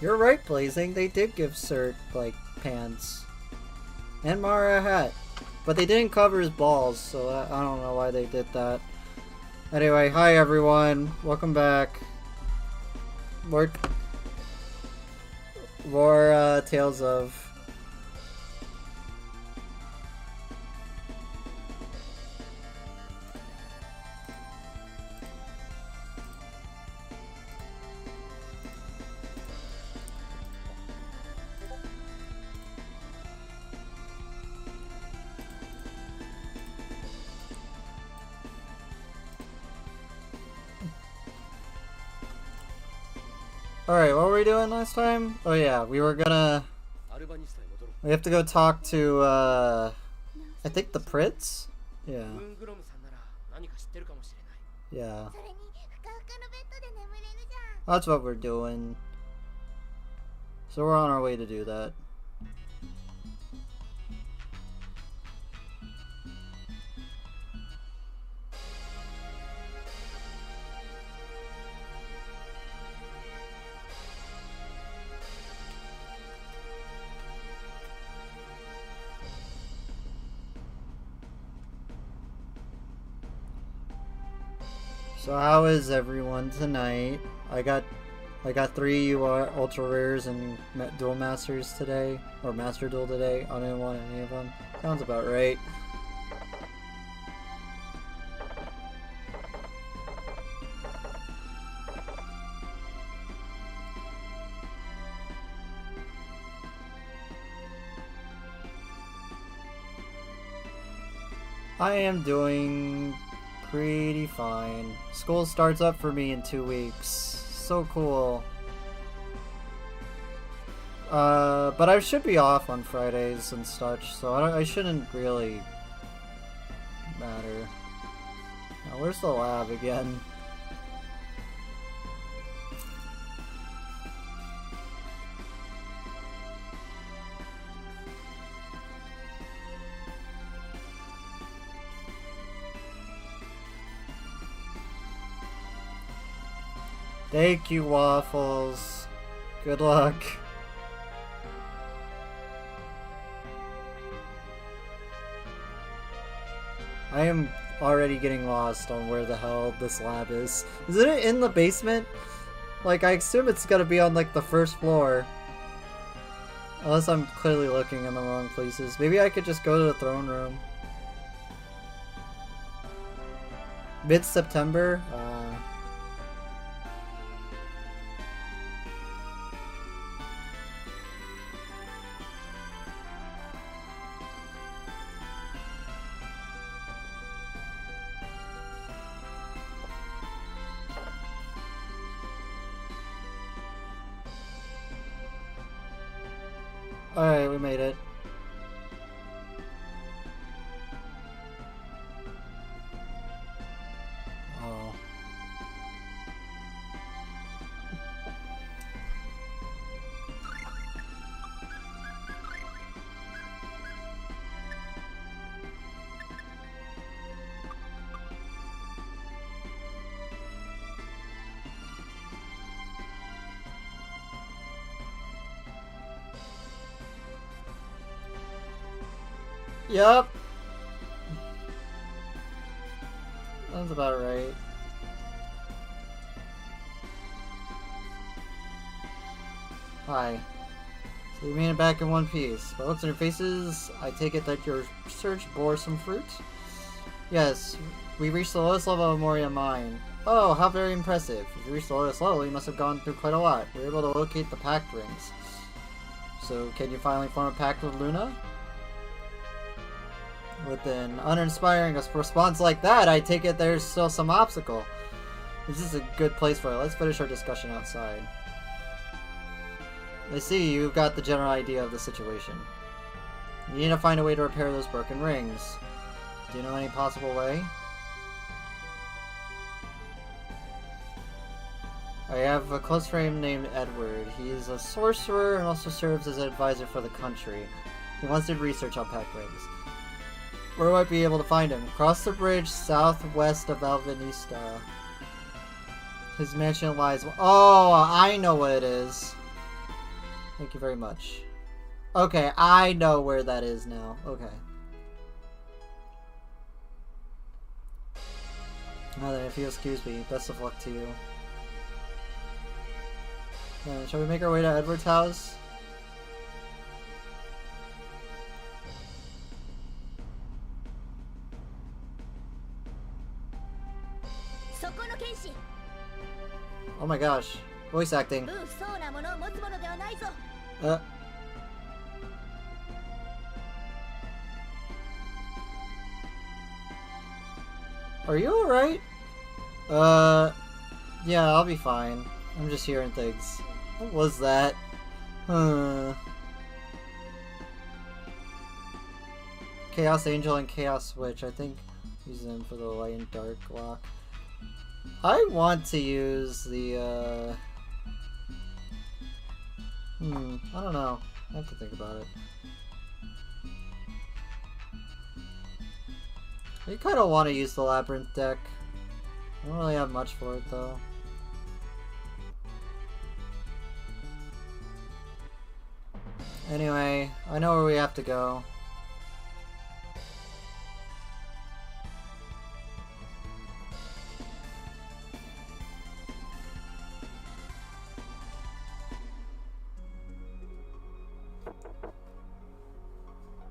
You're right, Blazing. They did give Cert, like, pants. And Mara a hat. But they didn't cover his balls, so I don't know why they did that. Anyway, hi everyone. Welcome back. More Tales of... Alright, what were we doing last time? Oh yeah, we have to go talk to, I think the Pritz? Yeah. Yeah. That's what we're doing. So we're on our way to do that. So how is everyone tonight? I got 3 ultra rares and dual masters today, or master duel today. I didn't want any of them. Sounds about right. I am doing pretty fine. School starts up for me in 2 weeks. So cool. But I should be off on Fridays and such, so I shouldn't really matter. Now, where's the lab again? Thank you, Waffles. Good luck. I am already getting lost on where the hell this lab is. Isn't it in the basement? Like, I assume it's gotta be on, like, the first floor. Unless I'm clearly looking in the wrong places. Maybe I could just go to the throne room. Mid-September? Alright, we made it. Oh. Yup. Sounds about right. Hi. So you made it back in one piece. By looks on your faces, I take it that your search bore some fruit? Yes, we reached the lowest level of Moria Mine. Oh, how very impressive. If you reached the lowest level, you must have gone through quite a lot. We were able to locate the pact rings. So, can you finally form a pact with Luna? With an uninspiring response like that, I take it there's still some obstacle. This is a good place for it. Let's finish our discussion outside. I see you've got the general idea of the situation. You need to find a way to repair those broken rings. Do you know any possible way? I have a close friend named Edward. He is a sorcerer and also serves as an advisor for the country. He wants to do research on pact rings. Where would I be able to find him? Cross the bridge southwest of Alvinista. His mansion lies... Oh, I know what it is. Thank you very much. Okay, I know where that is now. Okay. Now then, if you excuse me, best of luck to you. Shall we make our way to Edward's house? Oh my gosh. Voice acting. Are you alright? Yeah, I'll be fine. I'm just hearing things. What was that? Chaos Angel and Chaos Witch. I think use them for the light and dark lock. I want to use the, I don't know. I have to think about it. I kind of want to use the Labyrinth deck. I don't really have much for it, though. Anyway, I know where we have to go.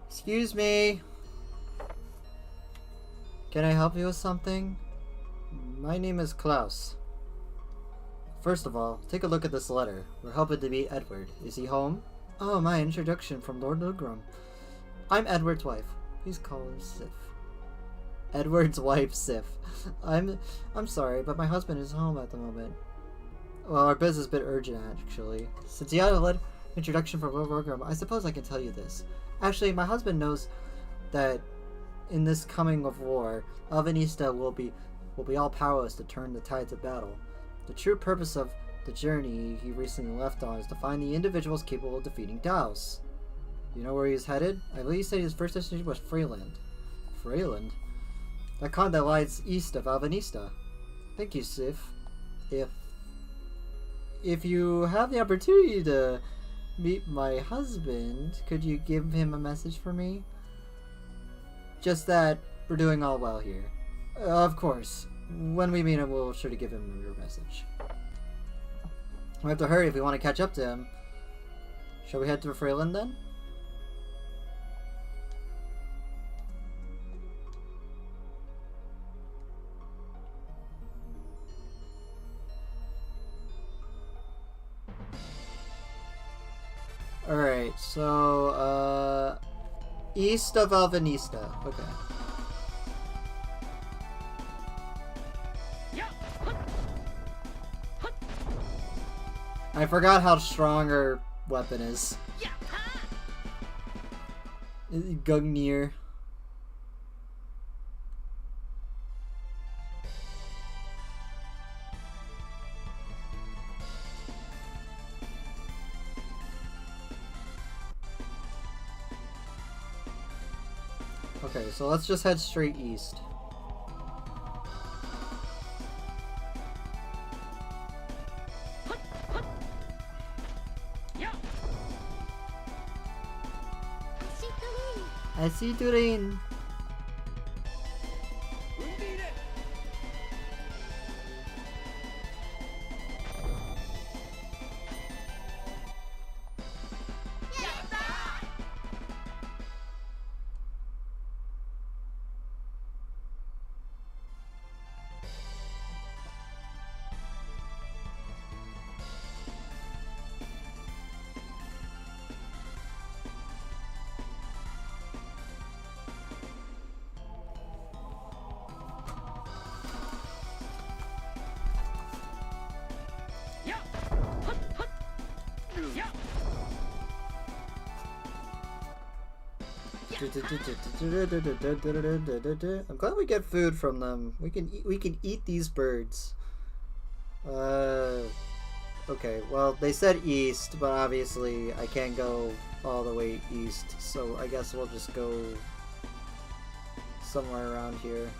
Excuse me. Can I help you with something? My name is Klaus. First of all, take a look at this letter. We're hoping to meet Edward. Is he home? Oh, my introduction from Lord Lugram. I'm Edward's wife. Please call him Sif. Edward's wife, Sif. I'm sorry, but my husband is home at the moment. Well, our business is a bit urgent, actually. Since you had a letter introduction from Lord Lugram, I suppose I can tell you this. Actually, my husband knows that in this coming of war, Alvanista will be all powerless to turn the tides of battle. The true purpose of the journey he recently left on is to find the individuals capable of defeating Daos. You know where he's headed? I believe he said his first destination was Freyland. Freyland? That continent lies east of Alvanista. Thank you, Sif. If you have the opportunity to meet my husband, could you give him a message for me? Just that we're doing all well here. Of course. When we meet him, we'll sure to give him your message. We have to hurry if we want to catch up to him. Shall we head to Freyland then? Alright, so, east of Alvanista. Okay. I forgot how strong her weapon is. Gungnir. Okay, so let's just head straight east. I see Turin. I'm glad we get food from them. We can eat these birds. Okay, well, they said east, but obviously I can't go all the way east, so I guess we'll just go somewhere around here.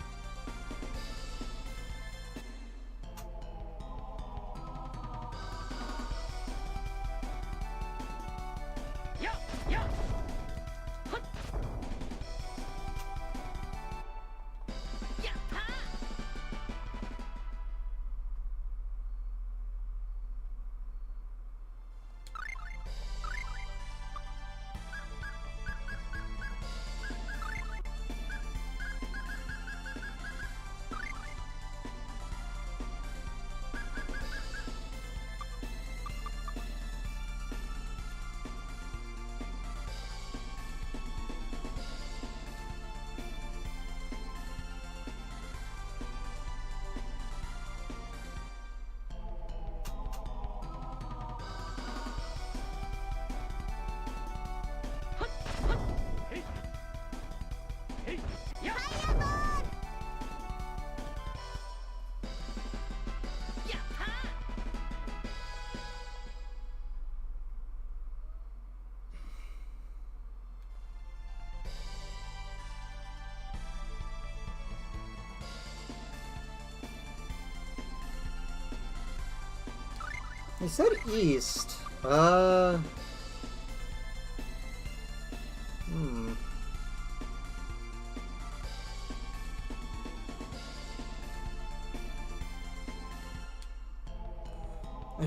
He said east. I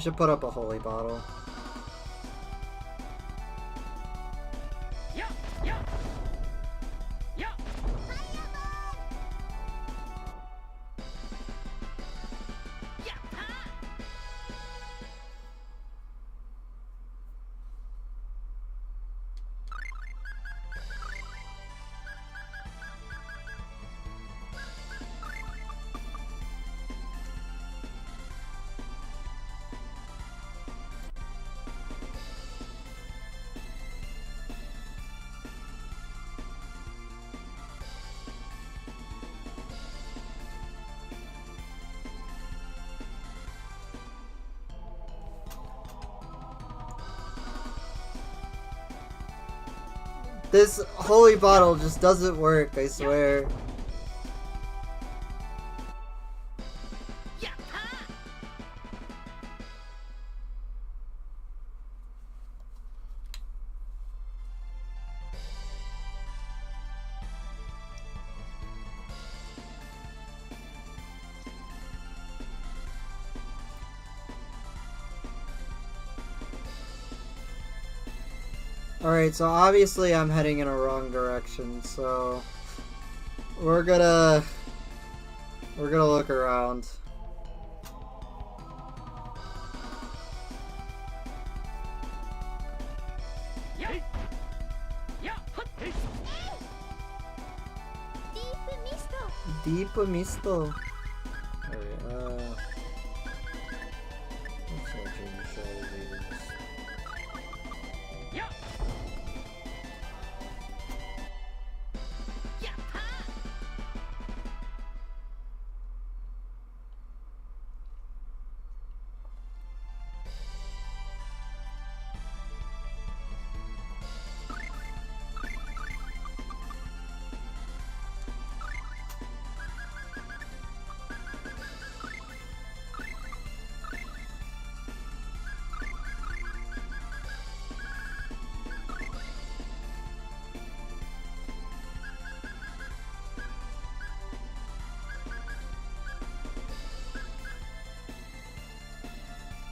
should put up a holy bottle. This holy bottle just doesn't work, I swear. Alright, so obviously I'm heading in a wrong direction, so we're gonna look around. Deep misto. Alright, let's not change strategies.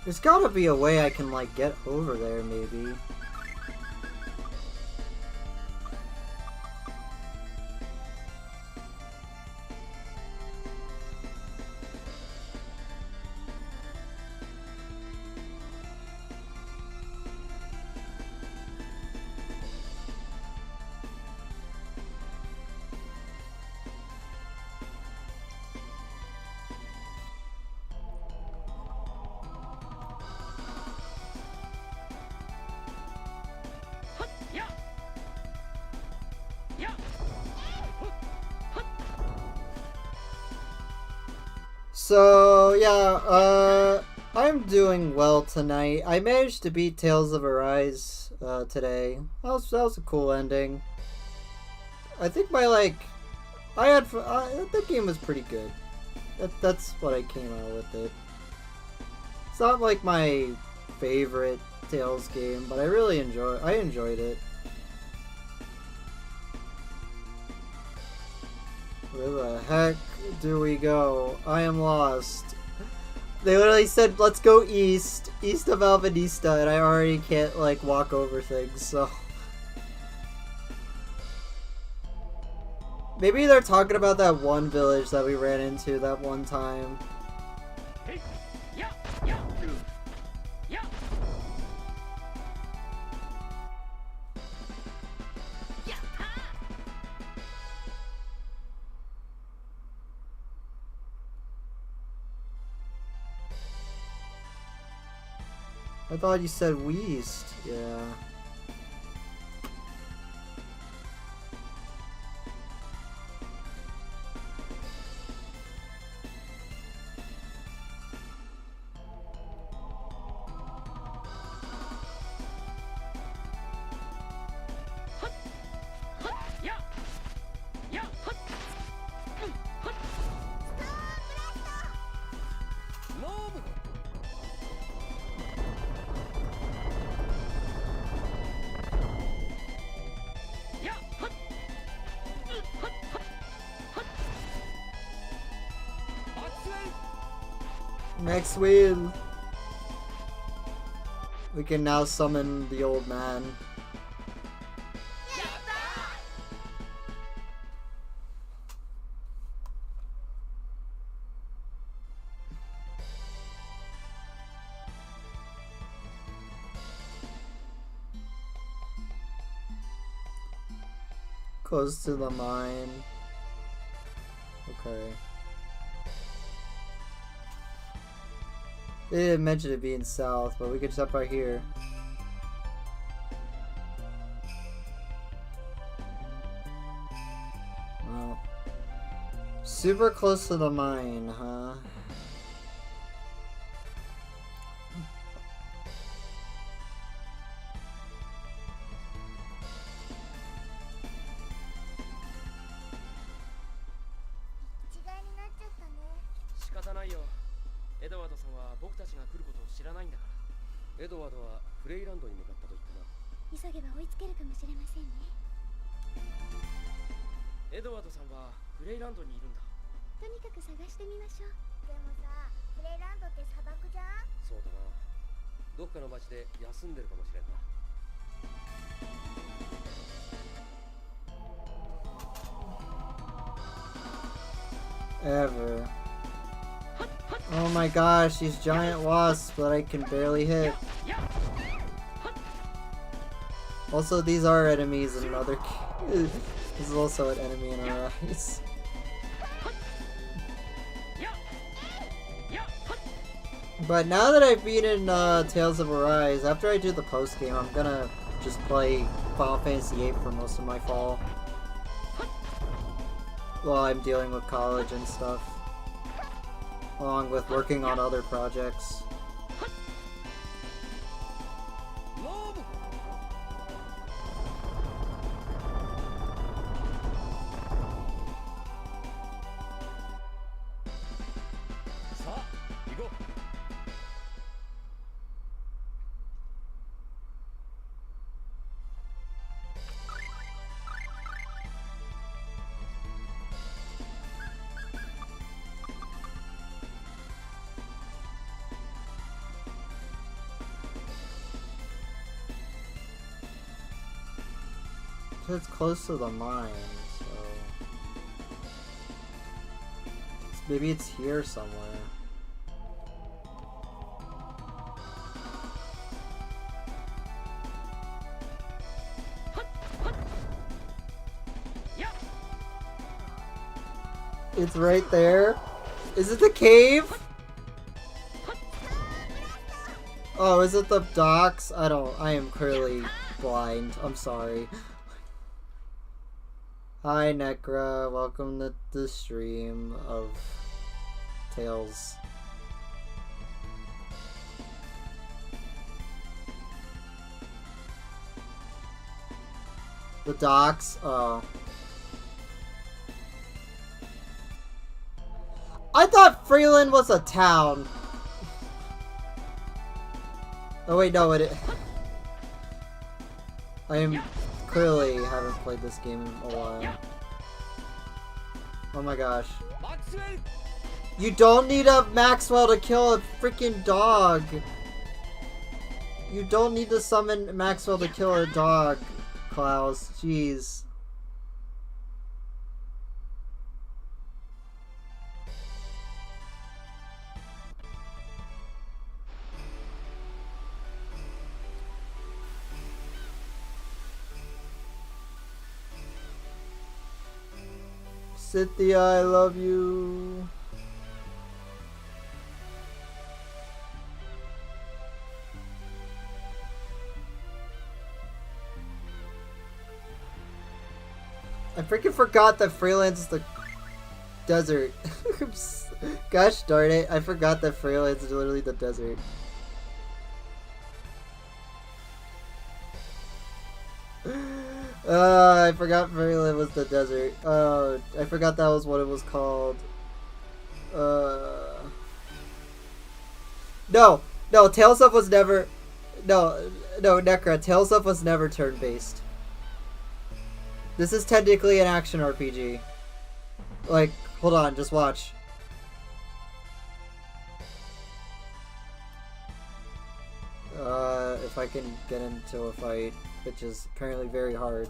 There's gotta be a way I can, like, get over there, maybe. So, yeah, I'm doing well tonight. I managed to beat Tales of Arise, today. That was a cool ending. I think that game was pretty good. That's what I came out with it. It's not like my favorite Tales game, but I enjoyed it. Where the heck do we go? I am lost. They literally said, let's go east of Albanista, and I already can't, like, walk over things, so... Maybe they're talking about that one village that we ran into that one time. I thought you said Weast. Yeah. Maxwell! We can now summon the old man. Close to the mine. Okay. They didn't mention it being south, but we could stop right here. Wow. Super close to the mine, huh? Ever. Oh my gosh, these giant wasps that I can barely hit. Also, these are enemies in other. This is also an enemy in our eyes. But now that I've beaten Tales of Arise, after I do the post game, I'm gonna just play Final Fantasy VIII for most of my fall. While I'm dealing with college and stuff. Along with working on other projects. It's close to the mine, so maybe it's here somewhere. It's right there. Is it the cave? Oh, is it the docks? I am clearly blind. I'm sorry. Hi Necra, welcome to the stream of Tales. The docks? Oh. I thought Freeland was a town. Oh wait, no, I clearly haven't played this game in a while. Oh my gosh. You don't need a Maxwell to kill a freaking dog. You don't need to summon Maxwell to kill a dog, Klaus. Jeez. Cynthia, I love you. I freaking forgot that Freeland's is the desert. Gosh darn it, I forgot that Freeland's is literally the desert. I forgot Freeland was the desert. I forgot that was what it was called. No, Tales of was never. No, Necra, Tales of was never turn-based. This is technically an action RPG. Like, hold on, just watch. If I can get into a fight, which is apparently very hard.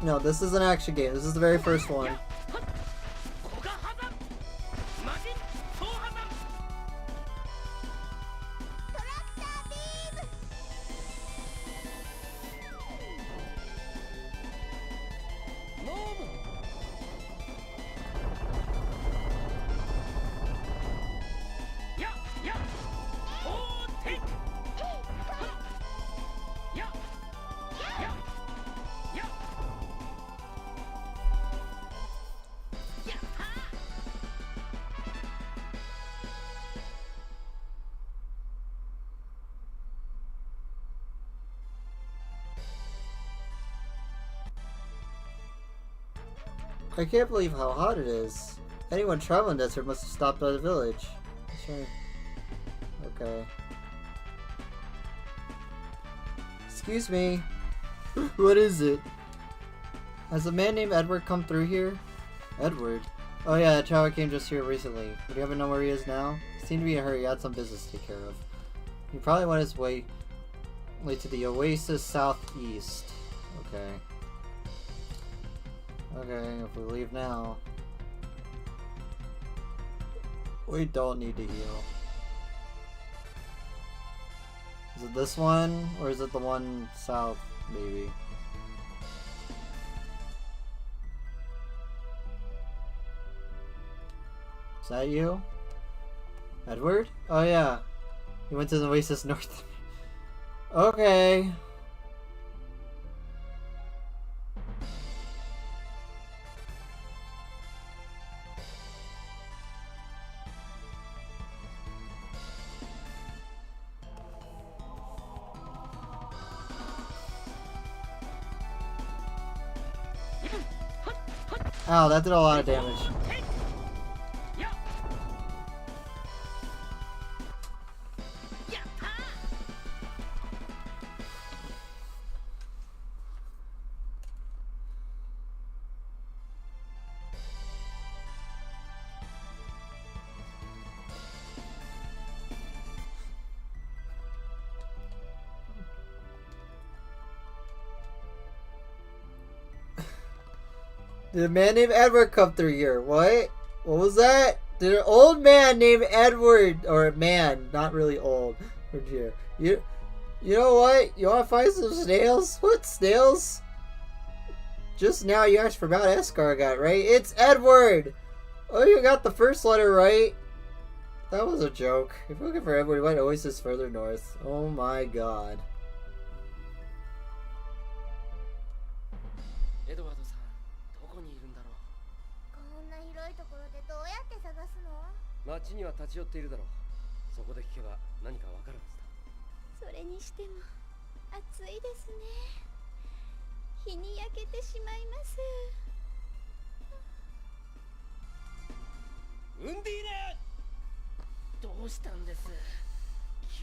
No, this is an action game. This is the very first one. I can't believe how hot it is. Anyone traveling desert must have stopped by the village. Sure. Okay. Excuse me. What is it? Has a man named Edward come through here? Edward? Oh yeah, Chowa came just here recently. Would you ever know where he is now? He seemed to be in a hurry. He had some business to take care of. He probably went his way to the oasis southeast. Okay. Okay, if we leave now, we don't need to heal. Is it this one, or is it the one south, maybe? Is that you? Edward? Oh yeah. He went to the oasis north. Okay. Ow, that did a lot of damage. Did a man named Edward come through here? What? What was that? Did an old man named Edward, or a man, not really old, come here? You know what? You want to find some snails? What snails? Just now you asked for Mount Escargot, right? It's Edward! Oh, you got the first letter right. That was a joke. If you're looking for Edward, you went oasis further north. Oh my god. Edward-san, 町には立ち寄っているだろう。そこで聞けば何かわかるはずだ。それにしても暑いですね。日に焼けてしまいます。ウンディーネ！どうしたんです？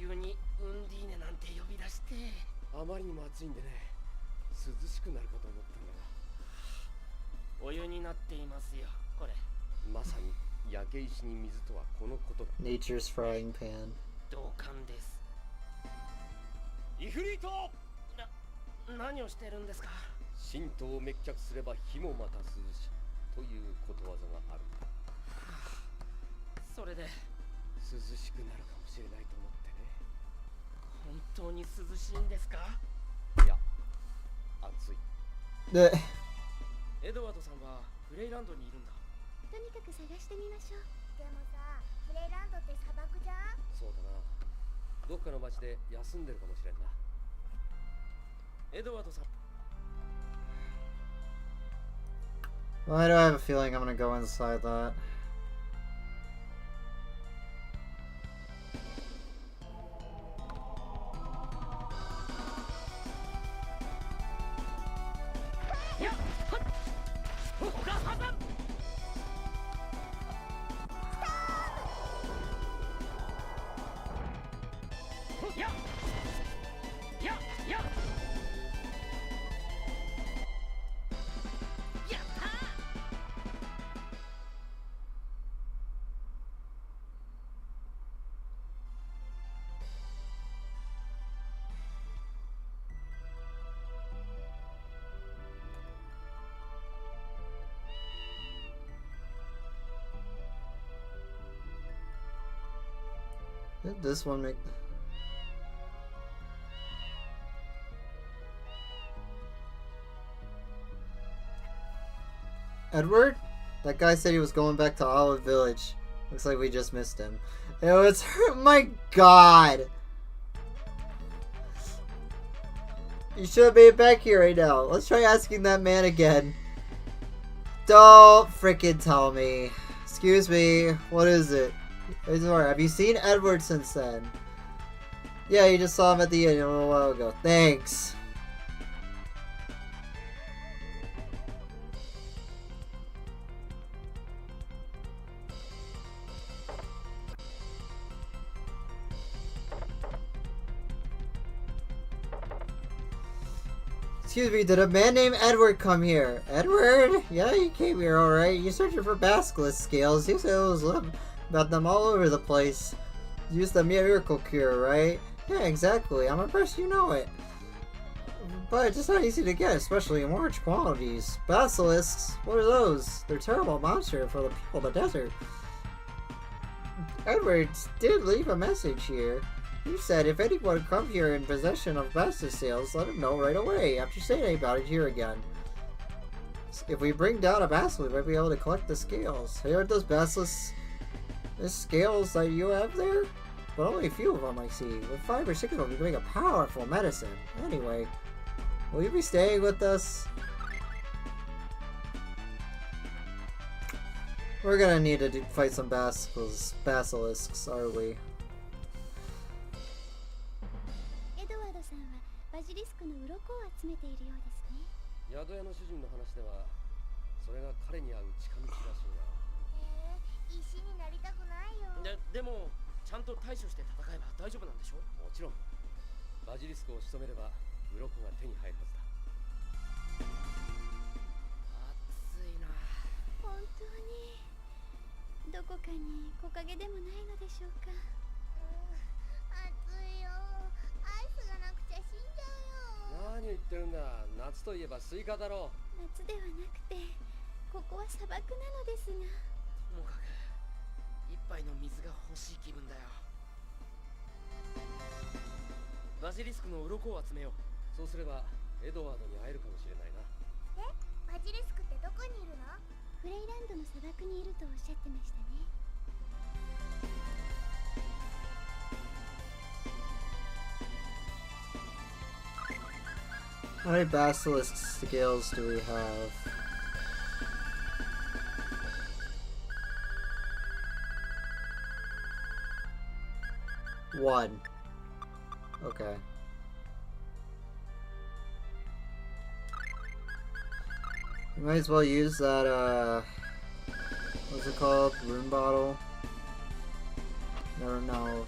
急にウンディーネなんて呼び出して。あまりにも暑いんでね、涼しくなるかと思ったんだが。お湯になっていますよ、これ。まさに焼け石に水とはこのことだ。Nature's frying pan. 同感です。イフリート！何をしてるんですか？神道を滅却すれば火もまた涼しということわざがある。それで涼しくなるかもしれないと思ってね。本当に涼しいんですか？いや、暑い。エドワードさんはフレイランドにいるんだ。とにかく探してみましょう。でもさ、フレイランドって砂漠じゃん？そうだな。どっかの町で休んでるかもしれんな。エドワードさん。Why do I have a feeling I'm gonna go inside that? Did this one make... Edward? That guy said he was going back to Olive Village. Looks like we just missed him. Ew, it's her. My god! You should have made it back here right now. Let's try asking that man again. Don't freaking tell me. Excuse me. What is it? Have you seen Edward since then? Yeah, you just saw him at the end a little while ago. Thanks. Excuse me, did a man named Edward come here? Edward? Yeah, he came here alright. You searching for basilisk scales. You said it was about them all over the place. Use the miracle cure, right? Yeah, exactly. I'm impressed you know it. But it's just not easy to get, especially in large quantities. Basilisks? What are those? They're terrible monsters for the people of the desert. Edward did leave a message here. He said if anyone come here in possession of basilisk scales, let him know right away after saying about it here again. If we bring down a basilisk, we might be able to collect the scales. Hey, aren't those basilisks the scales that you have there? But only a few of them I see. With 5 or 6 of them, you can make a powerful medicine. Anyway, will you be staying with us? We're gonna need to fight some basilisks, are we? エドワードさんはバジリスクの鱗を集めているようですね。宿屋の主人の話ではそれが彼に合う近道らしいな。石になりたくないよ。でもちゃんと対処して戦えば大丈夫なんでしょ？もちろん。バジリスクを仕留めれば鱗が手に入るはずだ。暑いな。本当にどこかに木陰でもないのでしょうか。暑いよ。アイスがなくちゃ死んじゃうよ。何言ってるんだ。夏といえばスイカだろう。夏ではなくてここは砂漠なのですが。ともかく一杯の水が欲しい気分だよ。バジリスクの鱗を集めよう。そうすればエドワードに会えるかもしれないな。バジリスクってどこにいるの？フレイランドの砂漠にいるとおっしゃってましたね。How many basilisk scales do we have? One. Okay. You might as well use that, what's it called? Rune bottle? Never know.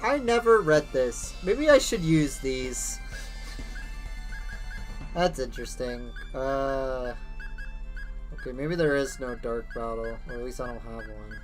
I never read this. Maybe I should use these. That's interesting. Okay, maybe there is no dark battle. Or at least I don't have one.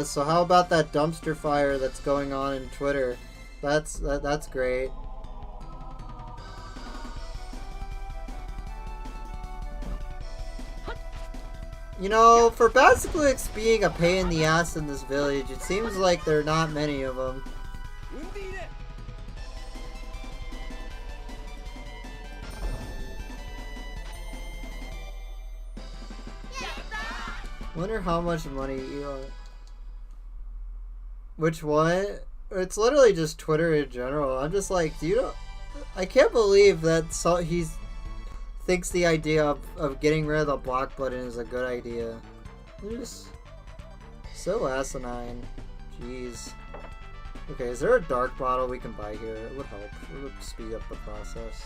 So how about that dumpster fire that's going on in Twitter? That's great. You know, for basilisks being a pain in the ass in this village, it seems like there are not many of them. Wonder how much money which what? It's literally just Twitter in general. I'm just like, do you know? I can't believe that he thinks the idea of getting rid of the block button is a good idea. They're just so asinine. Jeez. Okay, is there a dark bottle we can buy here? It would help. It would speed up the process.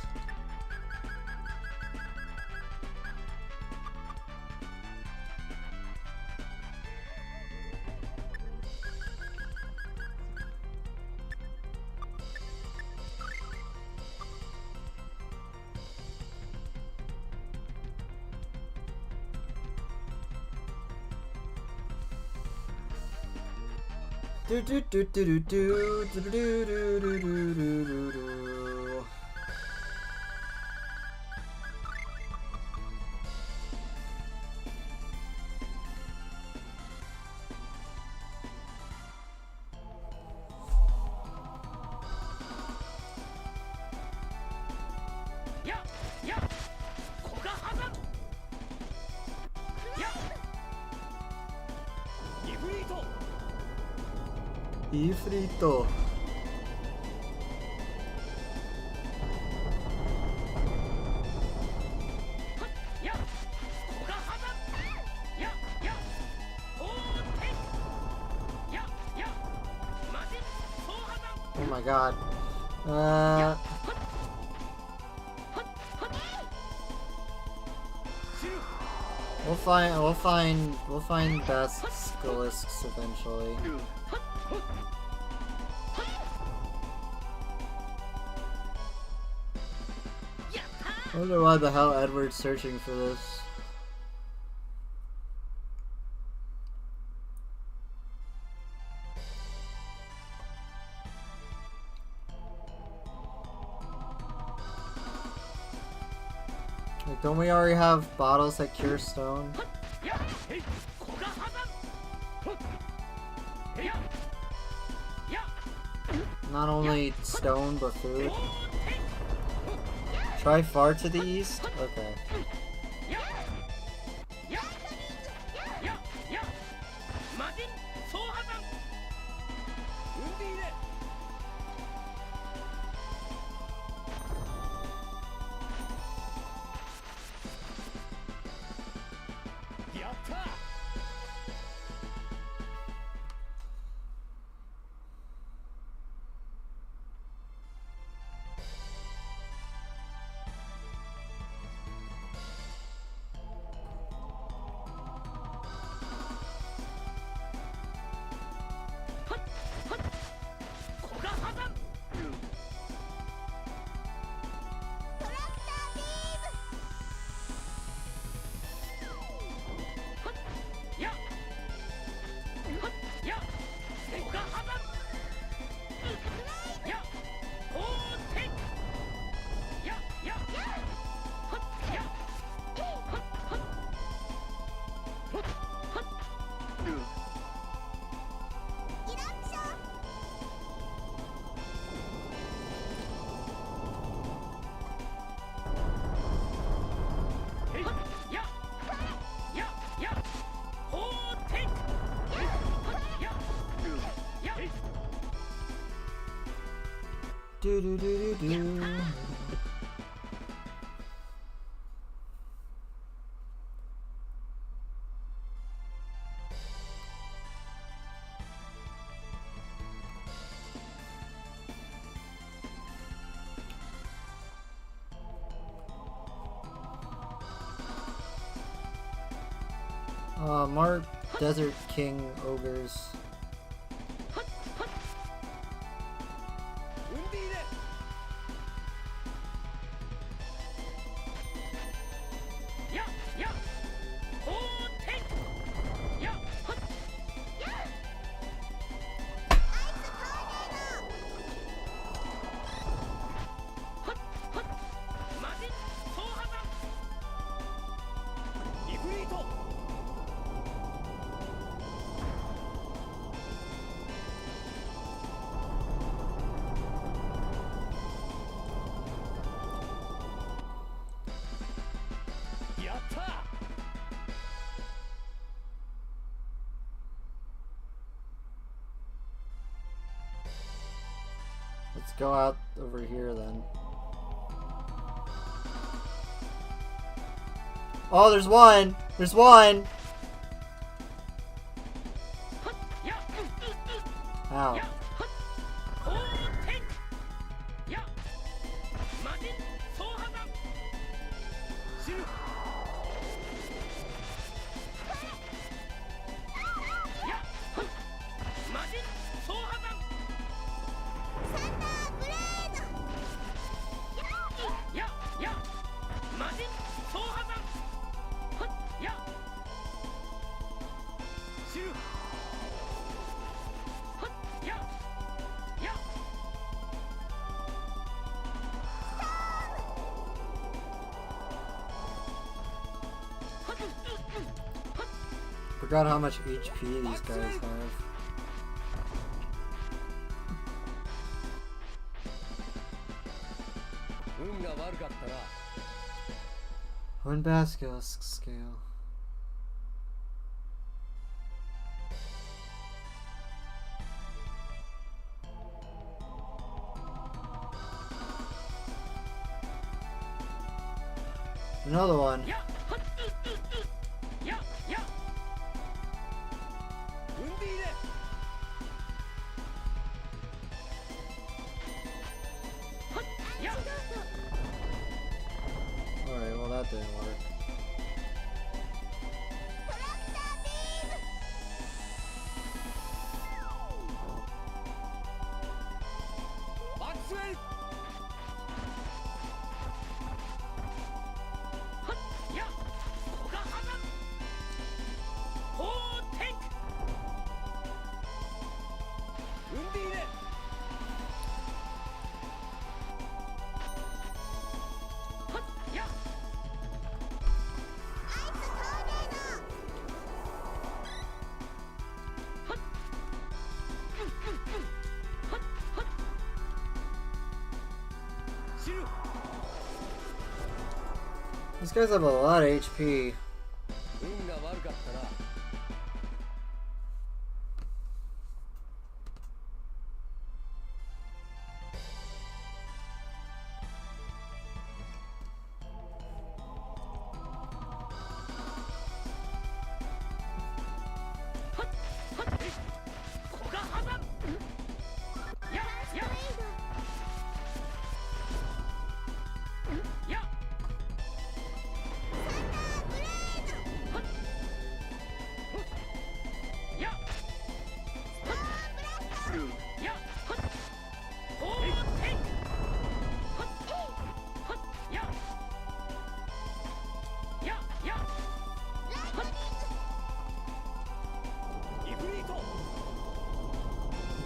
Do do do do do do do do do do do do do. Ifrito. Oh my god. We'll find best skillists eventually. I wonder why the hell Edward's searching for this. Like, don't we already have bottles that cure stone? Not only stone, but food. Try far to the east? Okay. Do do do do do. More Desert King ogres. Let's go out over here then. Oh, there's one! There's one! Ow. Forgot how much HP these guys have. One basket scale. Another one. Alright, well that didn't work. These guys have a lot of HP.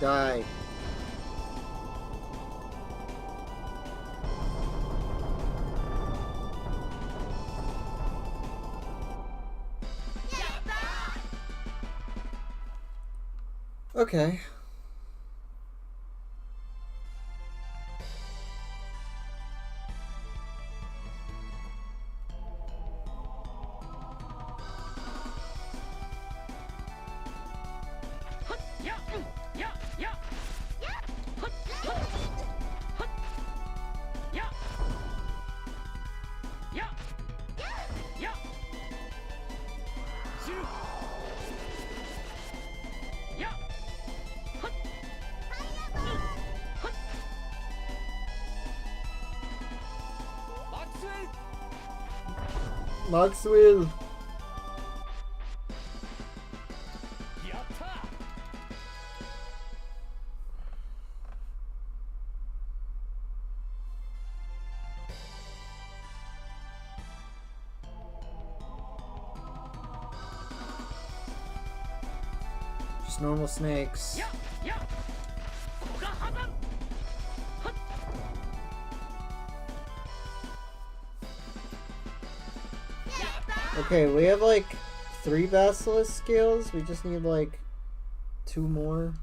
Die. Okay. Maxwell. Just normal snakes. Okay, we have like 3 basilisk scales. We just need like 2 more.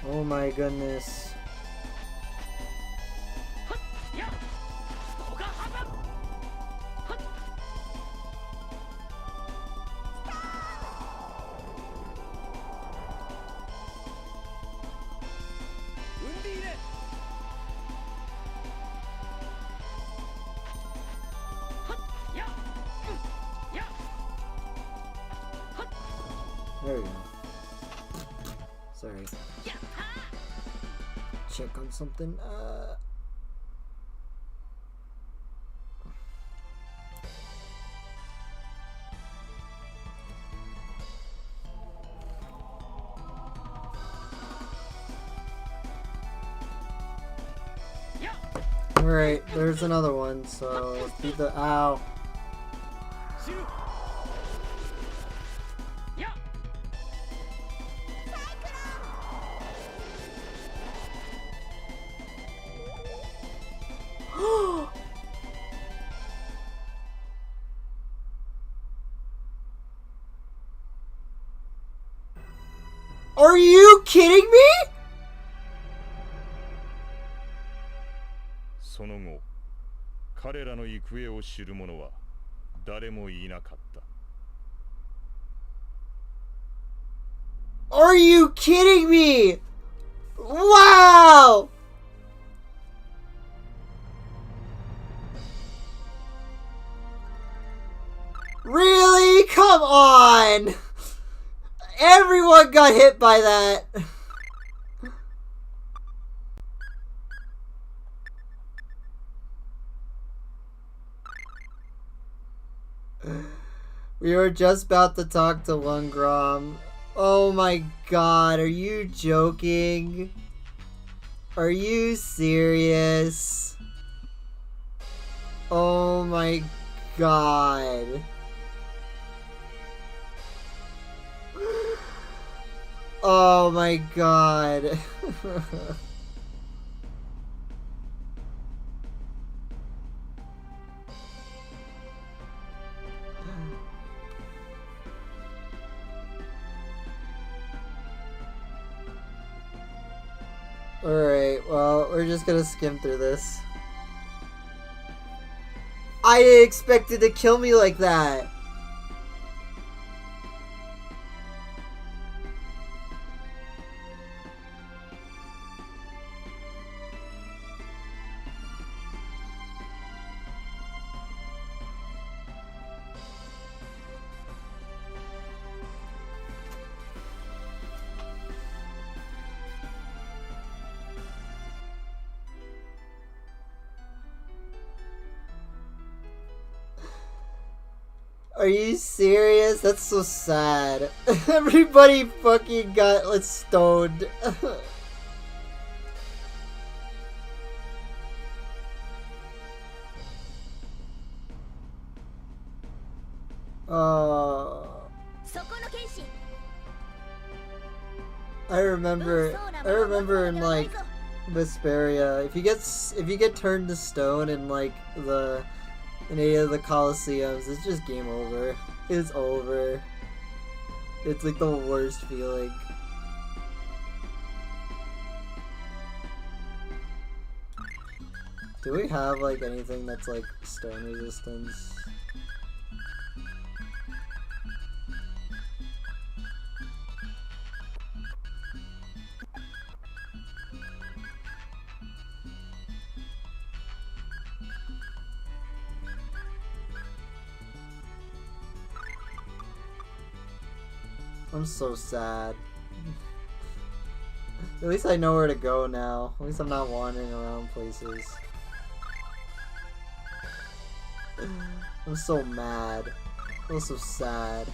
Oh my goodness. There we go. Sorry. Check on something. Alright, there's another one, so let's beat the. Ow. Are you kidding me? その後、彼らの行方を知る者は誰もいなかった。Are you kidding me? Wow! Really? Come on! Everyone got hit by that. We were just about to talk to Lungrom. Oh my god, are you joking? Are you serious? Oh my god. Oh my god. Alright, well, we're just gonna skim through this. I didn't expect it to kill me like that. Are you serious? That's so sad. Everybody fucking got like stoned. I remember in like Vesperia, if you get turned to stone in like in any of the Colosseums, it's just game over. It's over. It's like the worst feeling. Do we have like anything that's like stone resistance? I'm so sad. At least I know where to go now. At least I'm not wandering around places. I'm so mad. I feel so sad.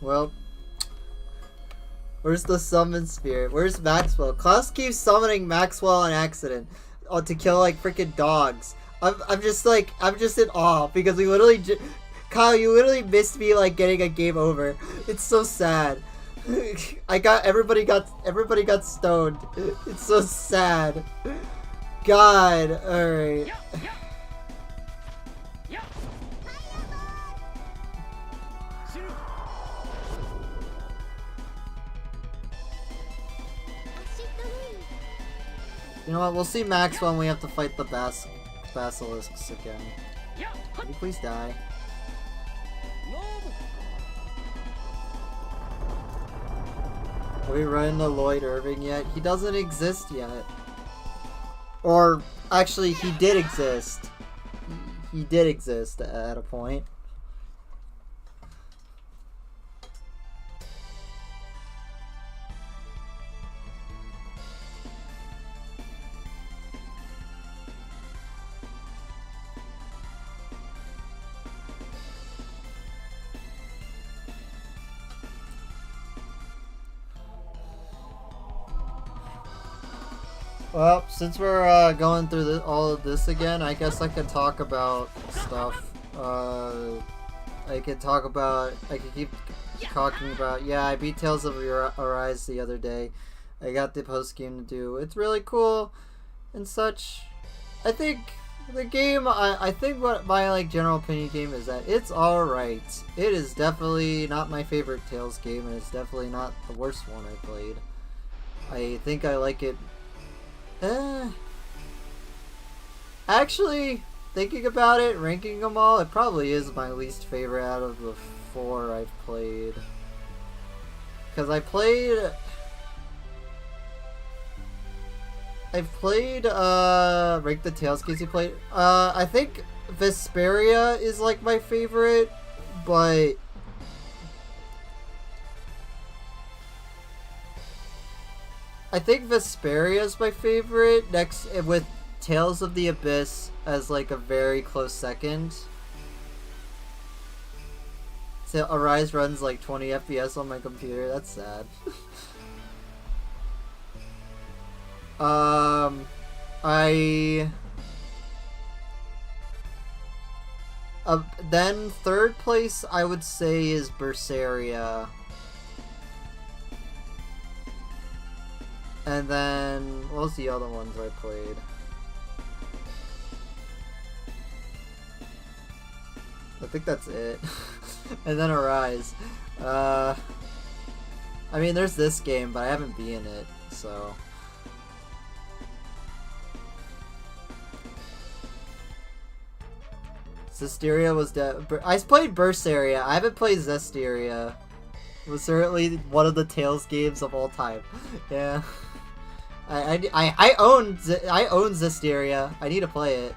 Well, where's the summon spirit? Where's Maxwell? Klaus keeps summoning Maxwell on accident to kill like freaking dogs. I'm just in awe because we literally, Kyle, you literally missed me like getting a game over. It's so sad. Everybody got stoned. It's so sad. God, alright. You know what? We'll see Max when we have to fight the basilisks again. Can you please die? Have we run into Lloyd Irving yet? He doesn't exist yet. Or, actually, he did exist. He did exist at a point. Well, since we're going through all of this again, I guess I could talk about stuff. I could keep talking about, yeah, I beat Tales of Arise the other day. I got the post game to do. It's really cool and such. I think the game, I think what my like general opinion game is that it's alright. It is definitely not my favorite Tales game, and it's definitely not the worst one I played. I think I like it. Actually, thinking about it, ranking them all, it probably is my least favorite out of the 4 I've played. Because I've played, rank the Tales games you played. I think Vesperia is like my favorite, but I think Vesperia is my favorite, next with Tales of the Abyss as like a very close second. So Arise runs like 20 FPS on my computer, that's sad. Then third place I would say is Berseria. And then, what was the other ones I played? I think that's it. And then Arise. I mean, there's this game, but I haven't beaten it, so. Zestiria was I played Berseria. I haven't played Zestiria. It was certainly one of the Tales games of all time. Yeah. I own Zestiria. I need to play it.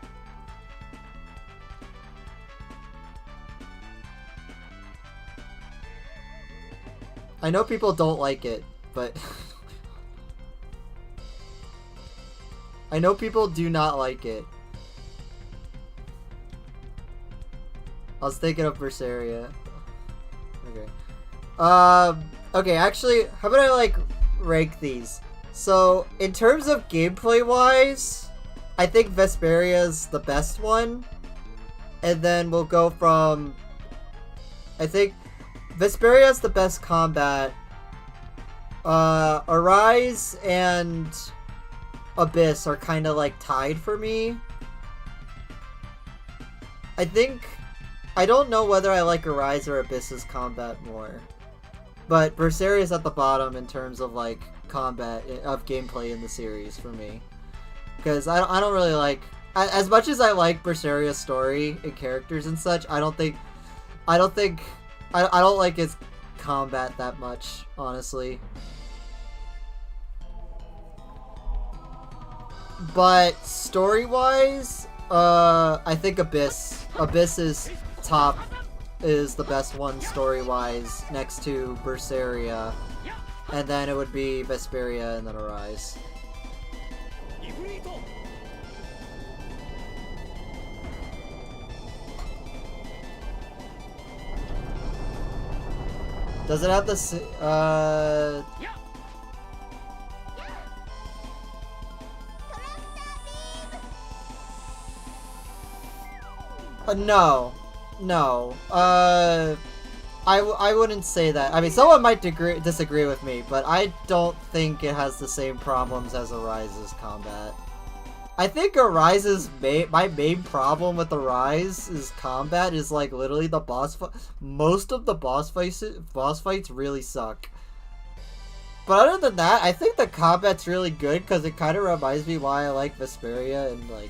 I know people don't like it, but I know people do not like it. I was thinking of Berseria. Okay. Okay, actually, how about I like rank these? So, in terms of gameplay wise, I think Vesperia is the best one. And then we'll go from, I think Vesperia is the best combat. Arise and Abyss are kind of like tied for me. I don't know whether I like Arise or Abyss's combat more. But Berseria is at the bottom in terms of like combat of gameplay in the series for me, because I don't really like, as much as I like Berseria's story and characters and such, I don't like its combat that much, honestly. But story wise, I think Abyss is the best one story-wise, next to Berseria, and then it would be Vesperia and then Arise. Does it have the no. No. I wouldn't say that. I mean, someone might disagree with me, but I don't think it has the same problems as Arise's combat. I think Arise's my main problem with Arise's combat is like literally the boss fight. Most of the boss fights really suck. But other than that, I think the combat's really good because it kind of reminds me why I like Vesperia and like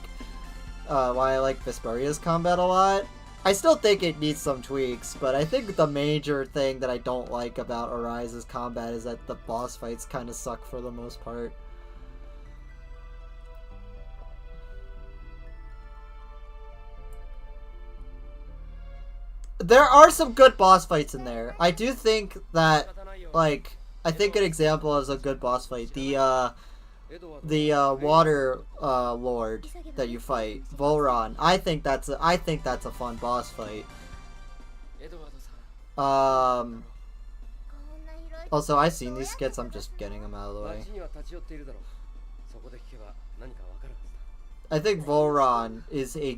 why I like Vesperia's combat a lot. I still think it needs some tweaks, but I think the major thing that I don't like about Arise's combat is that the boss fights kind of suck for the most part. There are some good boss fights in there. I do think that, like, I think an example is a good boss fight. The water lord that you fight, Volron. I think that's a fun boss fight. Also, I've seen these skits. I'm just getting them out of the way. I think Volron is a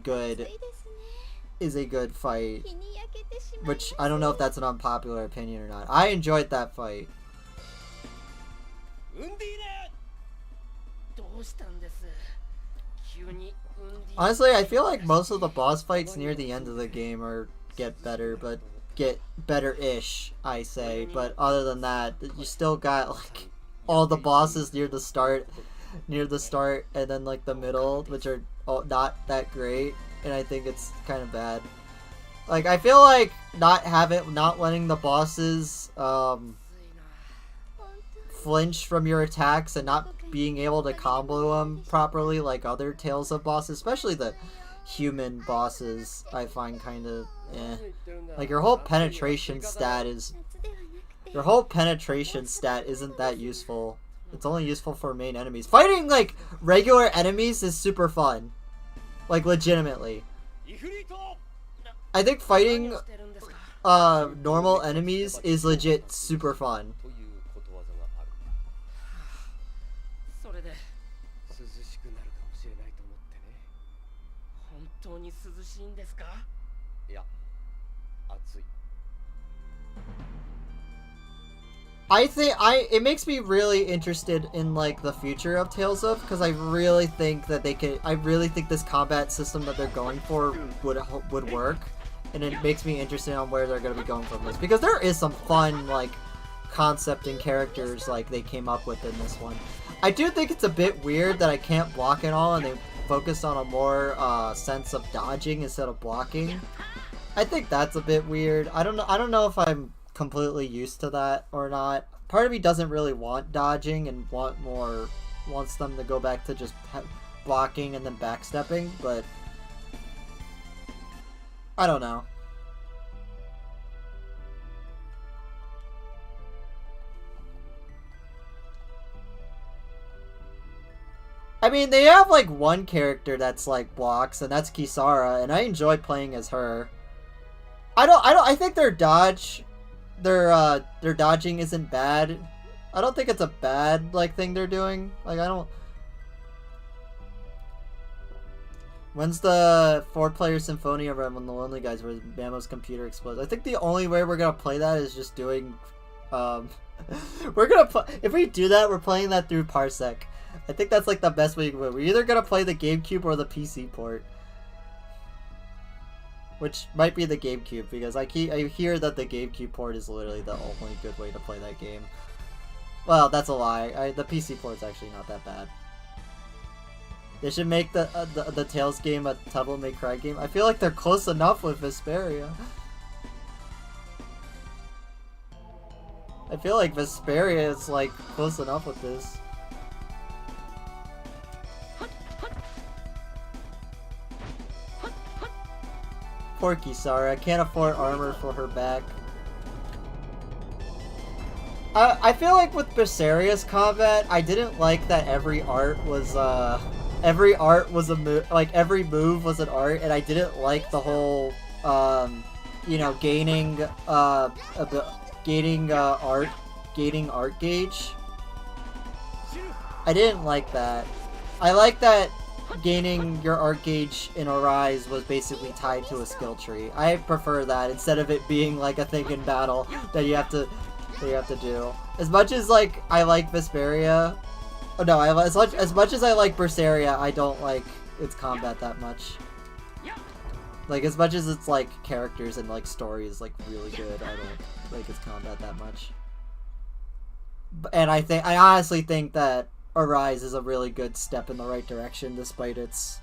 good fight, which I don't know if that's an unpopular opinion or not. I enjoyed that fight. Honestly, I feel like most of the boss fights near the end of the game get better-ish, I say. But other than that, you still got like all the bosses near the start, and then like the middle, which are not that great. And I think it's kind of bad. Like, I feel like not letting the bosses flinch from your attacks and not being able to combo them properly like other Tales of bosses, especially the human bosses, I find kind of eh. Like, your whole penetration stat isn't that useful. It's only useful for main enemies. Fighting like regular enemies is super fun. Like, legitimately. I think fighting normal enemies is legit super fun. It makes me really interested in like the future of Tales of, because I really think that this combat system that they're going for would work, and it makes me interested on where they're going to be going from this, because there is some fun like concept and characters like they came up with in this one. I do think it's a bit weird that I can't block at all, and they focus on a more sense of dodging instead of blocking. I think that's a bit weird. I don't know if I'm completely used to that or not. Part of me doesn't really want dodging and wants them to go back to just blocking and then backstepping, but I don't know. I mean, they have like one character that's like blocks, and that's Kisara, and I enjoy playing as her. I think their dodging isn't bad. I don't think it's a bad like thing they're doing. Like, I don't. When's the 4-player Symphonia run when the Lonely Guys where Mamo's computer explodes? I think the only way we're gonna play that is just doing if we do that, we're playing that through Parsec. I think that's like the best way you can do it. We're either gonna play the GameCube or the PC port. Which might be the GameCube, because I hear that the GameCube port is literally the only good way to play that game. Well, that's a lie. The PC port's actually not that bad. They should make the Tales game a Devil May Cry game. I feel like they're close enough with Vesperia. I feel like Vesperia is like close enough with this. Poor Kisara, I can't afford armor for her back. I feel like with Berserier's combat, I didn't like that every art was a move, like every move was an art, and I didn't like the whole, you know, gaining gaining art gauge. I didn't like that. I like that gaining your art gauge in Arise was basically tied to a skill tree. I prefer that instead of it being like a thing in battle that you have to do. As much as like I like Vesperia, oh no, as much as I like Berseria, I don't like its combat that much. Like as much as its like characters and like story is like really good, I don't like its combat that much. And I honestly think that Arise is a really good step in the right direction despite its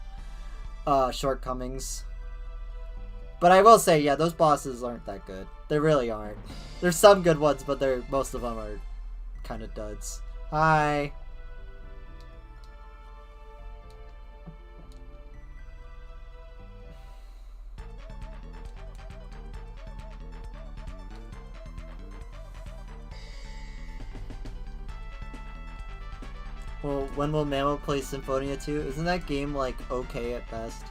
shortcomings. But I will say, yeah, those bosses aren't that good. They really aren't. There's some good ones, but most of them are kind of duds. Hi. Well, when will Mamo play Symphonia 2? Isn't that game, like, okay at best?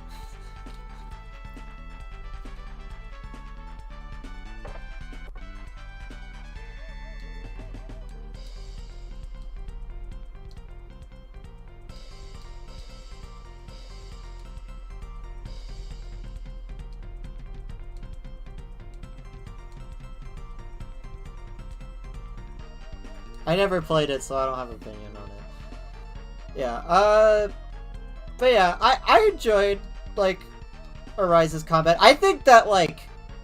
I never played it, so I don't have an opinion on it. Yeah, but yeah, I enjoyed, like, Arise's combat. I think that, like,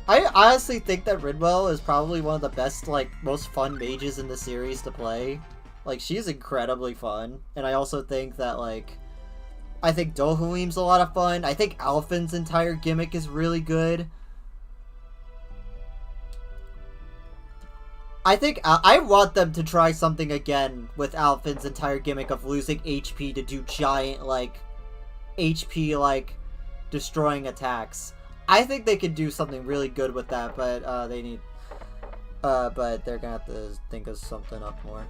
I honestly think that Ridwell is probably one of the best, like, most fun mages in the series to play. Like, she's incredibly fun, and I also think that, like, I think Dohalim's a lot of fun. I think Alphen's entire gimmick is really good. I think I want them to try something again with Alphen's entire gimmick of losing HP to do giant, like, HP, like, destroying attacks. I think they could do something really good with that, but but they're gonna have to think of something up more.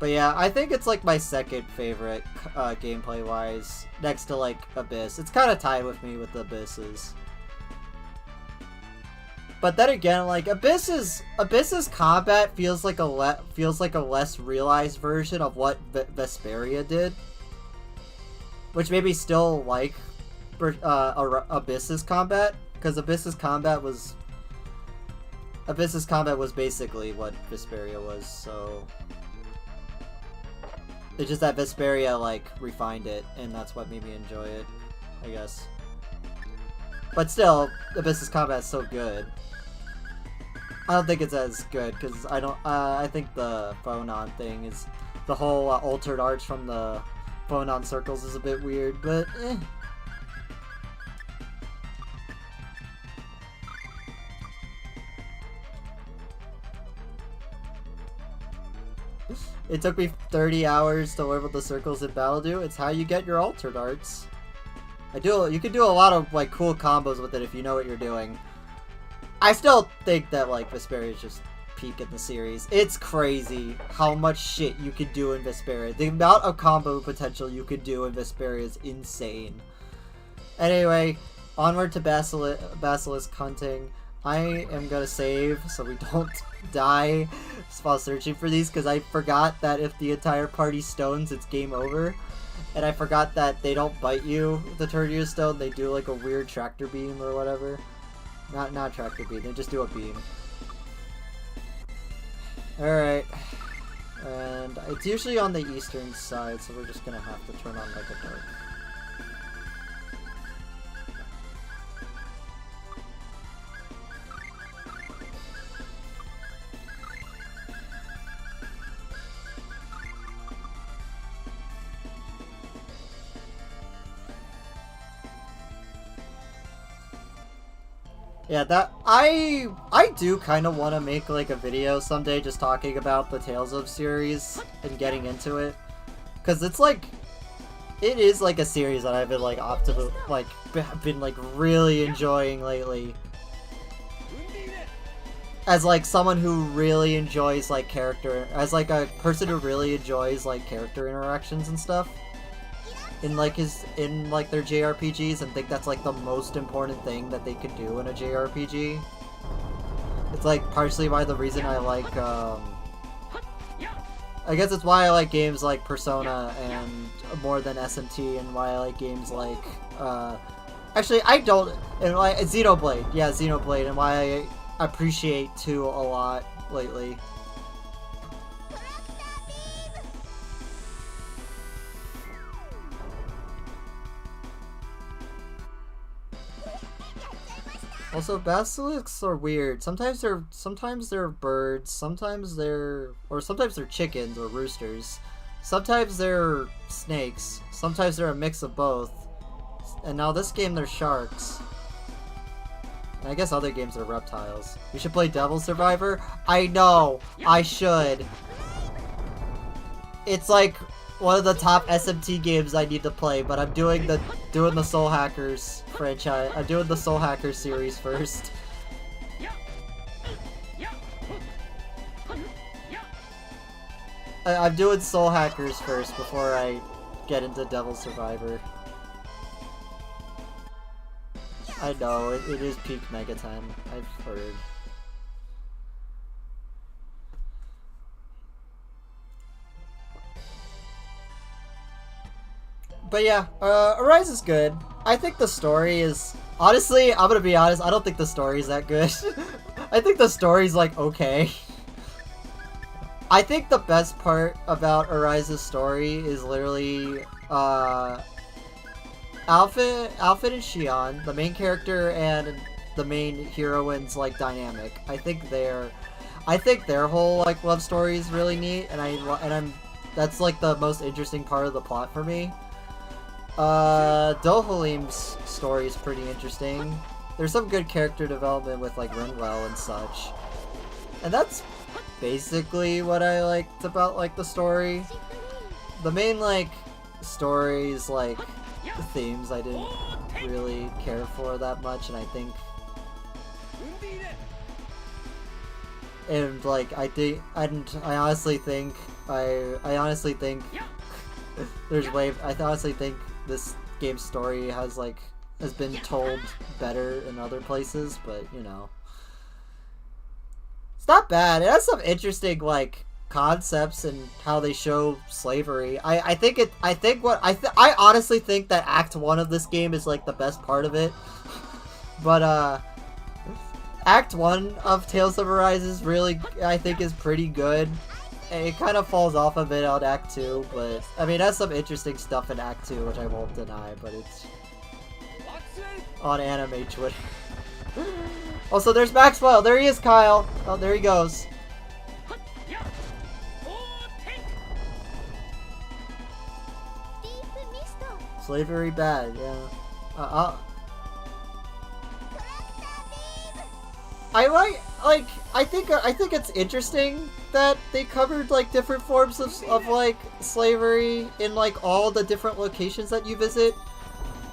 But yeah, I think it's like my second favorite gameplay-wise, next to like Abyss. It's kind of tied with me with the Abysses. But then again, like Abyss's combat feels like a less realized version of what Vesperia did, which made me still like Abyss's combat, because Abyss's combat was basically what Vesperia was. So it's just that Vesperia, like, refined it, and that's what made me enjoy it, I guess. But still, Abyss's combat is so good. I don't think it's as good, because I think the Phonon thing is, the whole altered arch from the Phonon circles is a bit weird, but eh. It took me 30 hours to learn what the circles in battle do. It's how you get your altered arts. You can do a lot of like cool combos with it if you know what you're doing. I still think that like Vesperia is just peak in the series. It's crazy how much shit you could do in Vesperia. The amount of combo potential you could do in Vesperia is insane. Anyway, onward to Basilisk hunting. I am gonna save so we don't die while searching for these, because I forgot that if the entire party stones, it's game over. And I forgot that they don't bite you with the Turnier Stone, they do like a weird tractor beam or whatever. Not tractor beam, they just do a beam. Alright. And it's usually on the eastern side, so we're just gonna have to turn on like a dark. Yeah, that I do kind of want to make like a video someday just talking about the Tales of series and getting into it, because it's like it is like a series that I've been like been like really enjoying lately. As like someone who really enjoys like as like a person who really enjoys like character interactions and stuff. in like their JRPGs and think that's like the most important thing that they could do in a JRPG. It's like partially why the reason I like I guess it's why I like games like Persona and more than SMT, and why I like games like actually I don't, and like Xenoblade, yeah, Xenoblade, and why I appreciate 2 a lot lately. Also, basilisks are weird. Sometimes they're birds, sometimes they're chickens or roosters. Sometimes they're snakes. Sometimes they're a mix of both. And now this game they're sharks. And I guess other games are reptiles. We should play Devil Survivor? I know! I should! It's like one of the top SMT games I need to play, but I'm doing the Soul Hackers franchise. I'm doing the Soul Hackers series first. I'm doing Soul Hackers first before I get into Devil Survivor. I know, it is peak Mega time, I've heard. But yeah, Arise is good. I think the story is... Honestly, I'm gonna be honest, I don't think the story is that good. I think the story's like, okay. I think the best part about Arise's story is literally, Alfred and Shion, the main character and the main heroine's like dynamic. I think their whole like love story is really neat, and that's like the most interesting part of the plot for me. Dohalim's story is pretty interesting. There's some good character development with like Rinwell and such. And that's basically what I liked about like the story. The main like stories, like themes, I didn't really care for that much, and I think I honestly think this game's story has been told better in other places, but you know, it's not bad. It has some interesting like concepts and how they show slavery. I honestly think that Act 1 of this game is like the best part of it. But Act 1 of Tales of Arise is really, I think, is pretty good. It kind of falls off a bit on Act 2, but I mean, it has some interesting stuff in Act 2, which I won't deny, but it's on anime Twitter. Also, there's Maxwell! There he is, Kyle! Oh, there he goes. Slavery bad, yeah. I think it's interesting that they covered like different forms of like slavery in like all the different locations that you visit.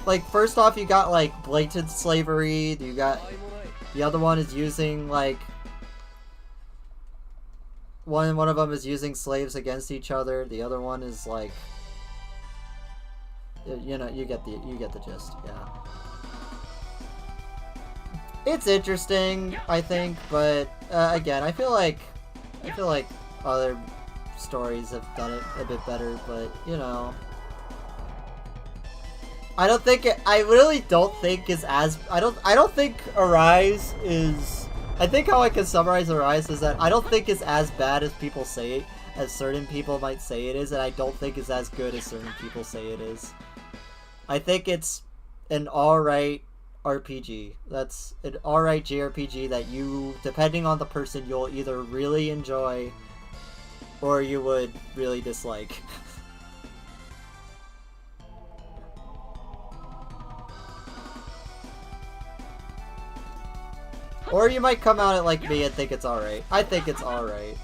Like, first off, you got like blatant slavery. You got the other one is using like one of them is using slaves against each other. The other one is like, you know, you get the gist. Yeah. It's interesting, I think, but again, I feel like other stories have done it a bit better, but you know, I really don't think it's as I don't think Arise is. I think how I can summarize Arise is that I don't think it's as bad as people say it, as certain people might say it is, and I don't think it's as good as certain people say it is. I think it's an alright RPG. That's an alright JRPG that you, depending on the person, you'll either really enjoy or you would really dislike. Or you might come out at like me and think it's alright. I think it's alright.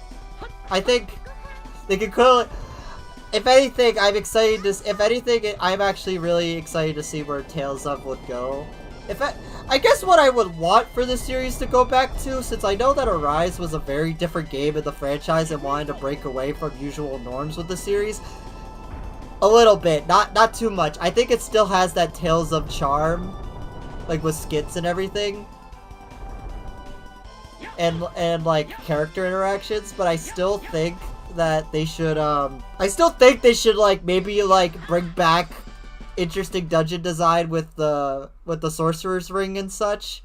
I think they could call it. If anything, I'm actually really excited to see where Tales of would go. I guess what I would want for this series to go back to, since I know that Arise was a very different game in the franchise and wanted to break away from usual norms with the series, A little bit, not too much. I think it still has that Tales of charm, like with skits and everything, and like character interactions. But I still think that they should like maybe like bring back interesting dungeon design with the sorcerer's ring and such.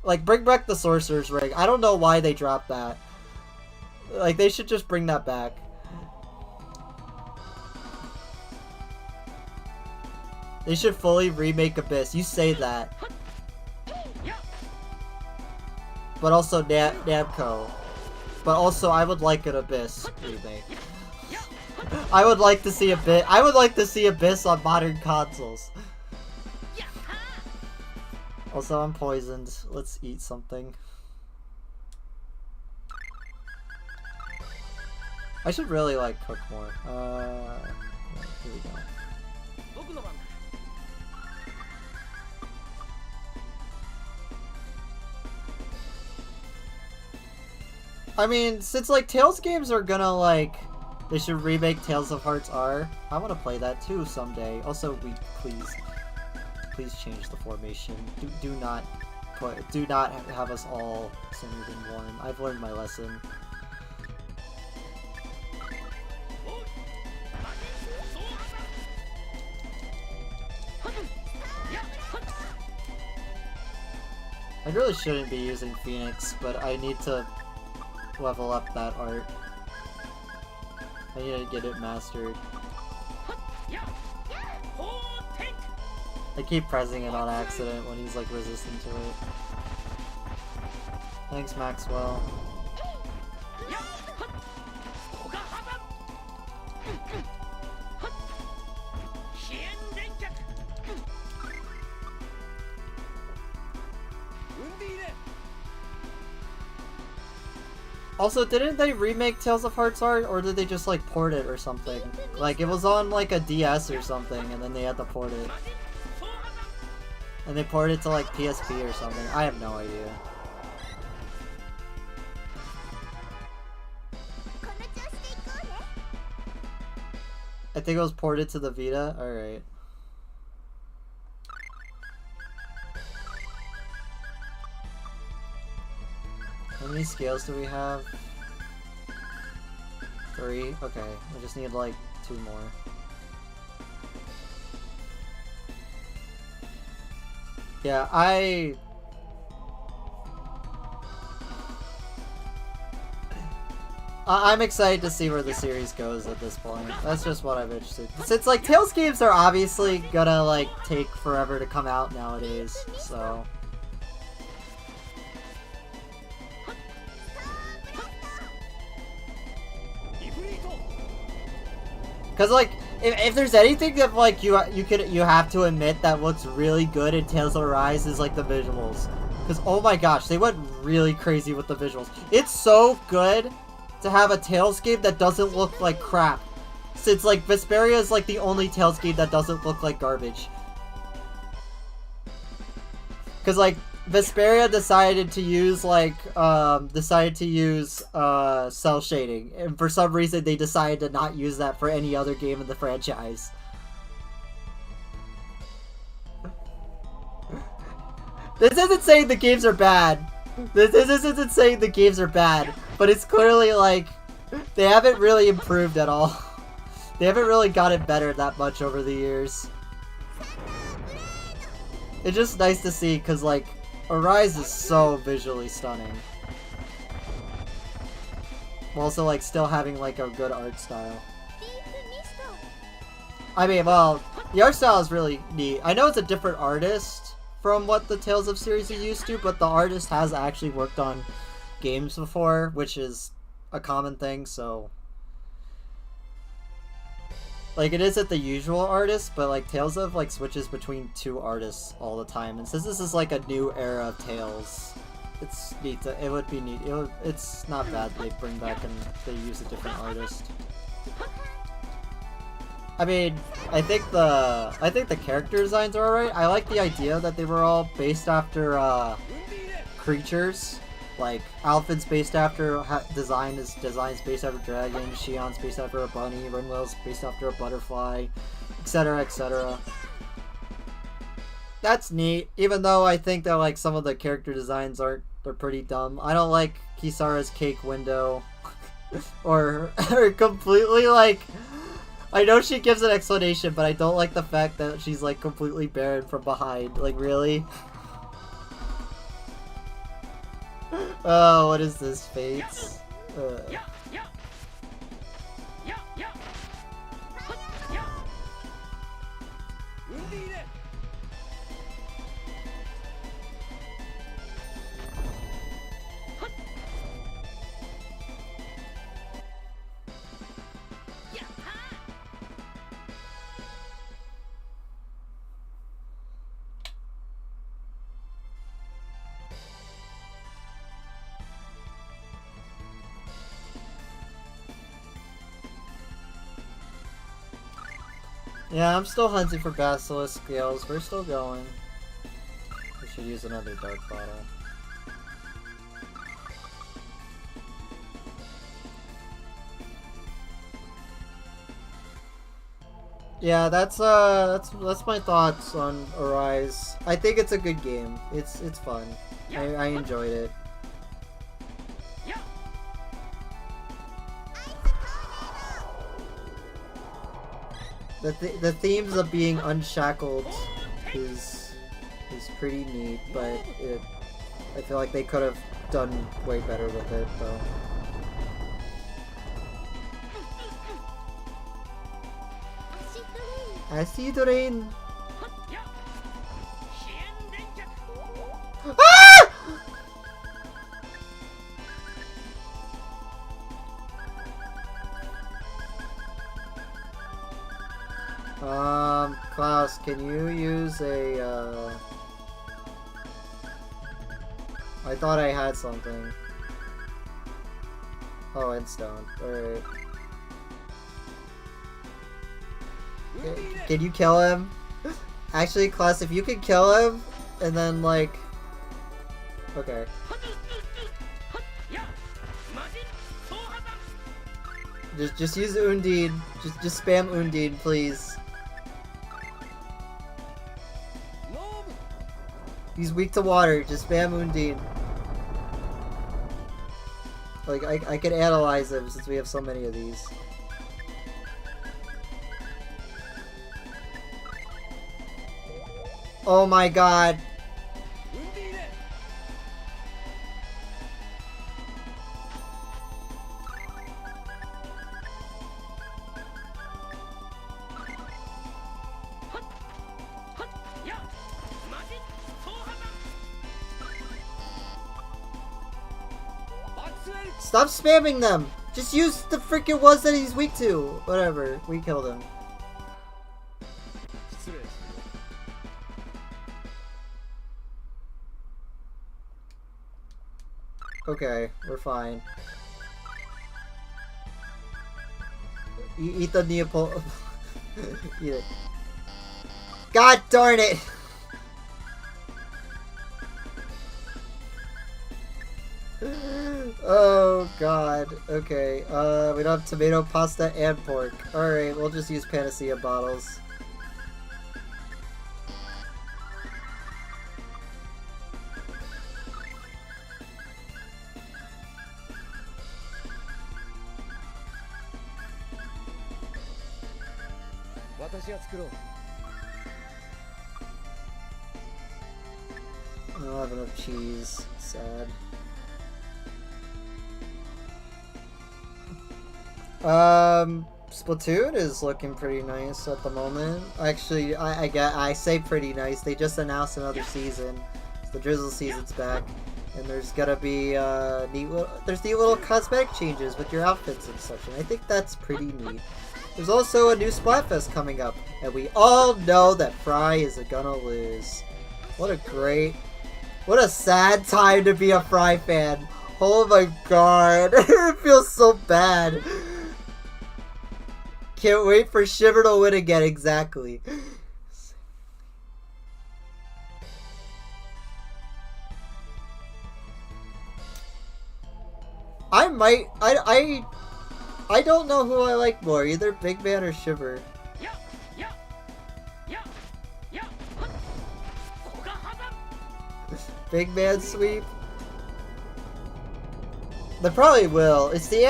Like bring back the sorcerer's ring. I don't know why they dropped that. Like they should just bring that back. They should fully remake Abyss. You say that. But also Namco. But also I would like an Abyss remake. I would like to see Abyss on modern consoles. Also, I'm poisoned. Let's eat something. I should really like cook more. Here we go. I mean, since like Tales games are gonna like, they should remake Tales of Hearts R. I want to play that too someday. Also, please change the formation. Do not have us all centered in one. I've learned my lesson. I really shouldn't be using Phoenix, but I need to level up that art. I need to get it mastered. I keep pressing it on accident when he's like resistant to it. Thanks, Maxwell. Also, didn't they remake Tales of Hearts R, or did they just like port it or something? Like it was on like a DS or something, and then they had to port it. And they ported it to like PSP or something. I have no idea. I think it was ported to the Vita. Alright. How many scales do we have? 3? Okay. I just need like 2 more. Yeah, I'm excited to see where the series goes at this point. That's just what I'm interested in. Since like Tales games are obviously gonna like take forever to come out nowadays, so. Cause like, if there's anything that like you have to admit that looks really good in Tales of Arise is like the visuals. Cause oh my gosh, they went really crazy with the visuals. It's so good to have a Tales game that doesn't look like crap. Since like Vesperia is like the only Tales game that doesn't look like garbage. Cause like Vesperia decided to use cell shading, and for some reason they decided to not use that for any other game in the franchise. This isn't saying the games are bad. This isn't saying the games are bad, but it's clearly like they haven't really improved at all. They haven't really gotten better that much over the years. It's just nice to see, cause like Arise is so visually stunning. While also like still having like a good art style. I mean, well, the art style is really neat. I know it's a different artist from what the Tales of series is used to, but the artist has actually worked on games before, which is a common thing, so. Like, it isn't the usual artist, but like Tales of like switches between 2 artists all the time, and since this is like a new era of Tales, it's neat. It would be neat. It's not bad they bring back and they use a different artist. I mean, I think the character designs are alright. I like the idea that they were all based after creatures. Like, Alpha's based after designs based after dragon, Shion's based after a bunny, Rinwell's based after a butterfly, etc., etc. That's neat, even though I think that like some of the character designs they're pretty dumb. I don't like Kisara's cake window, or completely like. I know she gives an explanation, but I don't like the fact that she's like completely barren from behind. Like, really? Oh, what is this, Fates? Yeah, I'm still hunting for Basilisk scales. We're still going. We should use another dark bottle. Yeah, that's my thoughts on Arise. I think it's a good game. It's fun. I enjoyed it. The themes of being unshackled is pretty neat, but I feel like they could have done way better with it, though. Acid rain. Klaus, can you use a, I thought I had something. Oh, and stone. Alright. Can you kill him? Actually, Klaus, if you could kill him, and then, like... Okay. Just use Undine. Just spam Undine, please. He's weak to water. Just spam Undine. Like, I could analyze him since we have so many of these. Oh my god. Stop spamming them! Just use the freaking ones that he's weak to! Whatever, we killed him. Okay, we're fine. Eat the Neapol. Eat it. God darn it! Oh god. Okay. We don't have tomato, pasta, and pork. Alright, we'll just use Phantasia bottles. I don't have enough cheese. Sad. Splatoon is looking pretty nice at the moment. Actually, I say pretty nice. They just announced another season. The Drizzle season's back, and there's gonna be neat little cosmetic changes with your outfits and such. And I think that's pretty neat. There's also a new Splatfest coming up, and we all know that Fry is gonna lose. What a sad time to be a Fry fan. Oh my god, it feels so bad. Can't wait for Shiver to win again, exactly. I don't know who I like more, either Big Man or Shiver. Big Man sweep. They probably will. It's the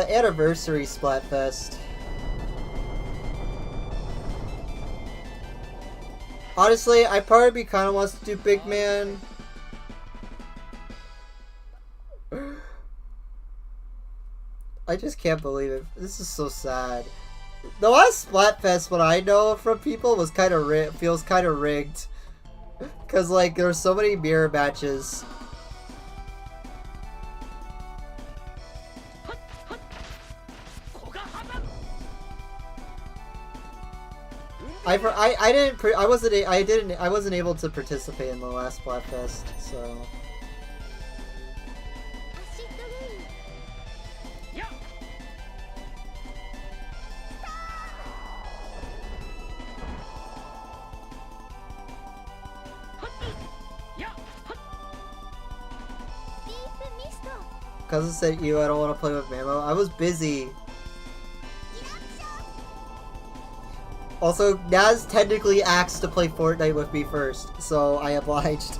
anniversary Splatfest. Honestly, I part of me kind of wants to do Big Man. I just can't believe it. This is so sad. The last Splatfest, what I know from people, was kind of feels kind of rigged. Cause like there's so many mirror matches. I wasn't able to participate in the last Splatfest, so. Cousin said, "Ew, I don't want to play with Mamo." I was busy. Also, Naz technically asked to play Fortnite with me first, so I obliged.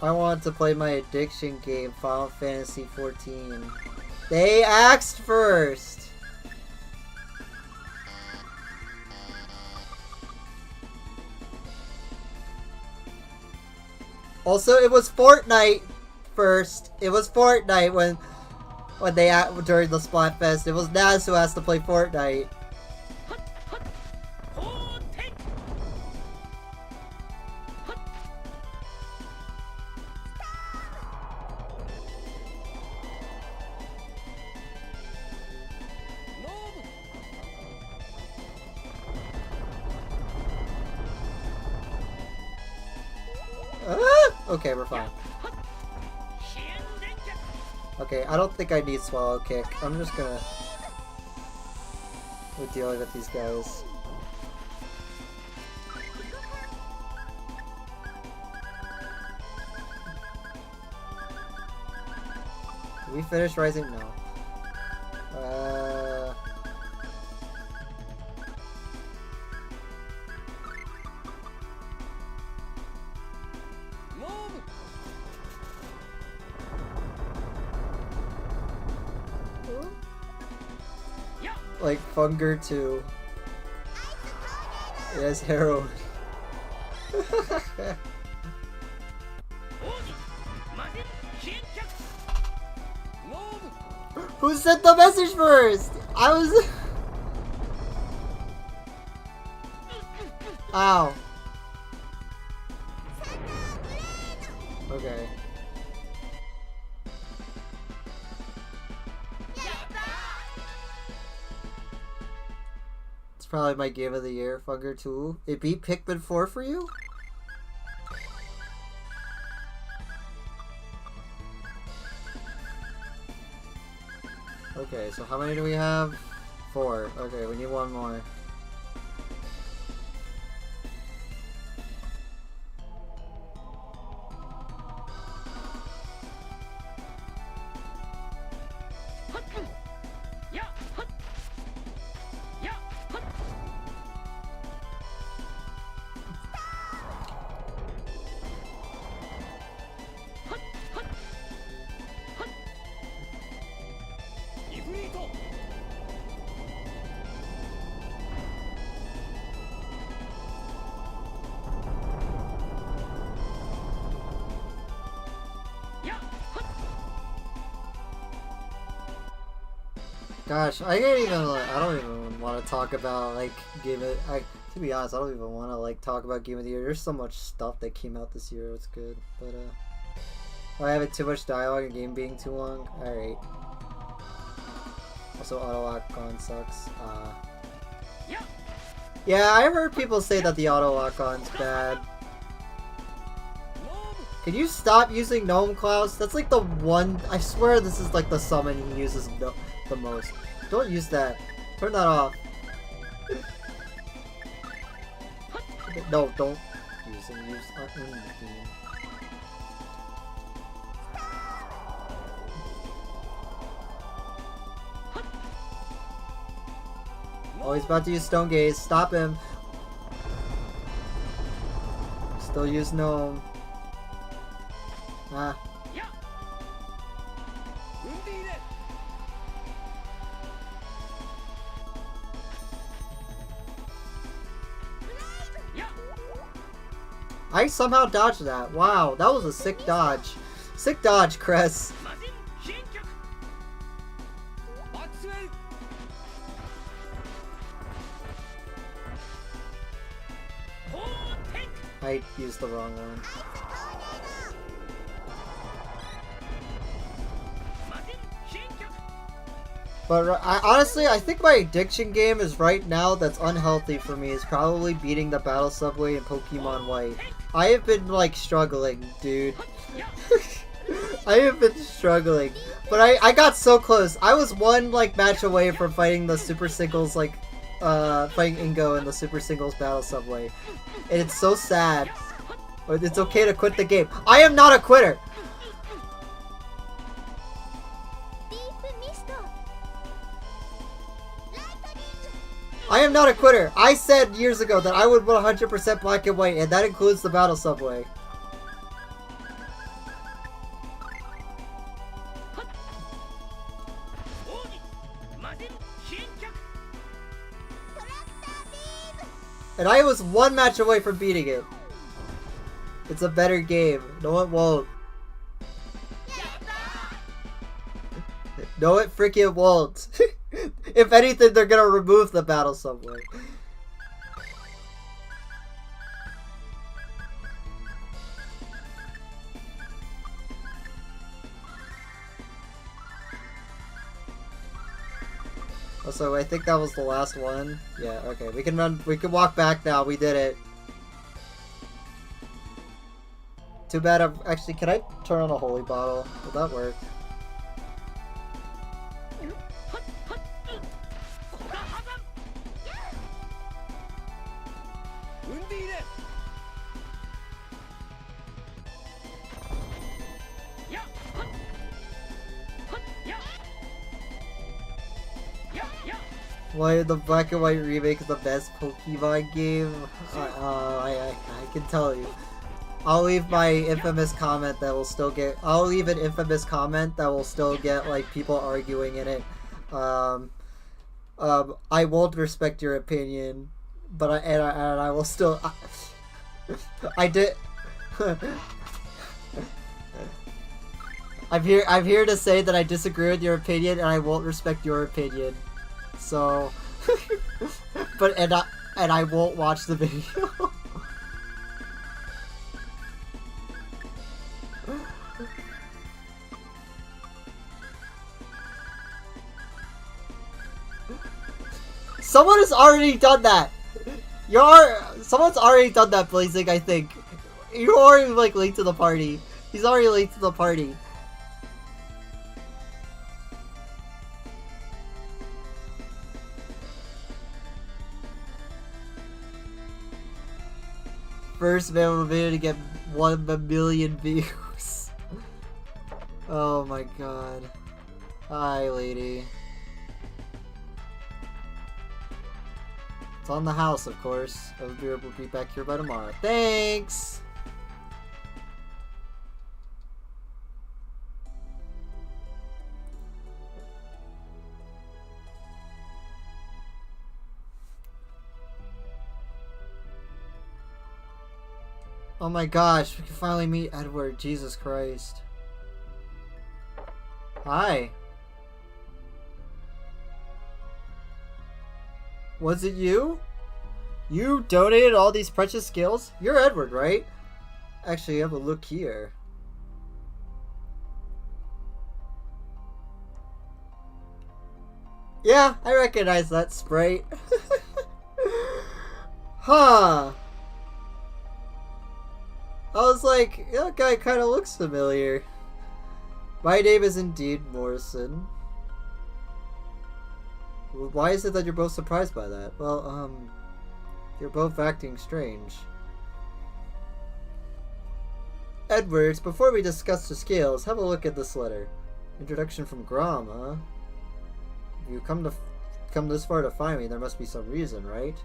I want to play my addiction game, Final Fantasy 14. They asked first! Also, it was Fortnite first. It was Fortnite when they during the Splatfest. It was Naz who asked to play Fortnite. Okay, we're fine. Okay, I don't think I need Swallow Kick. I'm just gonna... We're dealing with these guys. Did we finish Rising? No. Like Funger 2. It has heroin. Who sent the message first? I was... Ow. Okay. It's probably my game of the year, Funger 2. It beat Pikmin 4 for you? Okay, so how many do we have? 4. Okay, we need one more. Gosh, I don't even want to talk about like to be honest, I don't even want to like talk about Game of the Year. There's so much stuff that came out this year. It's good, but I have too much dialogue and game being too long. All right. Also, auto lock on sucks. Yeah, I've heard people say that the auto lock on's bad. Can you stop using Gnome Klaus? That's like the one. I swear this is like the summon he uses the most. Don't use that. Turn that off. No, don't use it. Use Undine. Oh, he's about to use Stone Gaze. Stop him. Still use Gnome. Ah. I somehow dodged that. Wow, that was a sick dodge. Sick dodge, Cress. I used the wrong one. But honestly, I think my addiction game is right now that's unhealthy for me is probably beating the Battle Subway in Pokemon White. I have been like struggling, dude. I have been struggling. But I got so close. I was one like match away from fighting the Super Singles, like fighting Ingo in the Super Singles Battle Subway. And it's so sad. But it's okay to quit the game. I am not a quitter! I am not a quitter. I said years ago that I would 100% black and white, and that includes the Battle Subway. And I was one match away from beating it. It's a better game. No, it won't. No, it freaking won't. If anything, they're gonna remove the Battle Subway. Also, I think that was the last one. Yeah, okay. We can walk back now. We did it. Too bad actually, can I turn on a holy bottle? Would that work? Why the black and white remake is the best Pokemon game? I can tell you. I'll leave my infamous comment that will still get. I'll leave an infamous comment that will still get like people arguing in it. I won't respect your opinion, but I will still. I did. I'm here to say that I disagree with your opinion and I won't respect your opinion. So, but and I won't watch the video. Someone has already done that. Someone's already done that, Blazing. I think you're already like late to the party. He's already late to the party. First video to get 1 million views. Oh my god. Hi, lady. It's on the house, of course. I'll be able to be back here by tomorrow. Thanks! Oh my gosh, we can finally meet Edward. Jesus Christ. Hi. Was it you? You donated all these precious skills? You're Edward, right? Actually, you have a look here. Yeah, I recognize that sprite. Huh. I was like, that guy kind of looks familiar. My name is indeed Morrison. Why is it that you're both surprised by that? Well, you're both acting strange. Edwards, before we discuss the scales, have a look at this letter. Introduction from Grom, huh? If you come this far to find me, there must be some reason, right?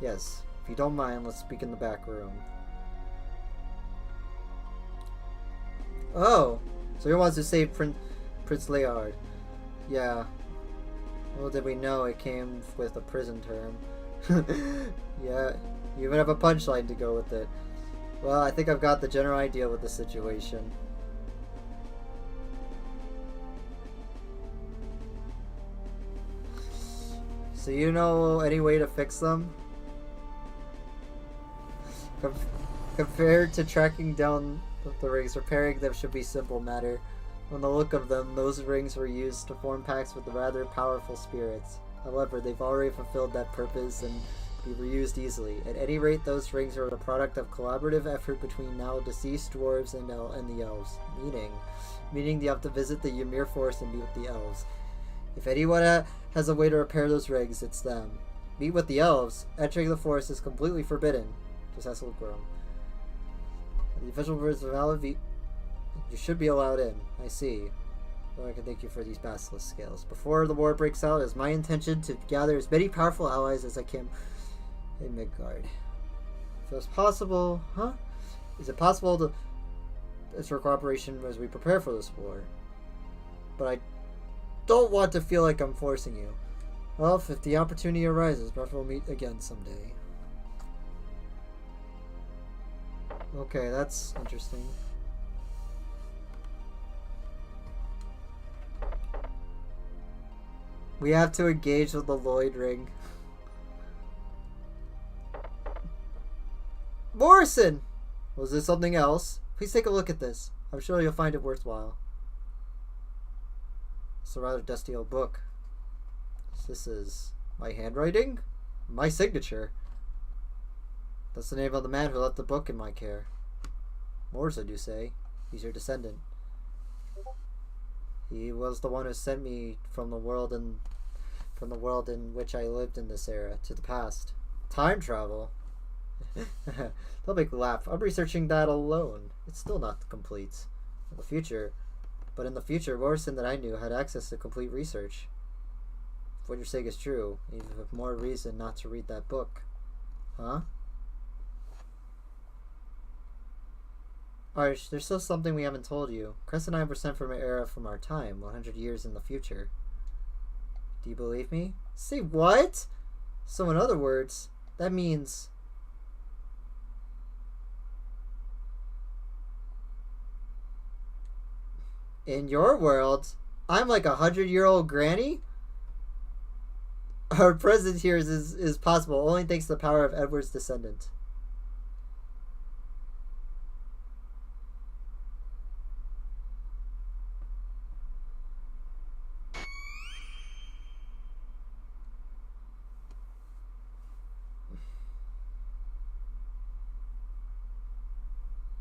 Yes. If you don't mind, let's speak in the back room. Oh! So he wants to save Prince Leonard. Yeah. Little did we know it came with a prison term. Yeah, you even have a punchline to go with it. Well, I think I've got the general idea with the situation. So you know any way to fix them? Compared to tracking down the rings, repairing them should be a simple matter. From the look of them, those rings were used to form pacts with rather powerful spirits. However, they've already fulfilled that purpose and be reused easily. At any rate, those rings are the product of collaborative effort between now deceased dwarves and the elves. Meaning you have to visit the Ymir Forest and meet with the elves. If anyone has a way to repair those rings, it's them. Meet with the elves. Entering the forest is completely forbidden. Just ask Lukerum. The official words of Malavi. You should be allowed in. I see. Well, I can thank you for these basilisk scales. Before the war breaks out, it is my intention to gather as many powerful allies as I can in Midgard. If it's possible, huh? Is it possible to for cooperation as we prepare for this war? But I don't want to feel like I'm forcing you. Well, if the opportunity arises, perhaps we'll meet again someday. Okay, that's interesting. We have to engage with the Lloyd ring. Morrison! Was there something else? Please take a look at this. I'm sure you'll find it worthwhile. It's a rather dusty old book. This is my handwriting? My signature. That's the name of the man who left the book in my care. Morrison, you say? He's your descendant. He was the one who sent me from the world in which I lived in this era to the past. Time travel. They'll make me laugh. I'm researching that alone. It's still not complete. In the future, Morrison that I knew had access to complete research. If what you're saying is true, you have more reason not to read that book. Huh? Arch, there's still something we haven't told you. Cress and I were sent from an era from our time, 100 years in the future. Do you believe me? Say what? So in other words, that means... in your world, I'm like 100-year-old granny? Our presence here is possible only thanks to the power of Edward's descendant.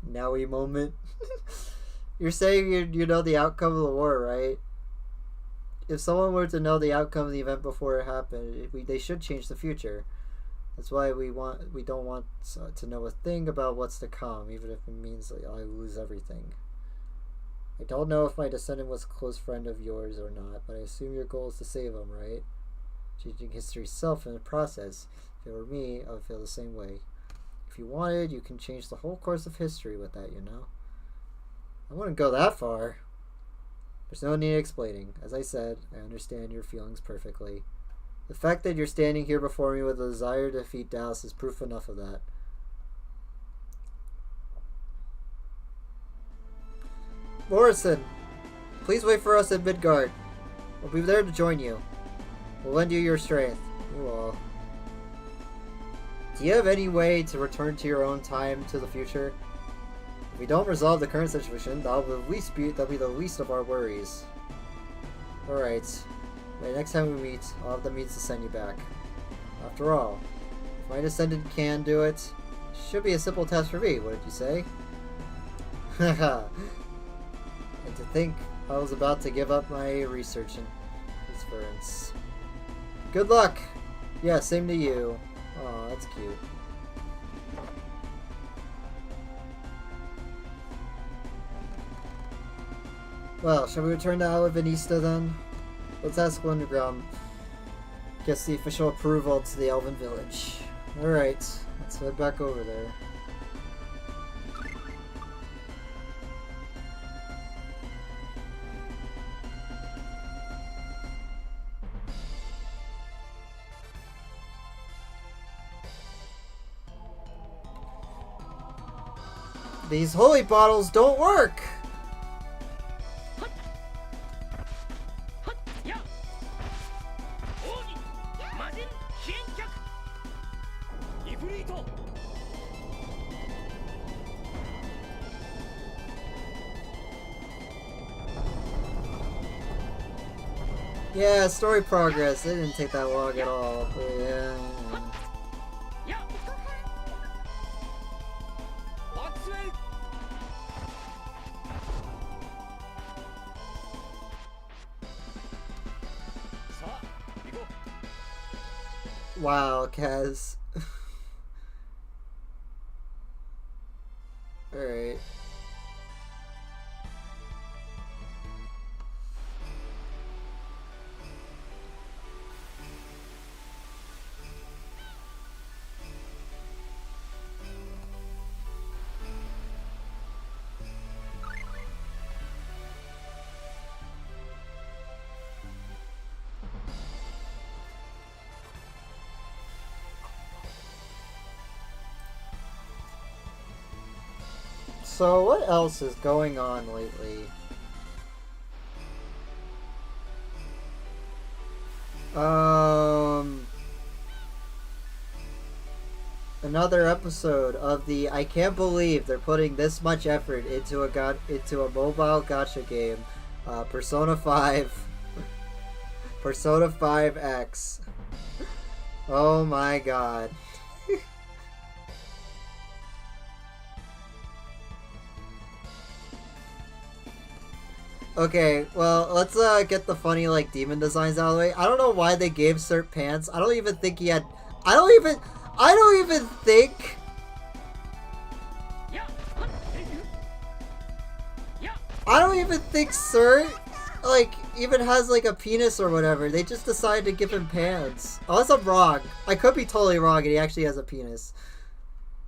Nowy moment. You're saying you know the outcome of the war, right? If someone were to know the outcome of the event before it happened, they should change the future. That's why we don't want to know a thing about what's to come, even if it means that I lose everything. I don't know if my descendant was a close friend of yours or not, but I assume your goal is to save him, right? Changing history itself in the process. If it were me, I would feel the same way. If you wanted, you can change the whole course of history with that, you know? I wouldn't go that far. There's no need explaining. As I said, I understand your feelings perfectly. The fact that you're standing here before me with a desire to defeat Dallas is proof enough of that. Morrison, please wait for us at Midgard. We'll be there to join you. We'll lend you your strength. You will. Do you have any way to return to your own time to the future? If we don't resolve the current situation, that'll be the least of our worries. Alright. Next time we meet, I'll have the means to send you back. After all, if my descendant can do it, Should be a simple test for me, what did you say? Haha. And to think I was about to give up my research in these ferns. Good luck! Yeah, same to you. Oh, that's cute. Well, shall we return to Ala Venista then? Let's ask Underground. Gets the official approval to the Elven Village. Alright, let's head back over there. These holy bottles don't work! Yeah, story progress. It didn't take that long at all. But yeah. Wow, Kaz. Alright. So, what else is going on lately? Another episode of the I can't believe they're putting this much effort into a mobile gacha game. Persona 5. Persona 5X. Oh my god. Okay, well, let's get the funny, like, demon designs out of the way. I don't know why they gave Cert pants. I don't even think he had... I don't even think... I don't even think Cert, like, even has, like, a penis or whatever. They just decided to give him pants. Unless I'm wrong. I could be totally wrong and he actually has a penis.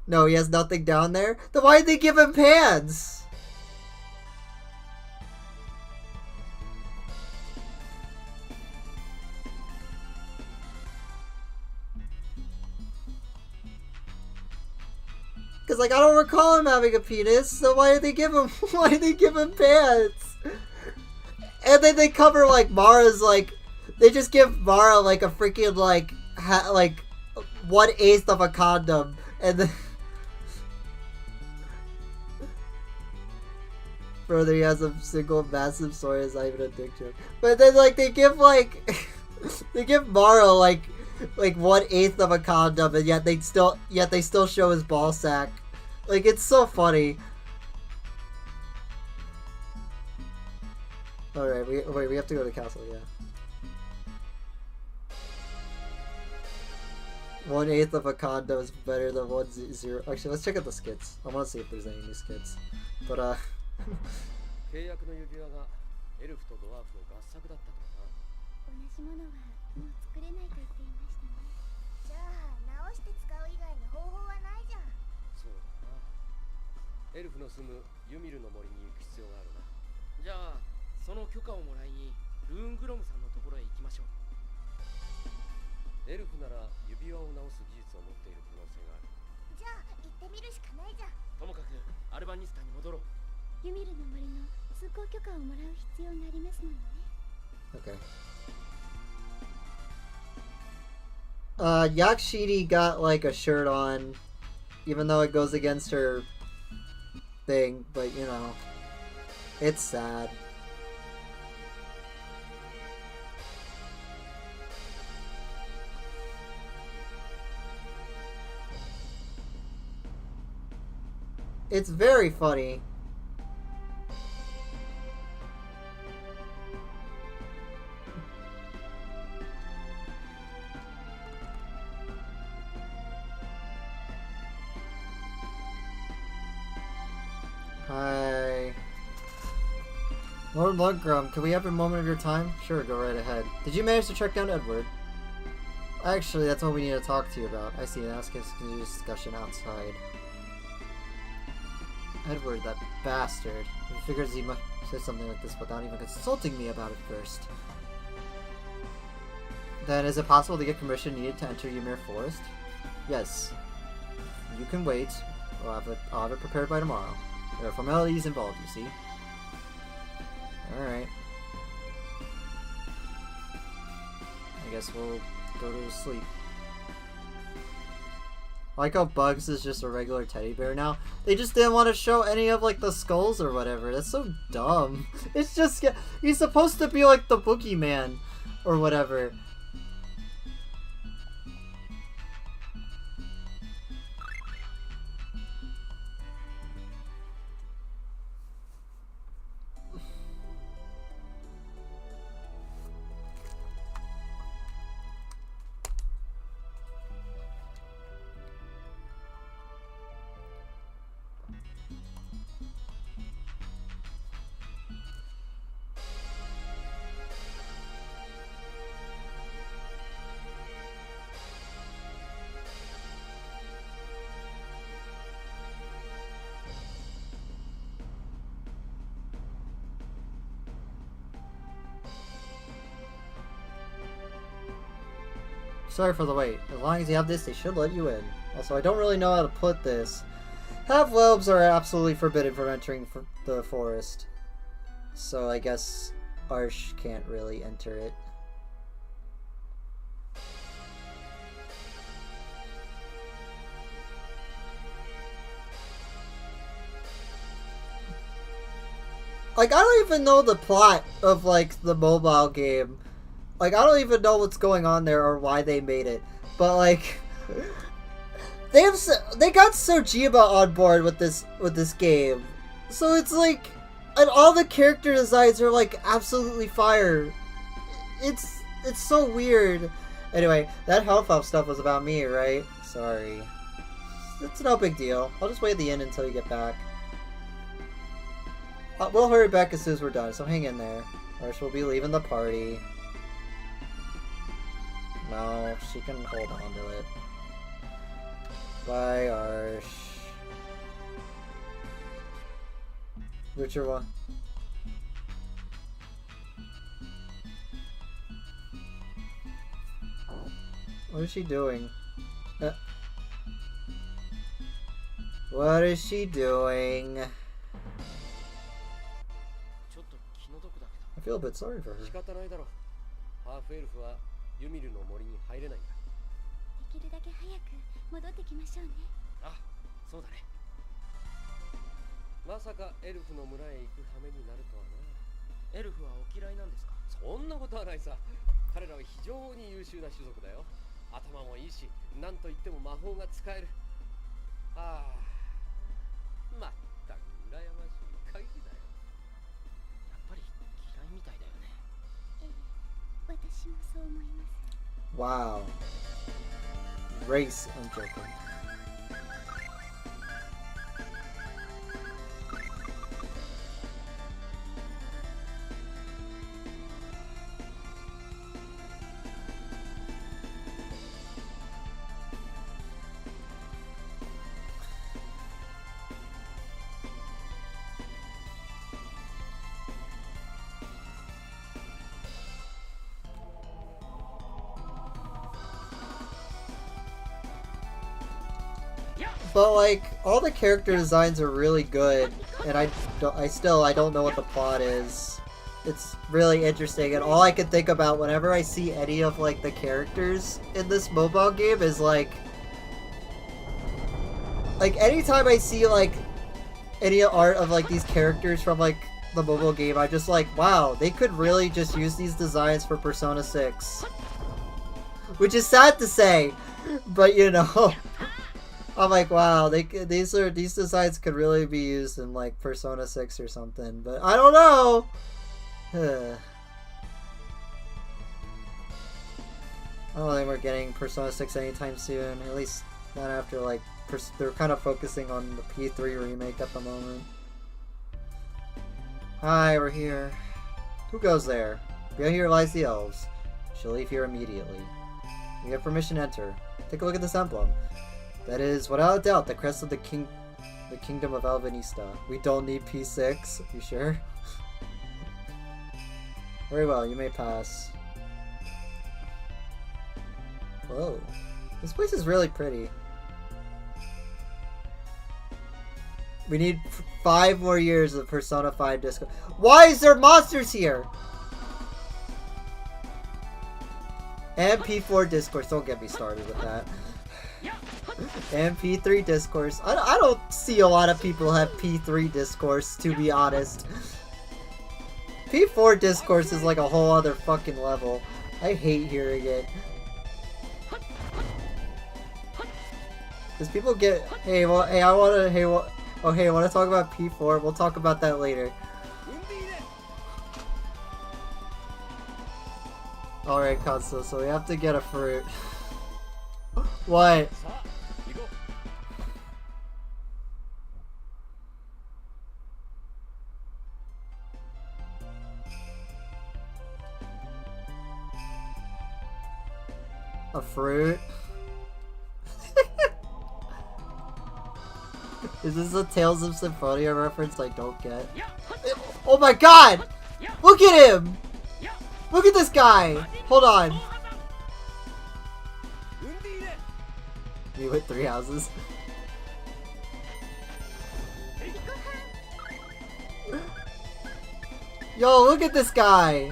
No, he has nothing down there? Then why did they give him pants? Cause like I don't recall him having a penis, so why did they give him pants? And then they cover like Mara's like they just give Mara like a freaking like 1/8 of a condom, and then further he has a single massive soy is not even a dick joke. But then like they give like they give Mara like 1/8 of a condom, and yet they still show his ball sack. Like, it's so funny. Alright, we have to go to the castle, yeah. 1/8 of a condom is better than 1/0. Actually, let's check out the skits. I want to see if there's any new skits. But 契約の指輪がエルフとドワーフの合作だったとはな。同じものはもう作れないと言っていましたね。じゃあ直して使う以外に方法はないじゃん。そうだな。エルフの住むユミルの森に行く必要があるな。じゃあその許可をもらいにルーングロムさんのところへ行きましょう。エルフなら指輪を直す技術を持っている可能性がある。じゃあ行ってみるしかないじゃん。ともかくアルバニスタに戻ろう。ユミルの森の通行許可をもらう必要がありますものね。okay. Yakshidi got like a shirt on, even though it goes against her thing, but you know, it's sad. It's very funny. Hi. Lord Lundgren, can we have a moment of your time? Sure, go right ahead. Did you manage to track down Edward? Actually, that's what we need to talk to you about. I see, ask us to do discussion outside. Edward, that bastard. He figures he must say something like this without even consulting me about it first. Then, is it possible to get permission needed to enter Ymir Forest? Yes. You can wait. I'll have it prepared by tomorrow. There are formalities involved, you see. Alright. I guess we'll go to sleep. I like how Bugs is just a regular teddy bear now. They just didn't want to show any of like the skulls or whatever. That's so dumb. It's just, he's supposed to be like the boogeyman or whatever. Sorry for the wait. As long as you have this, they should let you in. Also, I don't really know how to put this. Half-elves are absolutely forbidden from entering the forest. So I guess Arsh can't really enter it. Like, I don't even know the plot of, like, the mobile game. Like, I don't even know what's going on there or why they made it. But, like, they got Sojiba on board with this game. So it's like, and all the character designs are, like, absolutely fire. It's so weird. Anyway, that health up stuff was about me, right? Sorry. It's no big deal. I'll just wait at the inn until you get back. We'll hurry back as soon as we're done, so hang in there. Or she'll be leaving the party. No, she can hold on to it. Bye, Arsh. Richard one. What is she doing? What is she doing? I feel a bit sorry for her. ユミルの森に入れないんだ。できるだけ早く戻ってきましょうね。あ、そうだね。まさかエルフの村へ行く羽目になるとはな。エルフはお嫌いなんですか？そんなことはないさ。彼らは非常に優秀な種族だよ。頭もいいし、なんといっても魔法が使える。ああ、まったく羨ましい限りだよ。やっぱり嫌いみたいだよね。私もそう思います。Wow. Race, I'm joking. But like, all the character designs are really good, and I don't know what the plot is. It's really interesting, and all I can think about whenever I see any of like the characters in this mobile game is like anytime I see like any art of like these characters from like the mobile game, I'm just like, wow, they could really just use these designs for Persona 6. Which is sad to say, but you know. I'm like, wow, these designs could really be used in like Persona 6 or something, but I don't know. I don't think we're getting Persona 6 anytime soon. At least not after like they're kind of focusing on the P3 remake at the moment. Hi, we're here. Who goes there? Beyond here lies the elves. She'll leave here immediately. You have permission to enter. Take a look at this emblem. That is, without a doubt, the crest of the kingdom of Alvanista. We don't need P6. You sure? Very well, you may pass. Whoa. This place is really pretty. We need 5 more years of Persona 5 disco. Why is there monsters here? And P4 discourse. Don't get me started with that. And P3 discourse. I don't see a lot of people have P3 discourse, to be honest. P4 discourse is like a whole other fucking level. I hate hearing it. Because people get, hey, well, hey, I wanna, hey, well, oh, hey, I wanna talk about P4. We'll talk about that later. Alright, Katsu, so we have to get a fruit. What? A fruit? Is this a Tales of Symphonia reference I don't get? Oh my god! Look at him! Look at this guy! Hold on. You hit 3 houses. Yo, look at this guy!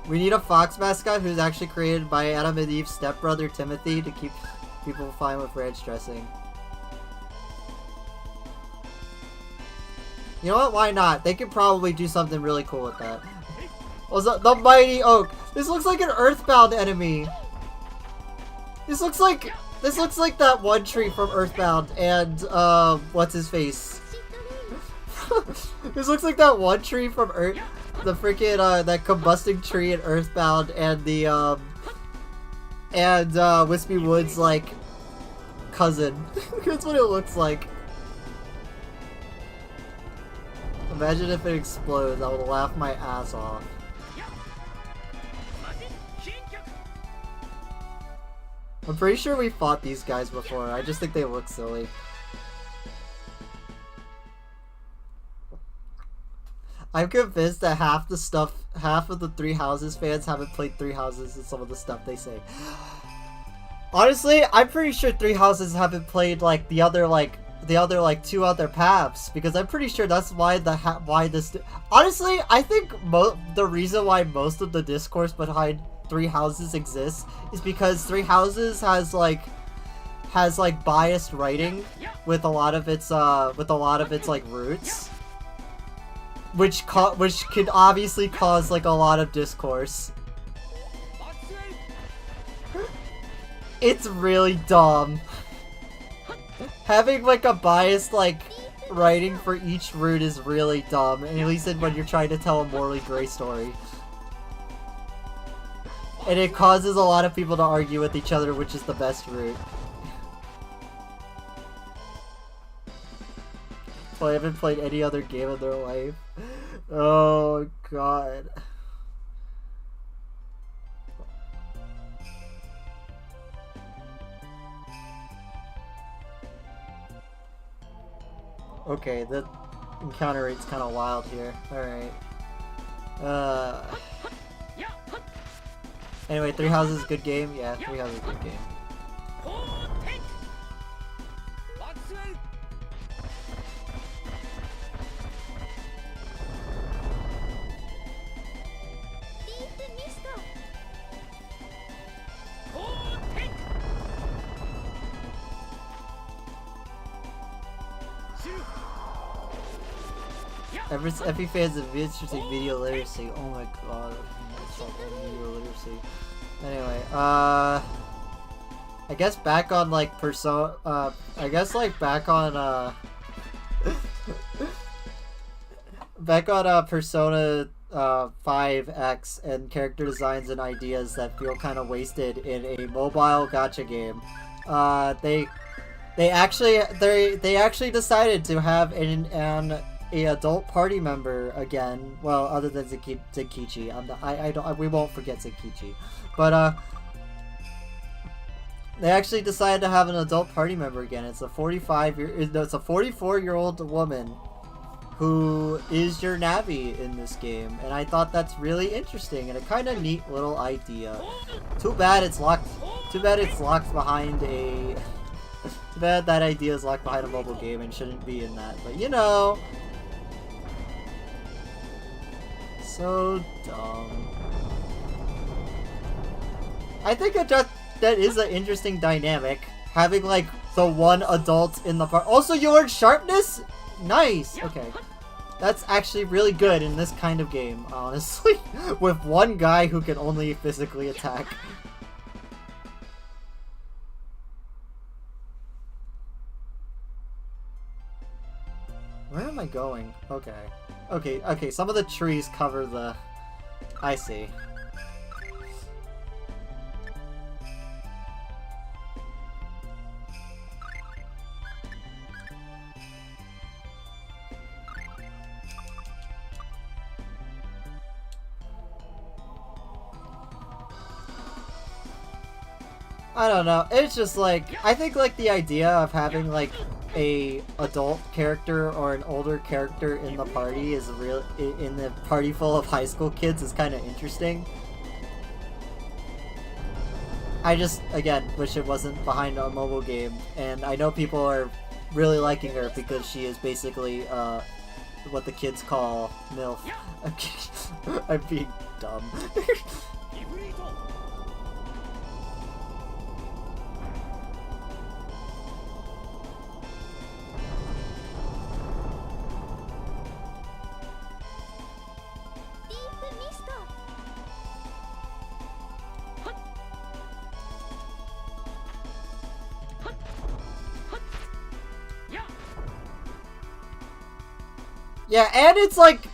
We need a fox mascot who's actually created by Adam and Eve's stepbrother Timothy to keep people fine with ranch dressing. You know what? Why not? They could probably do something really cool with that. Oh, the mighty oak. This looks like an Earthbound enemy. This looks like that one tree from Earthbound and what's his face? This looks like that one tree from the freaking that combusting tree in Earthbound and the Wispy Woods like cousin. That's what it looks like. Imagine if it explodes, I would laugh my ass off. I'm pretty sure we fought these guys before, I just think they look silly. I'm convinced that half of the Three Houses fans haven't played Three Houses and some of the stuff they say. Honestly, I'm pretty sure Three Houses haven't played like the other 2 other paths, because I'm pretty sure that's why honestly, I think the reason why most of the discourse behind Three Houses exists is because Three Houses has biased writing with a lot of its like roots, which could obviously cause like a lot of discourse. It's really dumb. Having like a biased like writing for each route is really dumb, and at least when you're trying to tell a morally gray story. And it causes a lot of people to argue with each other which is the best route. They haven't played any other game in their life. Oh god. Okay, the encounter rate's kind of wild here. Alright. Anyway, Three Houses, good game? Yeah, Three Houses, good game. Every fan's of interesting video literacy. Oh my god, video literacy. Anyway, I guess back on like Persona. I guess like back on back on Persona 5X and character designs and ideas that feel kind of wasted in a mobile gacha game. They actually decided to have an adult party member again. Well, other than Zenkichi. We won't forget Zenkichi, but they actually decided to have an adult party member again. It's a 44-year-old woman who is your Navi in this game, and I thought that's really interesting and a kind of neat little idea. Too bad it's locked behind a. Too bad that idea is locked behind a mobile game and shouldn't be in that. But you know, so dumb. I think that is an interesting dynamic, having like the one adult in the part. Also, you learned sharpness. Nice. Okay. That's actually really good in this kind of game, honestly. With one guy who can only physically attack. Where am I going? Okay. Okay, some of the trees cover the... I see. I don't know, it's just like, I think like the idea of having like a adult character or an older character in the party is in the party full of high school kids is kind of interesting. I just, again, wish it wasn't behind a mobile game, and I know people are really liking her because she is basically, what the kids call MILF. I'm being dumb. Yeah, and it's like,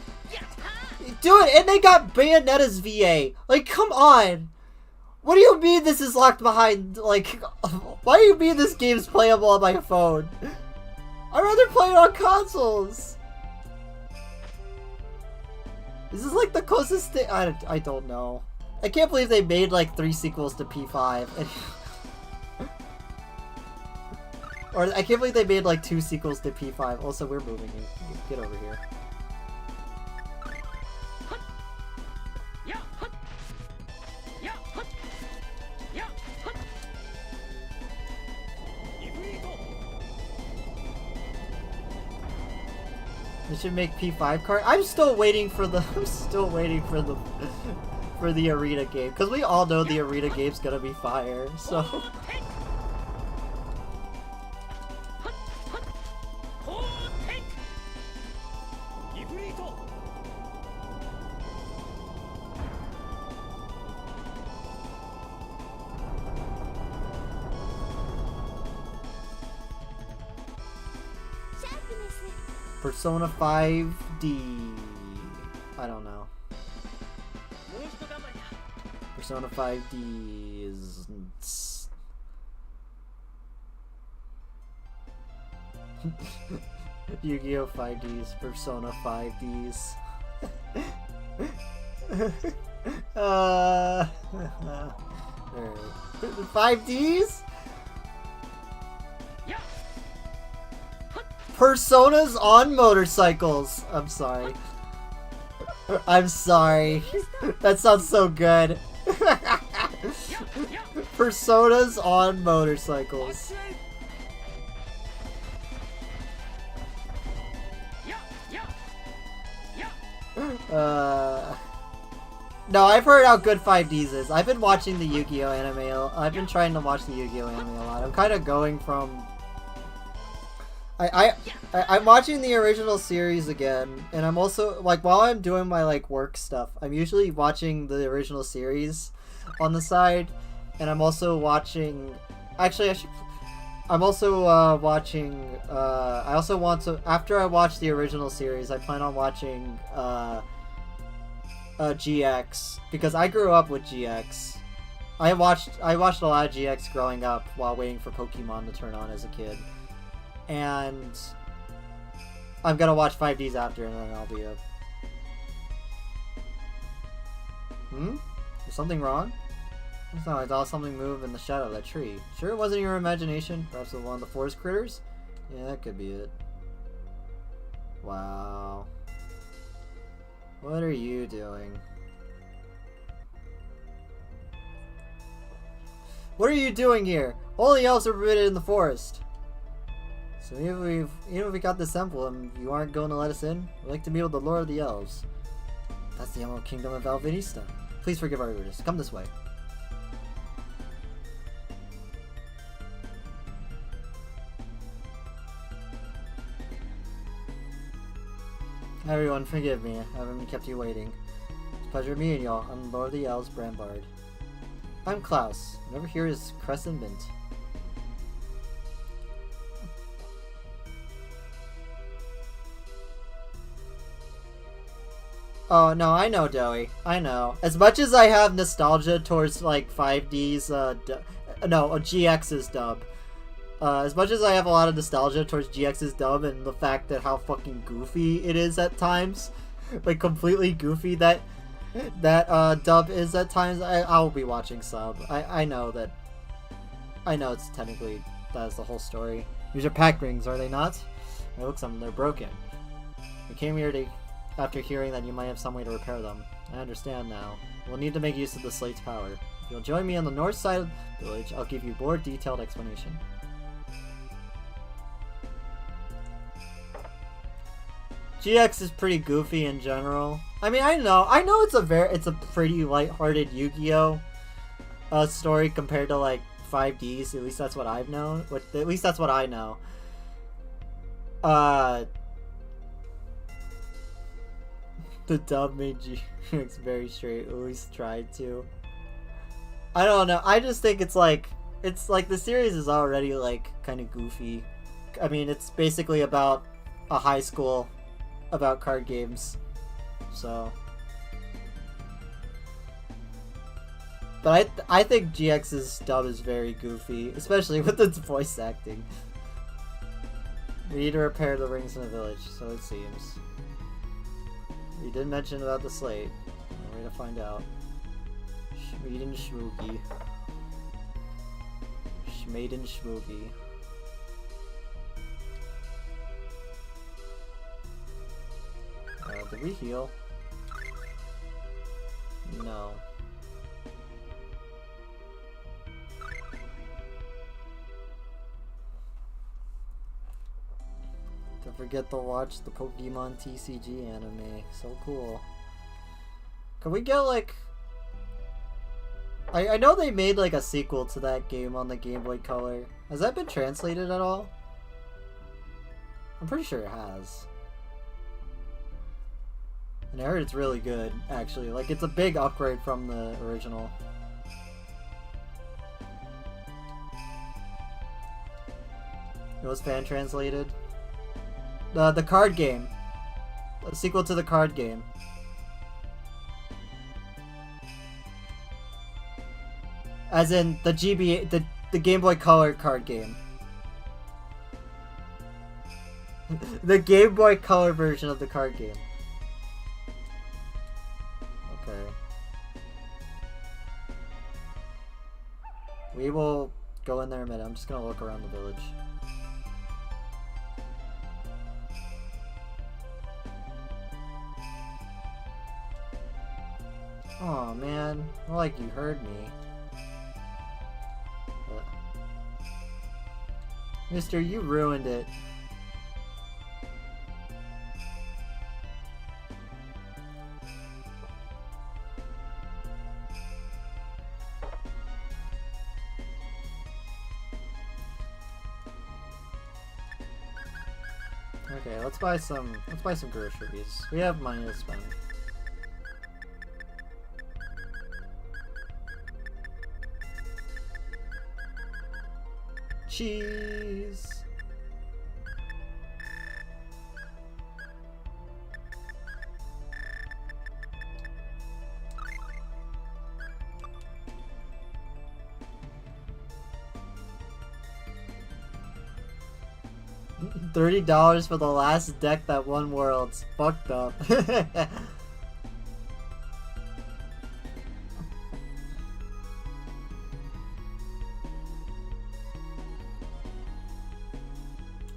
dude, and they got Bayonetta's VA. Like, come on. What do you mean this is locked behind, like, why do you mean this game's playable on my phone? I'd rather play it on consoles. Is this like the closest thing? I don't know. I can't believe they made like 3 sequels to P5. Or I can't believe they made like 2 sequels to P5. Also, we're moving it. Get over here. They should make P5 card. I'm still waiting for the. I'm still waiting for the. For the arena game, because we all know the arena game's gonna be fire. So. Persona 5D. I don't know. Persona 5D is... Yu-Gi-Oh! 5Ds, Persona 5Ds. Alright. 5Ds? Personas on motorcycles. I'm sorry. I'm sorry. That sounds so good. Personas on motorcycles. No, I've heard how good 5Ds is. I've been watching the Yu-Gi-Oh! Anime. I've been trying to watch the Yu-Gi-Oh! Anime a lot. I'm kind of going from... I'm watching the original series again, and I'm also, like, while I'm doing my, like, work stuff, I'm usually watching the original series. on the side, and I'm also watching. Actually, I should. I'm also watching. I also want to. After I watch the original series, I plan on watching GX because I grew up with GX. I watched a lot of GX growing up while waiting for Pokemon to turn on as a kid, and I'm gonna watch 5Ds after, and then I'll be up. Is something wrong? I thought I saw something move in the shadow of that tree. Sure it wasn't your imagination? Perhaps it was one of the forest critters? Yeah, that could be it. Wow. What are you doing? What are you doing here? Only elves are permitted in the forest. So even if we got this emblem, you aren't going to let us in? We'd like to meet with the Lord of the Elves. That's the Emerald Kingdom of Alvinista. Please forgive our rudeness. Come this way. Everyone, forgive me. I haven't kept you waiting. It's a pleasure meeting y'all. I'm Lord of the Elves, Brambard. I'm Klaus, and over here is Crescent Mint. Oh, no, I know, Doey. I know. As much as I have nostalgia towards, like, 5D's, GX's dub. As much as I have a lot of nostalgia towards GX's dub and the fact that how fucking goofy it is at times, like, completely goofy that dub is at times, I'll be watching sub. I know it's technically, that's the whole story. These are pack rings, are they not? It looks like they're broken. We came here after hearing that you might have some way to repair them. I understand now. We'll need to make use of the slate's power. If you'll join me on the north side of the village, I'll give you more detailed explanation. GX is pretty goofy in general. I mean, I know it's a pretty lighthearted Yu-Gi-Oh! Story compared to like 5Ds. At least that's what I've known. At least that's what I know. The dub made GX very straight. At least tried to. I don't know. I just think it's like the series is already like kind of goofy. I mean, it's basically about a high school about card games. So, but I think GX's dub is very goofy, especially with its voice acting. We need to repair the rings in the village, so it seems. We did mention about the slate. Way to find out. Schmaden Schmoogie. Schmaden Schmoogie. Did we heal? No. Don't forget to watch the Pokemon TCG anime. So cool. Can we get like... I know they made like a sequel to that game on the Game Boy Color. Has that been translated at all? I'm pretty sure it has. And I heard it's really good, actually. Like, it's a big upgrade from the original. It was fan translated. The card game. A sequel to the card game. As in the GBA, the Game Boy Color card game. The Game Boy Color version of the card game. Okay. We will go in there in a minute. I'm just gonna look around the village. Oh man, more like you heard me. Mister, you ruined it. Okay, let's buy some groceries. We have money to spend. cheese. $30 for the last deck that won Worlds. Fucked up.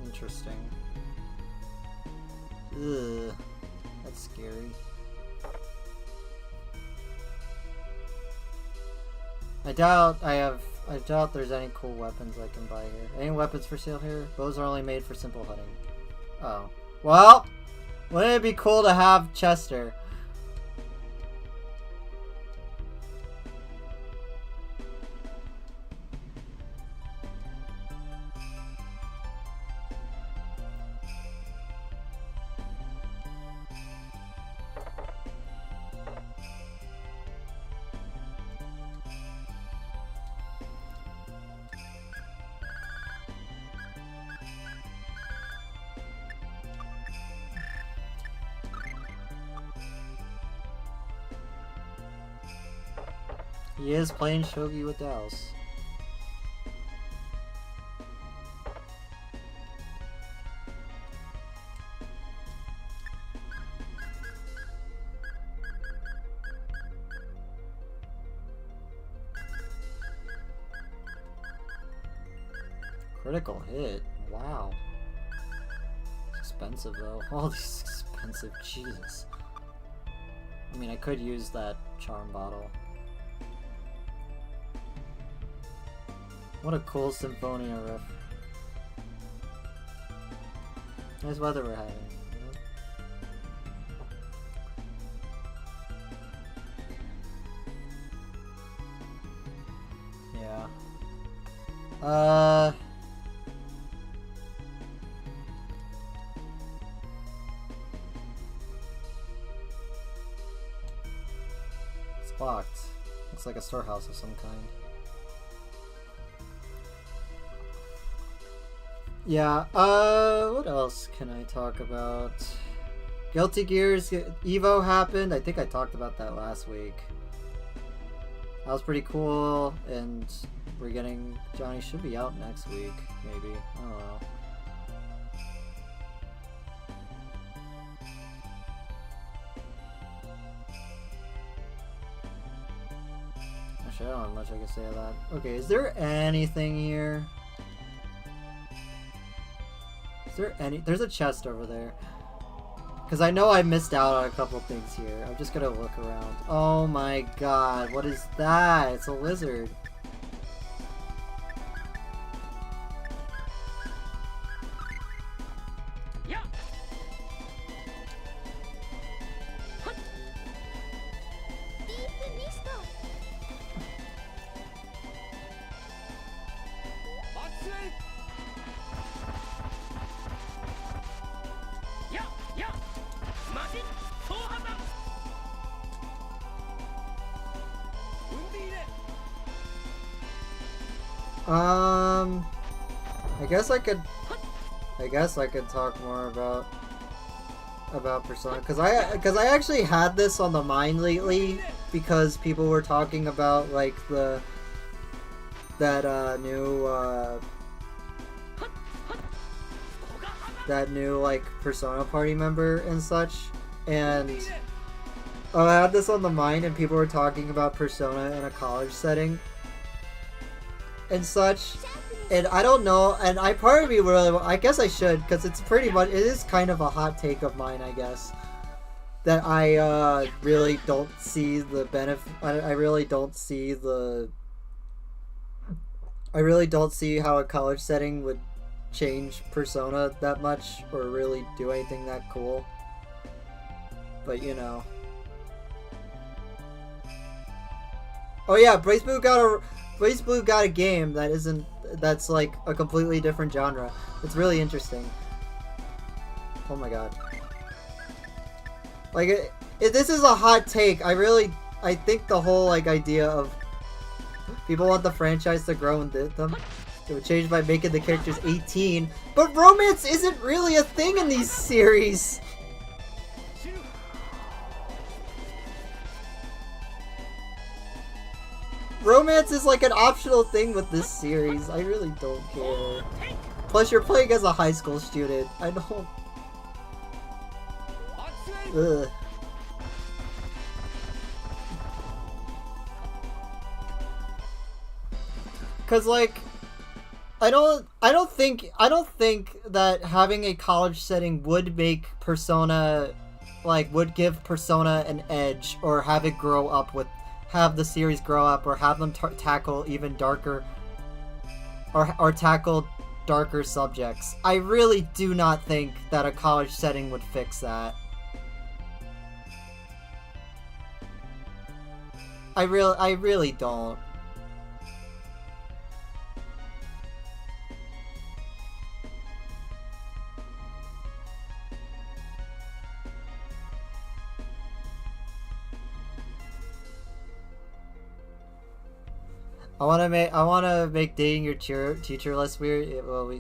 Interesting. Ugh. That's scary. I doubt there's any cool weapons I can buy here. Any weapons for sale here? Those are only made for simple hunting. Oh. Well, wouldn't it be cool to have Chester? He is playing shogi with Douse. Critical hit. Wow. It's expensive though. All these expensive. Jesus. I mean, I could use that charm bottle. What a cool Symphonia riff. Nice weather we're having. Yeah. It's locked. Looks like a storehouse of some kind. Yeah, what else can I talk about? Guilty Gears Evo happened. I think I talked about that last week. That was pretty cool, and we're getting... Johnny should be out next week, maybe. I don't know. Actually, I don't have much I can say of that. Okay, is there anything here? Is there any... There's a chest over there. Because I know I missed out on a couple things here. I'm just gonna look around. Oh my god, what is that? It's a lizard. I guess I could talk more about Persona, because I actually had this on the mind lately because people were talking about like that new like Persona party member and such, and I had this on the mind and people were talking about Persona in a college setting and such. And I don't know, and I part of me really, I guess I should, because it's pretty much, it is kind of a hot take of mine, I guess, that I really don't see the benefit, I really don't see how a college setting would change Persona that much, or really do anything that cool, but you know. Oh yeah, Blaze Blue got a game that's like a completely different genre. It's really interesting. Oh my god. Like, this is a hot take. I think the whole like idea of people want the franchise to grow and them It would change by making the characters 18. But romance isn't really a thing in these series. Romance is like an optional thing with this series. I really don't care. Plus, you're playing as a high school student. I don't... Ugh. Cause like, I don't think that having a college setting would make Persona, like, would give Persona an edge, or have it grow up with, have the series grow up, or have them tackle even darker, or tackle darker subjects. I really do not think that a college setting would fix that. I really don't. I wanna make dating your teacher less weird. Well,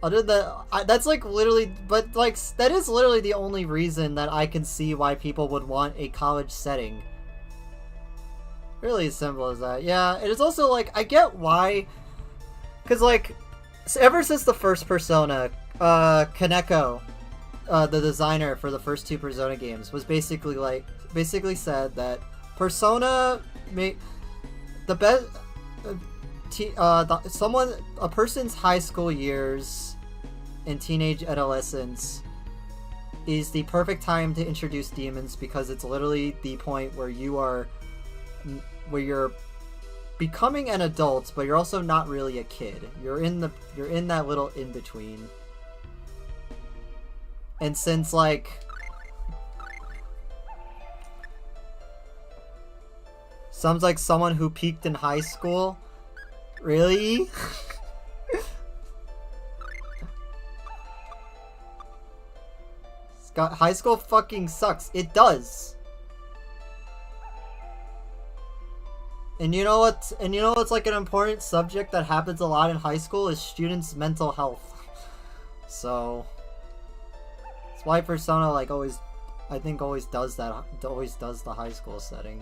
other than that, that's like literally, but like that is literally the only reason that I can see why people would want a college setting. Really as simple as that. Yeah, it is also like, I get why, because like, ever since the first Persona, Kaneko, the designer for the first two Persona games, was basically said that Persona the best a person's high school years and teenage adolescence is the perfect time to introduce demons, because it's literally the point where you're becoming an adult, but you're also not really a kid. You're in that little in between. And since like sounds like someone who peaked in high school. Really? High school fucking sucks. It does. And you know what's like an important subject that happens a lot in high school is students' mental health. So that's why Persona like always does the high school setting.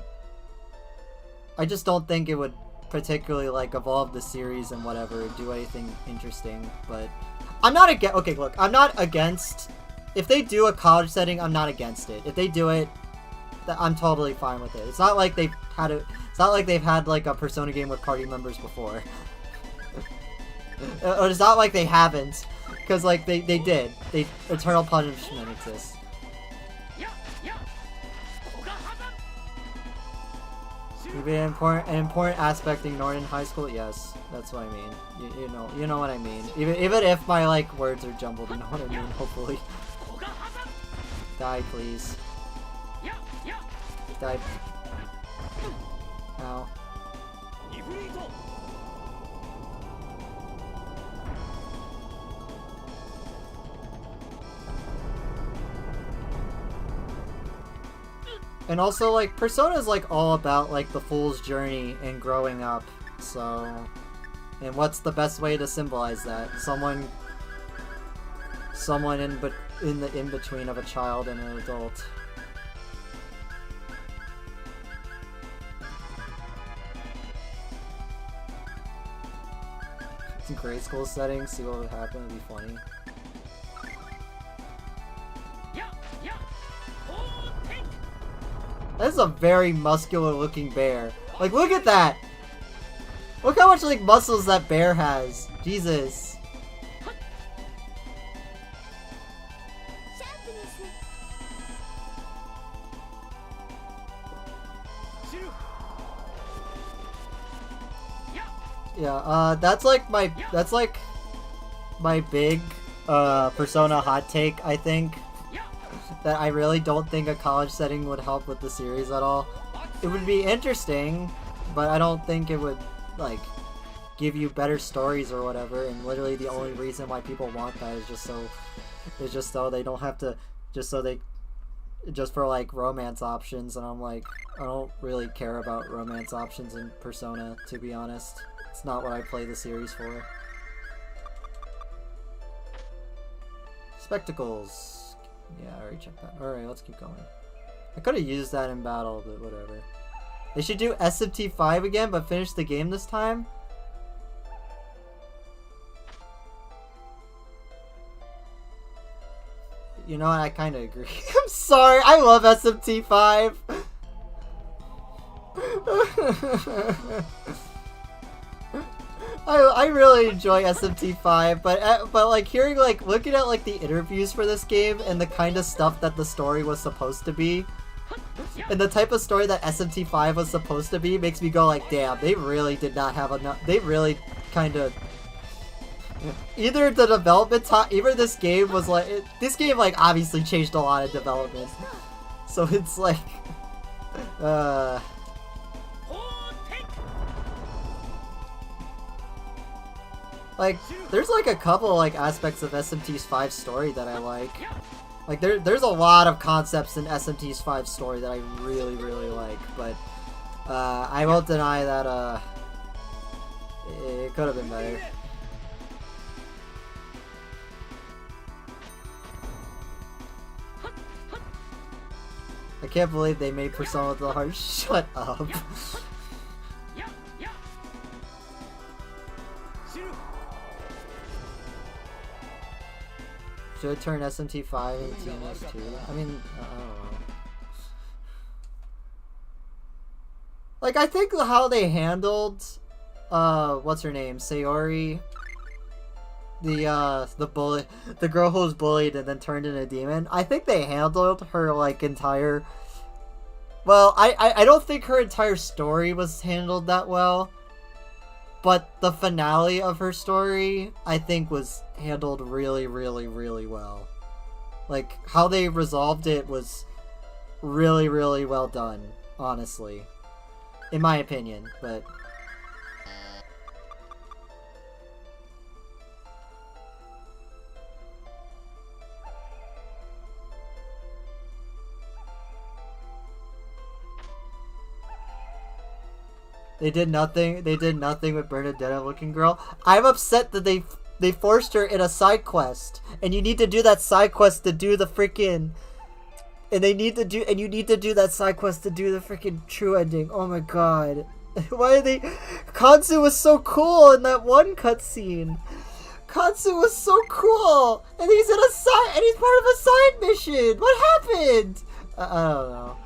I just don't think it would particularly like evolve the series and whatever, do anything interesting, but I'm not against, okay, look, I'm not against, if they do a college setting, I'm not against it. If they do it, I'm totally fine with it. It's not like they've had like a Persona game with party members before. It's not like they haven't, because like they did. Eternal Punishment exists. Maybe an important aspect ignored in high school. Yes, that's what I mean. You know what I mean. Even if my like words are jumbled, you know what I mean. Hopefully, die please. Die. Ow. And also, like, Persona is, like, all about, like, the fool's journey and growing up, so... And what's the best way to symbolize that? Someone in the in-between of a child and an adult. In grade school setting, see what would happen, it'd be funny. That is a very muscular looking bear. Like, look at that! Look how much, like, muscles that bear has. Jesus. Yeah, that's like my big, Persona hot take, I think. That I really don't think a college setting would help with the series at all. It would be interesting, but I don't think it would, like, give you better stories or whatever, and literally the only reason why people want that is just so they don't have to, just for, like, romance options, and I'm like, I don't really care about romance options in Persona, to be honest. It's not what I play the series for. Spectacles. Yeah, I already checked that. Alright, let's keep going. I could have used that in battle, but whatever. They should do SMT 5 again, but finish the game this time. You know what? I kind of agree. I'm sorry. I love SMT 5. I really enjoy SMT 5, but like hearing looking at like the interviews for this game and the kind of stuff that the story was supposed to be, and the type of story that SMT 5 was supposed to be, makes me go like, damn, they really did not have enough. They really kind of. Either the development time, either this game was like, this game like obviously changed a lot of development, so it's like, like there's like a couple like aspects of SMT's 5 story that I like. Like there's a lot of concepts in SMT's 5 story that I really like, but I won't deny that it could have been better. I can't believe they made Persona with the heart. Shut up. Should I turn SMT 5 into TMS 2? I mean, I don't know. Like, I think how they handled, what's her name? Sayori? The bully, the girl who was bullied and then turned into a demon. I think they handled her, like, entire... Well, I don't think her entire story was handled that well. But the finale of her story, I think, was handled really well. Like, how they resolved it was really well done, honestly. In my opinion, but... They did nothing with Bernadetta looking girl. I'm upset that they forced her in a side quest. And you need to do that side quest to do the freaking... And you need to do that side quest to do the freaking true ending. Oh my god. Why are they... Kansu was so cool in that one cutscene. Kansu was so cool. And he's in a side... And he's part of a side mission. What happened? I don't know.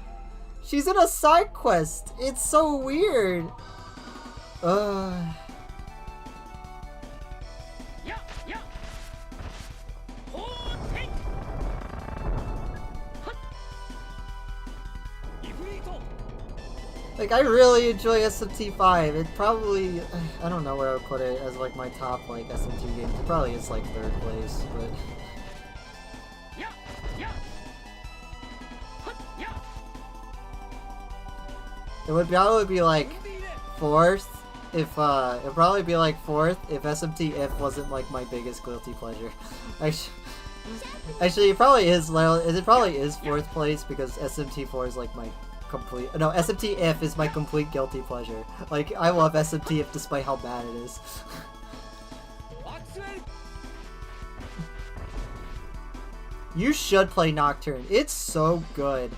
She's in a side quest. It's so weird. Like, I really enjoy SMT 5. It probably... I don't know where I would put it as, like, my top, like, SMT games. It probably is, like, 3rd place, but... It would probably be like 4th if it'd probably be like 4th if SMT If wasn't like my biggest guilty pleasure. Actually, it probably is. It probably is 4th place because SMT 4 is like my complete. No, SMT If is my complete guilty pleasure. Like, I love SMT If despite how bad it is. You should play Nocturne. It's so good.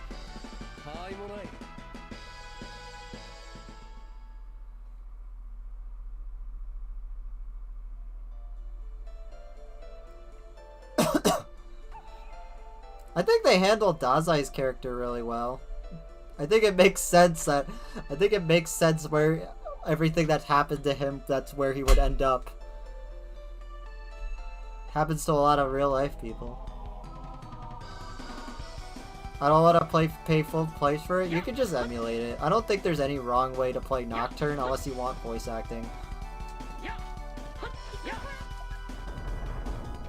I think they handled Dazai's character really well. I think it makes sense where everything that happened to him, that's where he would end up. Happens to a lot of real life people. I don't want to pay full price for it. You can just emulate it. I don't think there's any wrong way to play Nocturne unless you want voice acting.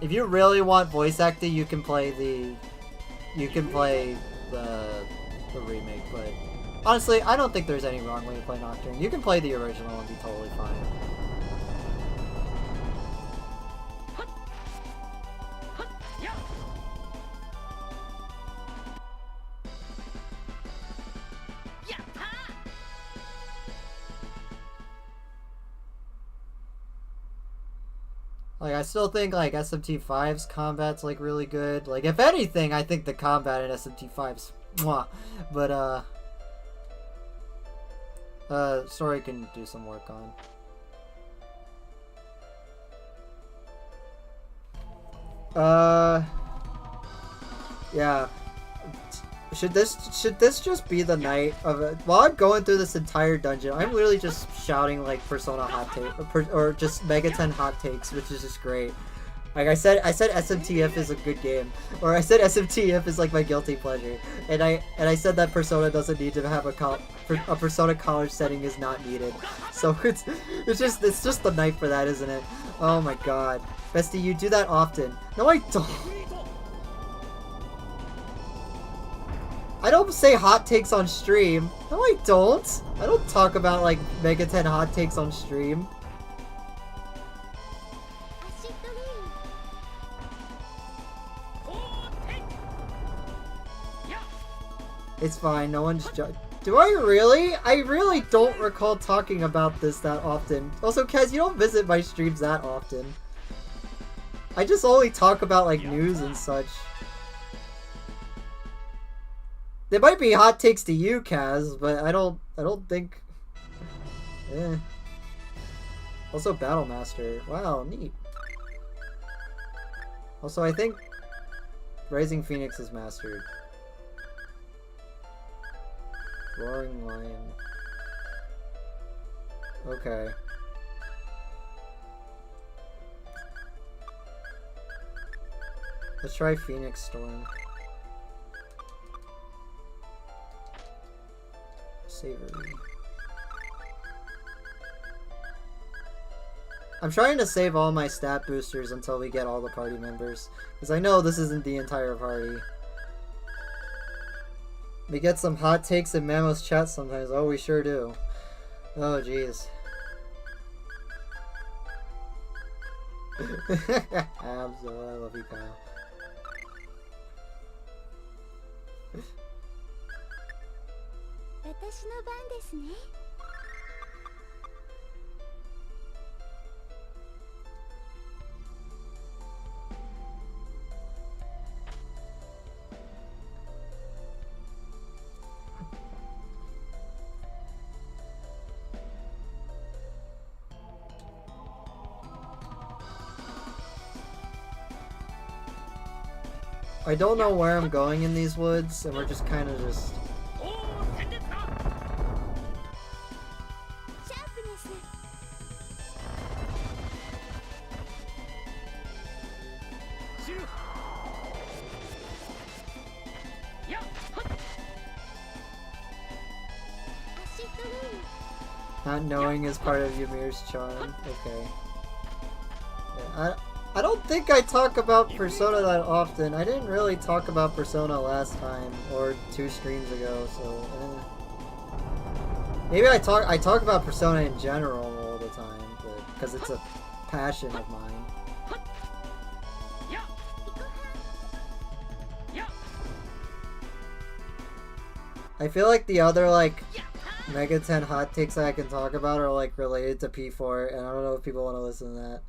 If you really want voice acting, you can play the remake, but honestly, I don't think there's any wrong way to play Nocturne. You can play the original and be totally fine. Like, I still think, like, SMT5's combat's, like, really good. Like, if anything, I think the combat in SMT5's mwah. But, story can do some work on. Yeah. Should this just be the night of it? While I'm going through this entire dungeon, I'm literally just shouting like Persona hot take or just Mega 10 hot takes, which is just great. Like I said SMTF is a good game, or I said SMTF is like my guilty pleasure, and I said that Persona doesn't need to have a Persona college setting is not needed. So it's just the night for that, isn't it? Oh my god, Bestie, you do that often. No, I don't. I don't say hot takes on stream. No, I don't. I don't talk about, like, Mega 10 hot takes on stream. It's fine, no one's Do I really? I really don't recall talking about this that often. Also, Kaz, you don't visit my streams that often. I just only talk about, like, news and such. There might be hot takes to you, Kaz, but I don't think... Eh. Also, Battle Master. Wow, neat. Also, I think Rising Phoenix is mastered. Roaring Lion. Okay. Let's try Phoenix Storm. Savory. I'm trying to save all my stat boosters until we get all the party members, because I know this isn't the entire party. We get some hot takes in Mammoth's chat sometimes. Oh, we sure do. Oh, jeez. Abs, oh, I love you, Kyle. I don't know where I'm going in these woods, and we're just kind of just... Not knowing is part of Ymir's charm. Okay. Yeah, I don't think I talk about Persona that often. I didn't really talk about Persona last time, or 2 streams ago, so maybe I talk about Persona in general all the time, because it's a passion of mine. I feel like the other, like, Mega 10 hot takes that I can talk about are, like, related to P4, and I don't know if people want to listen to that.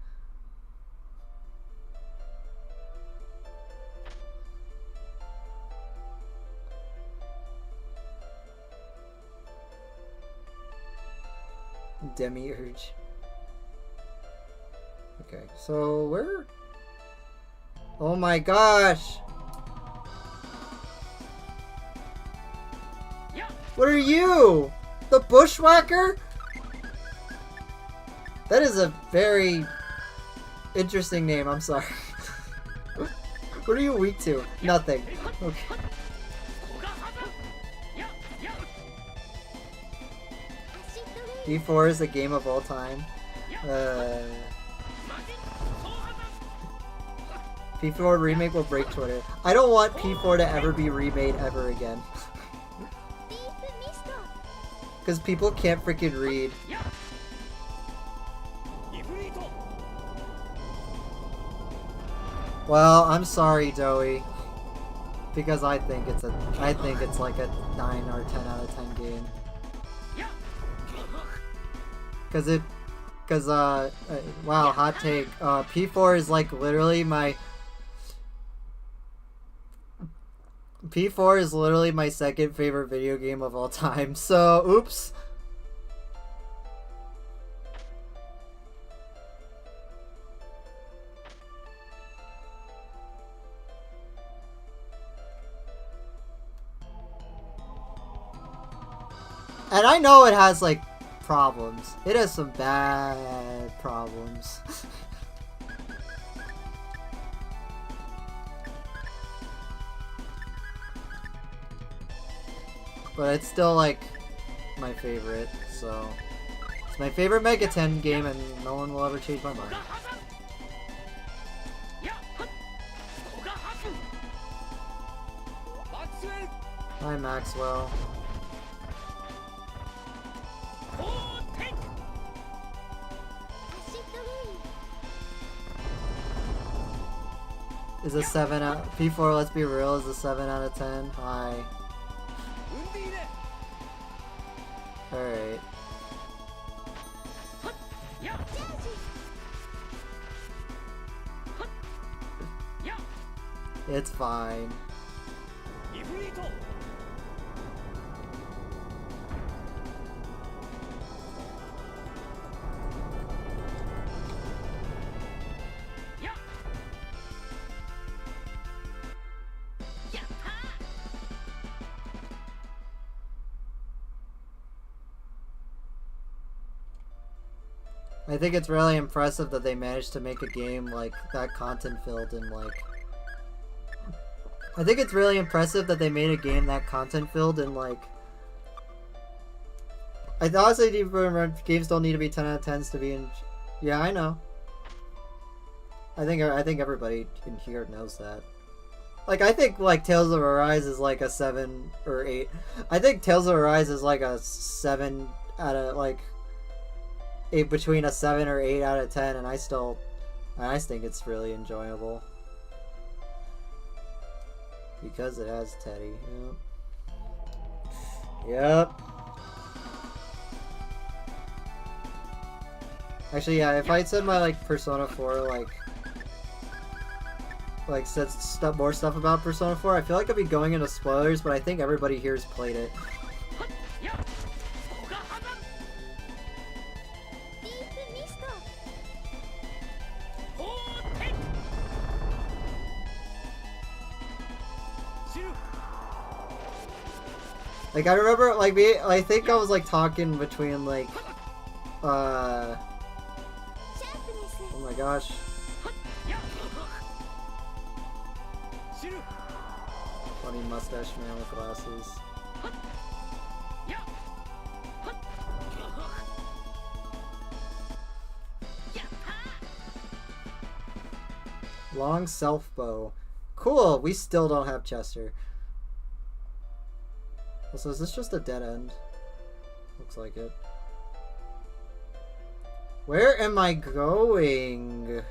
Demiurge. Okay, so where? Oh my gosh! What are you? The Bushwhacker? That is a very interesting name, I'm sorry. What are you weak to? Nothing. Okay. P4 is a game of all time. P4 remake will break Twitter. I don't want P4 to ever be remade ever again. Because people can't freaking read. Well, I'm sorry, Doey. Because I think it's like a 9 or 10 out of 10 game. Because Cause wow, hot take. P4 is like literally my P4 is literally my second favorite video game of all time. So, oops. And I know it has like problems. It has some bad problems. But it's still like my favorite, so it's my favorite Mega 10 game and no one will ever change my mind. Hi Maxwell. Is a 7 out P4, let's be real, is a 7 out of 10. Hi. Alright. It's fine. I think it's really impressive that they managed to make a game like that content filled and like I think it's really impressive that they made a game that content filled and like I honestly games don't need to be 10 out of 10s to be in. Yeah, I know. I think everybody in here knows that. Like I think like Tales of Arise is like a 7 or 8. I think Tales of Arise is like a 7 out of like between a 7 or 8 out of 10, and I think it's really enjoyable because it has Teddy. Yep. Actually, yeah. If I said my like Persona 4 like said more stuff about Persona 4, I feel like I'd be going into spoilers, but I think everybody here's played it. Like I remember, like I think I was like talking between like, oh my gosh. Funny mustache man with glasses. Long self bow. Cool. We still don't have Chester. So is this just a dead end? Looks like it. Where am I going?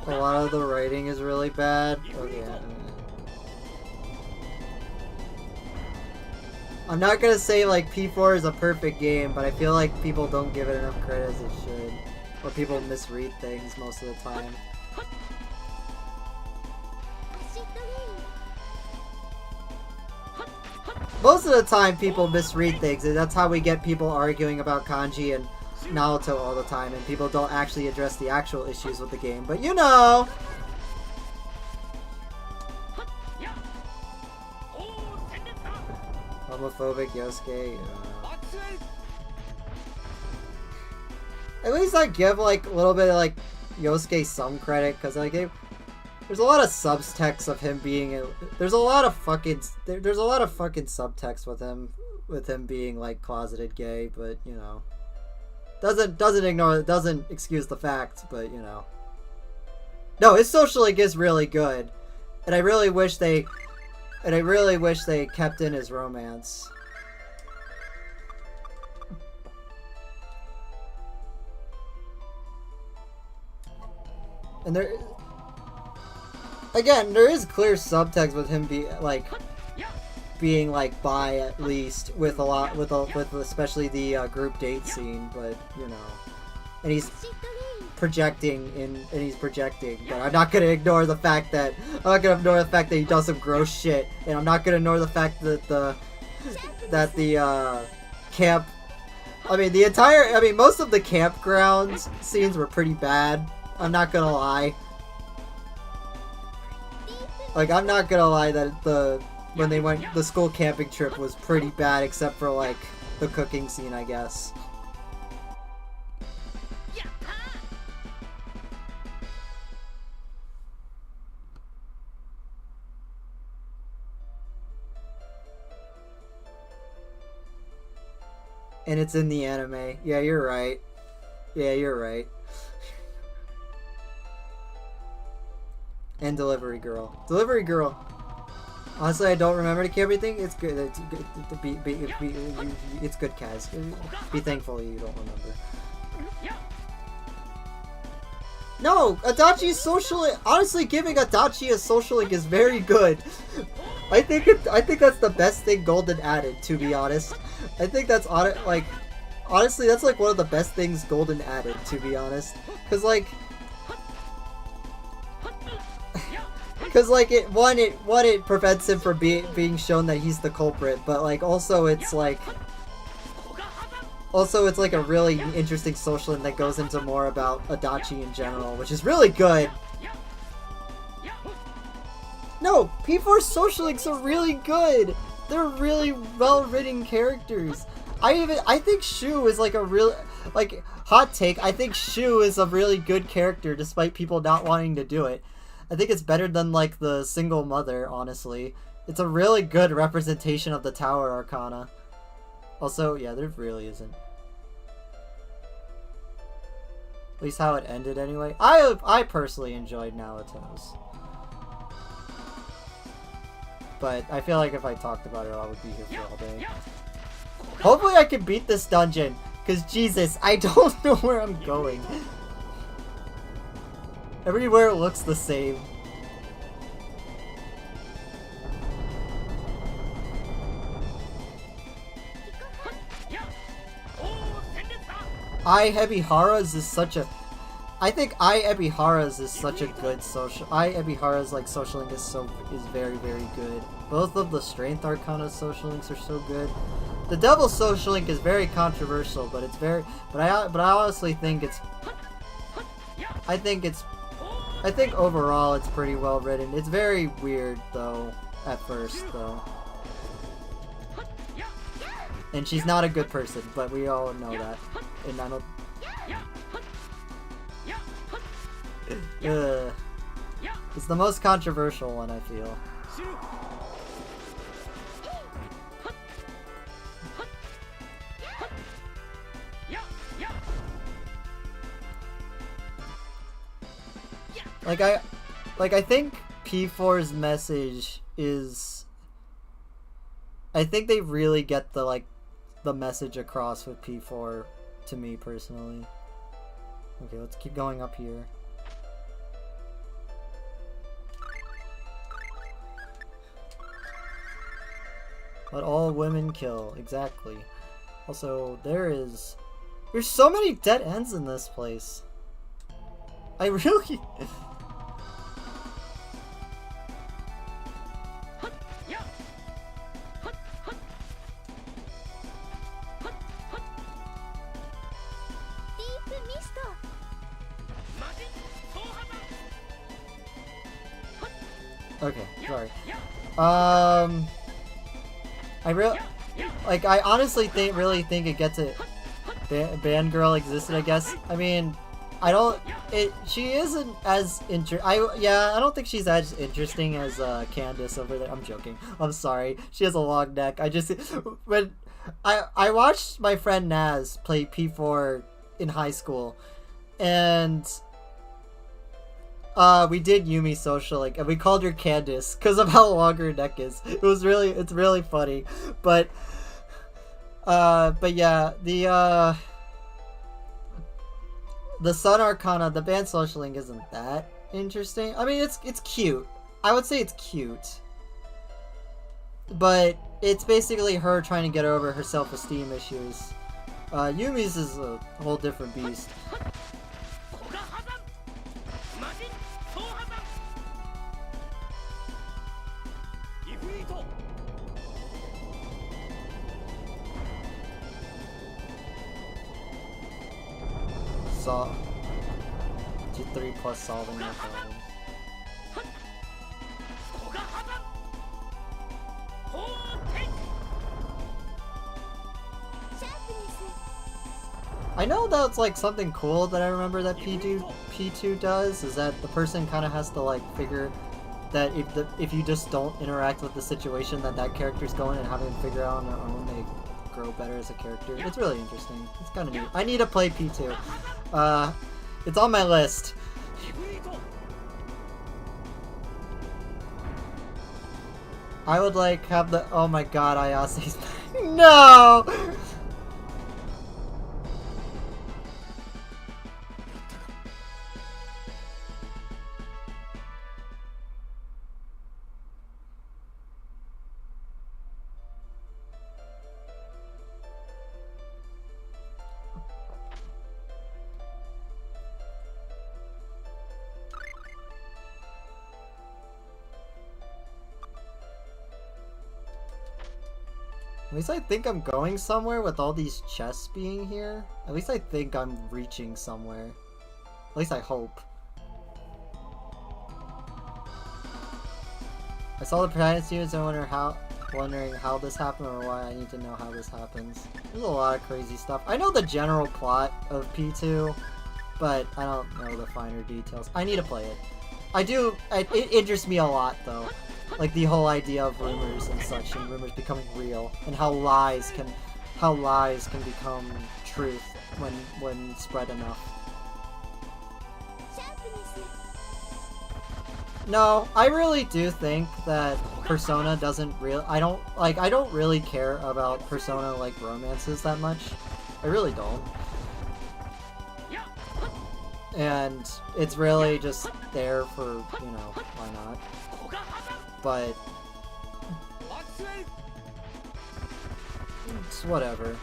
A lot of the writing is really bad. Okay. I'm not gonna say like P4 is a perfect game, but I feel like people don't give it enough credit as it should. Or people misread things most of the time. Most of the time people misread things, and that's how we get people arguing about kanji and Naruto all the time, and people don't actually address the actual issues with the game, but you know! Homophobic Yosuke. At least I give like a little bit of like Yosuke some credit, because I gave. There's a lot of subtext of him being. There's a lot of fucking subtext with him being like closeted gay, but you know, doesn't excuse the fact, but you know. No, his social link is really good, and I really wish they kept in his romance. And there, again, there is clear subtext with him being like bi at least with a lot with especially the group date scene, but you know, and he's projecting but I'm not gonna ignore the fact that he does some gross shit, and I'm not gonna ignore the fact that the camp, most of the campground scenes were pretty bad. I'm not gonna lie. Like, I'm not gonna lie that the school camping trip was pretty bad, except for like the cooking scene, I guess. And it's in the anime. Yeah, you're right. Yeah, you're right. And Delivery Girl. Delivery Girl. Honestly, I don't remember the everything. It's good. It's good. It's good, Kaz. Be thankful you don't remember. No, Adachi's social link. Honestly, giving Adachi a social link is very good. I think that's the best thing Golden added. To be honest, I think that's honestly that's like one of the best things Golden added. To be honest, because it prevents him from being shown that he's the culprit, but like also it's like a really interesting social link that goes into more about Adachi in general, which is really good. No, P4's social links are really good. They're really well-written characters. I think Shu is like a real, like, hot take. I think Shu is a really good character despite people not wanting to do it. I think it's better than like the single mother, honestly. It's a really good representation of the Tower Arcana. Also, yeah, there really isn't. At least how it ended anyway. I personally enjoyed Naruto's. But I feel like if I talked about it, I would be here for all day. Hopefully I can beat this dungeon, because Jesus, I don't know where I'm going. Everywhere looks the same. Ebihara's is such a... I think Ebihara's is such a good social... Ebihara's like social link is very, very good. Both of the Strength Arcana social links are so good. The Devil social link is very controversial, but it's very... But I honestly think it's... I think overall it's pretty well written. It's very weird though, at first though. And she's not a good person, but we all know that. And I don't... It's the most controversial one, I feel. I think P4's message is... I think they really get the message across with P4, to me personally. Okay, let's keep going up here. Let all women kill, exactly. Also, there's so many dead ends in this place. I really... Okay, sorry. I honestly really think it gets it. Band Girl existed, I guess. I mean, she isn't as I don't think she's as interesting as Candace over there. I'm joking. I'm sorry. She has a long neck. When I watched my friend Naz play P4 in high school, and we did Yumi social link, and we called her Candace because of how long her neck is. It's really funny, but yeah, the Sun Arcana, the band social link isn't that interesting. I mean, it's cute. I would say it's cute. But it's basically her trying to get over her self-esteem issues. Yumi's is a whole different beast. So, 3 plus solving no problem. I know that's like something cool that I remember that P2 does, is that the person kind of has to like figure that if you just don't interact with the situation that character's going and having to figure out on their own, they grow better as a character. It's really interesting. It's kind of neat. I need to play P2. It's on my list. I would like have the, oh my god, Ayase's no! At least I think I'm going somewhere with all these chests being here. At least I think I'm reaching somewhere. At least I hope. I saw the Phantasia and wondering how this happened or why I need to know how this happens. There's a lot of crazy stuff. I know the general plot of P2, but I don't know the finer details. I need to play it. I do. It interests me a lot, though. Like the whole idea of rumors and such, and rumors becoming real, and how lies can become truth when spread enough. No, I really do think that Persona doesn't I don't really care about Persona like romances that much. I really don't. And it's really just there for, you know, why not? But it's whatever.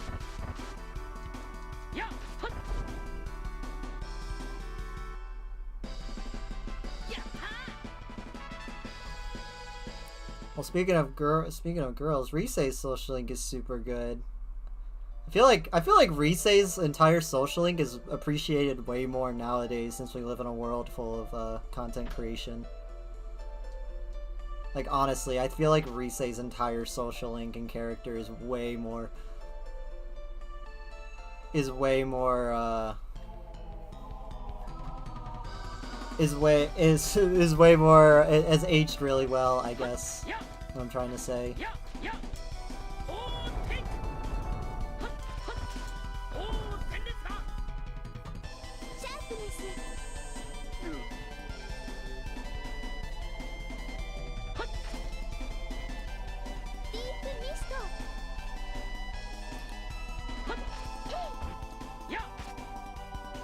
Well, speaking of girls, Risei's social link is super good. I feel like Risei's entire social link is appreciated way more nowadays since we live in a world full of content creation. Like, honestly, I feel like Risei's entire social link and character is way more... has aged really well, I guess. What I'm trying to say.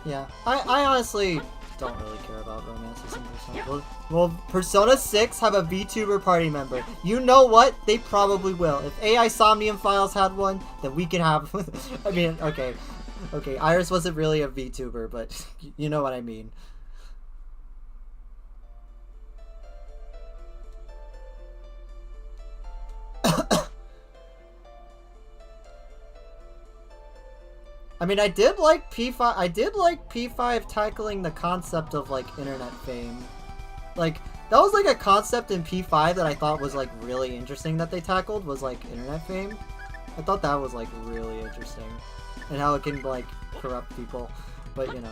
Yeah, I honestly don't really care about romances in Persona. Will Persona 6 have a VTuber party member? You know what? They probably will. If AI Somnium Files had one, then we can have... I mean, okay. Okay, Iris wasn't really a VTuber, but you know what I mean. I mean, I did like P5 tackling the concept of, like, internet fame. Like, that was, like, a concept in P5 that I thought was, like, really interesting that they tackled, was, like, internet fame. I thought that was, like, really interesting. And how it can, like, corrupt people. But, you know.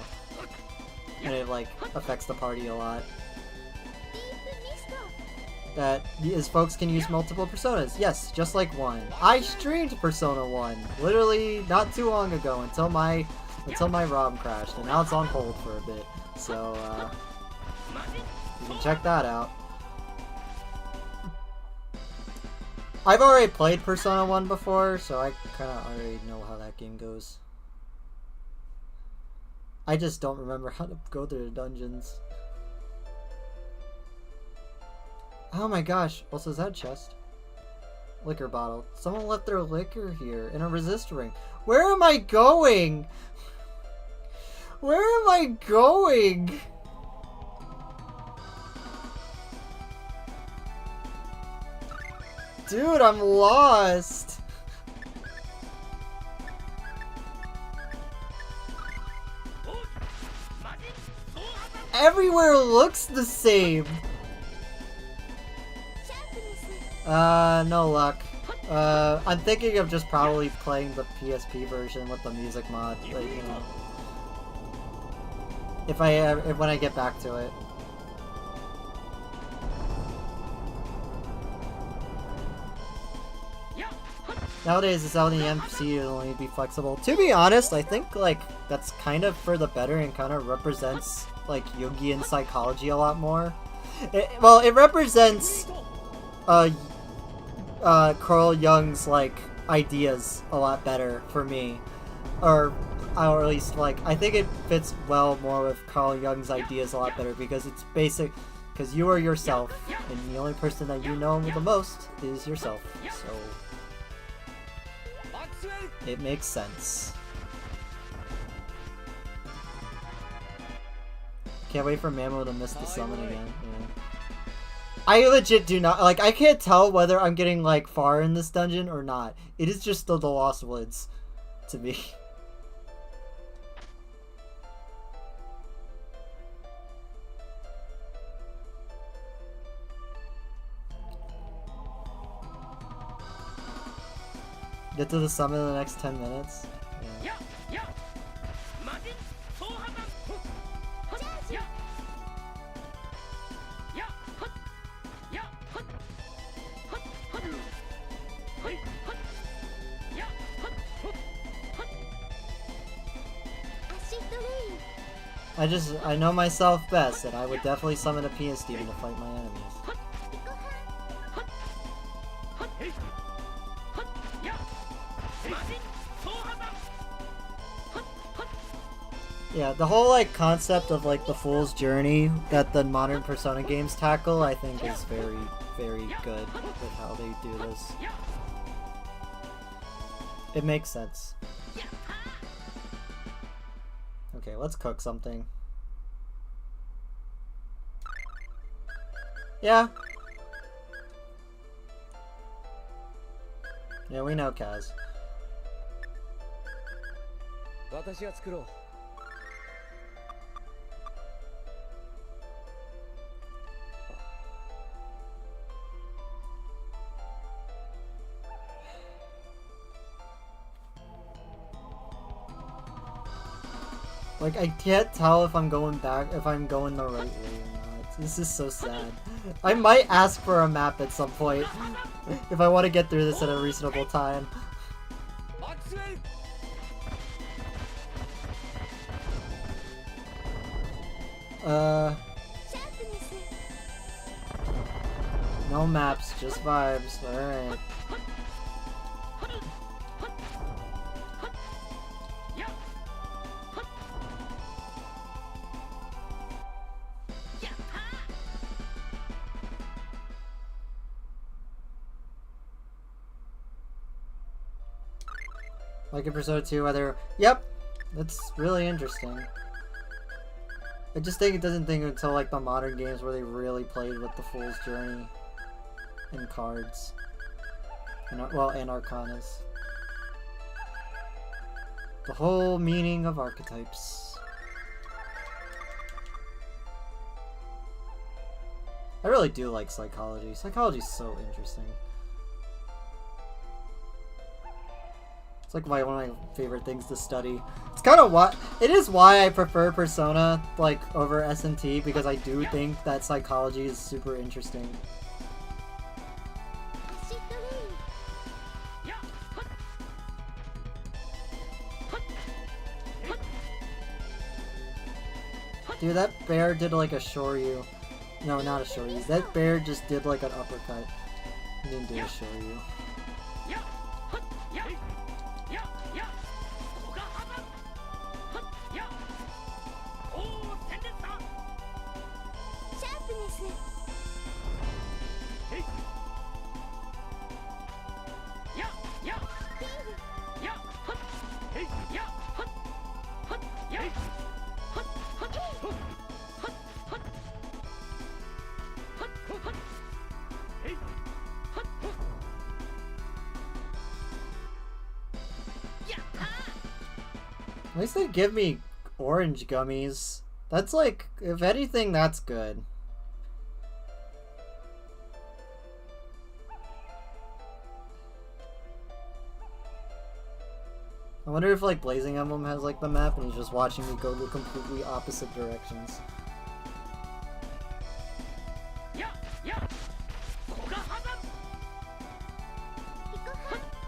And it, like, affects the party a lot. That is, folks can use multiple personas. Yes, just like 1. I streamed Persona 1 literally not too long ago until my ROM crashed, and now it's on hold for a bit. So you can check that out. I've already played Persona 1 before, so I kind of already know how that game goes. I just don't remember how to go through the dungeons. Oh my gosh. Also, is that a chest? Liquor bottle. Someone left their liquor here in a resist ring. Where am I going? Where am I going? Dude, I'm lost. Everywhere looks the same. No luck. I'm thinking of just probably playing the PSP version with the music mod, but you know, when I get back to it. Nowadays, it's out in the MC, it'll only be flexible. To be honest, I think, like, that's kind of for the better and kind of represents, like, Jungian psychology a lot more. It represents, Carl Jung's, like, ideas a lot better for me. Or at least, like, I think it fits well more with Carl Jung's ideas a lot better because it's basic, because you are yourself, and the only person that you know the most is yourself, so... It makes sense. Can't wait for Mamo to miss the summon again. Yeah. I legit do not, like, I can't tell whether I'm getting, like, far in this dungeon or not. It is just still the Lost Woods to me. Get to the summit in the next 10 minutes. Yeah. I know myself best, and I would definitely summon a PS Demon to fight my enemies. Yeah, the whole, like, concept of, like, the Fool's Journey that the modern Persona games tackle, I think is very, very good with how they do this. It makes sense. Okay, let's cook something. Yeah. Yeah, we know, Kaz. Like, I can't tell if I'm going back, if I'm going the right way or not. This is so sad. I might ask for a map at some point, if I want to get through this at a reasonable time. No maps, just vibes, alright. Like in Persona 2, whether... Yep! That's really interesting. I just think it doesn't think until like the modern games where they really played with the Fool's Journey and cards. And, well, and Arcanas. The whole meaning of archetypes. I really do like psychology. Psychology's so interesting. It's like one of my favorite things to study. It's kind of why I prefer Persona like over SMT, because I do think that psychology is super interesting. Dude, that bear did like a shoryu. No, not a shoryu. That bear just did like an uppercut. He didn't do a shoryu. At least they give me orange gummies. That's like, if anything, that's good. I wonder if like Blazing Emblem has like the map and he's just watching me go to completely opposite directions.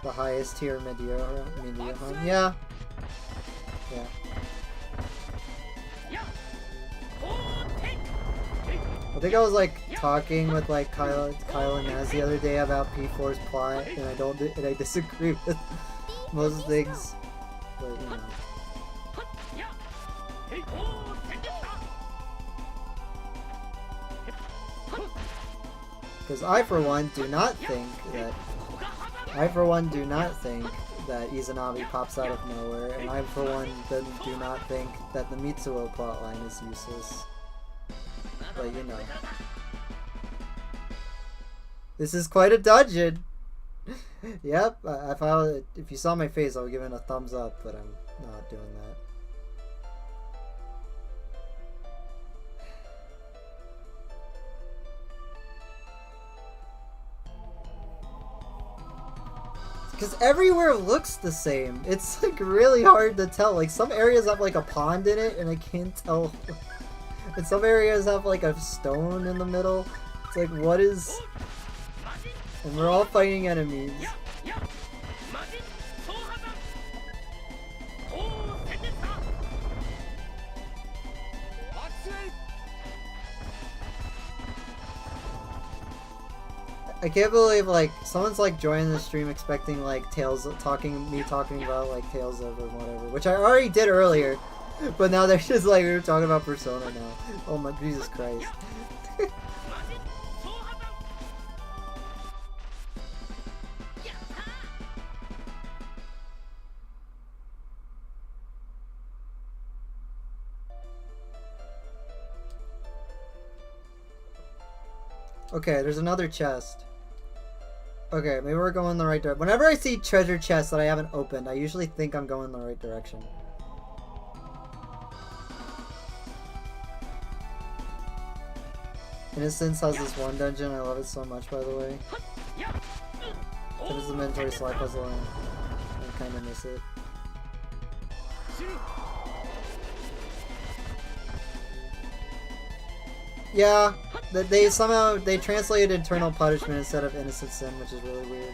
The highest tier Media Hunt. Yeah. Yeah. I think I was like talking with like Kyle and Naz the other day about P4's plot, and I disagree with most things, but you know. Because I for one do not think that Izanami pops out of nowhere, and I for one do not think that the Mitsuo plotline is useless. But you know. This is quite a dungeon! Yep, I found it. If you saw my face, I would give it a thumbs up, but I'm not doing that. Because everywhere looks the same. It's like really hard to tell. Like some areas have like a pond in it and I can't tell. And some areas have like a stone in the middle. It's like what is... And we're all fighting enemies. I can't believe like someone's like joining the stream expecting like me talking about like Tales of or whatever, which I already did earlier, but now they're just like we were talking about Persona now. Oh my Jesus Christ. Okay, there's another chest. Okay, maybe we're going the right direction. Whenever I see treasure chests that I haven't opened, I usually think I'm going the right direction. Innocence has this one dungeon. I love it so much, by the way. Finish the inventory slide puzzle and I kind of miss it. Yeah, they somehow translated Eternal Punishment instead of Innocent Sin, which is really weird.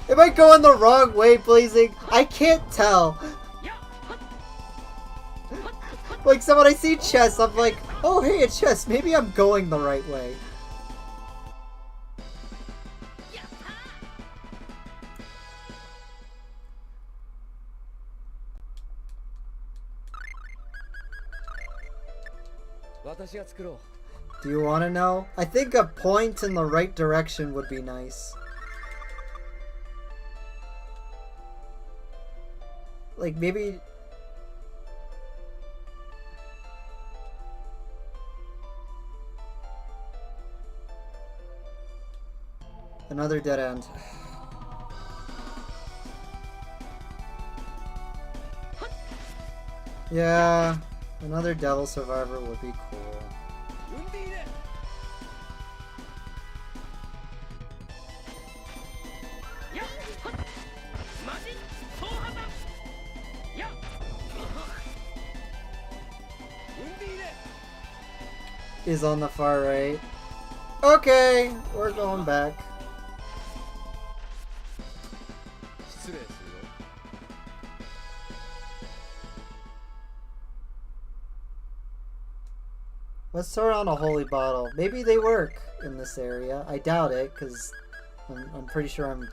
Am I going the wrong way, Blazing? I can't tell. Like, so when I see chests, I'm like, oh hey, a chest. Maybe I'm going the right way. Do you want to know? I think a point in the right direction would be nice. Like maybe... Another dead end. Yeah, another Devil Survivor would be cool. Is on the far right. Okay, we're going back. Let's throw on a holy bottle. Maybe they work in this area. I doubt it, because I'm pretty sure I'm...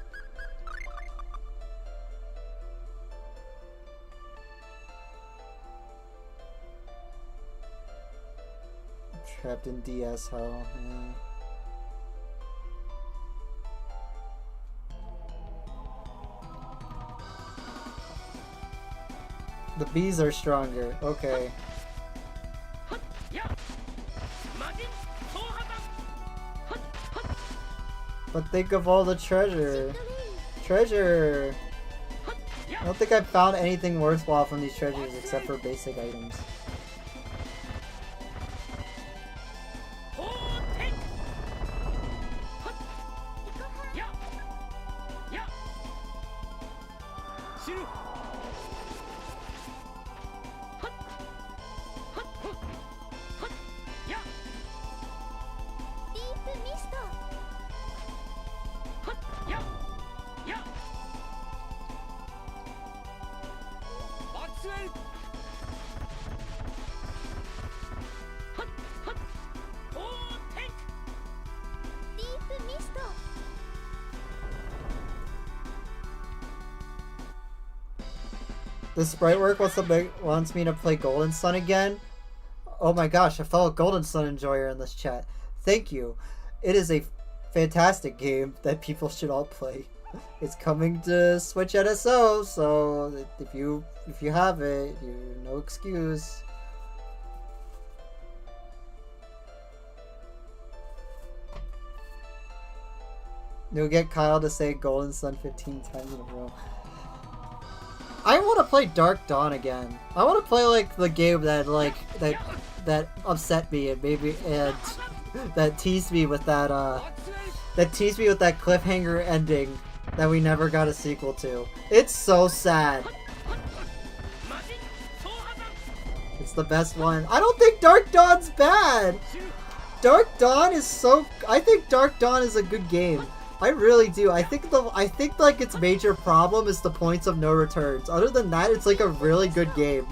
trapped in DS hell. Yeah. The bees are stronger. Okay. But think of all the treasure. Treasure! I don't think I've found anything worthwhile from these treasures except for basic items. The sprite work wants me to play Golden Sun again. Oh my gosh, a fellow Golden Sun enjoyer in this chat. Thank you. It is a fantastic game that people should all play. It's coming to Switch NSO, so if you have it, you're no excuse. You'll get Kyle to say Golden Sun 15 times in a row. I want to play Dark Dawn again. I want to play like the game that that upset me and that teased me with that cliffhanger ending that we never got a sequel to. It's so sad. It's the best one. I don't think Dark Dawn's bad. Dark Dawn is so. I think Dark Dawn is a good game. I really do. I think like its major problem is the points of no returns. Other than that, it's like a really good game.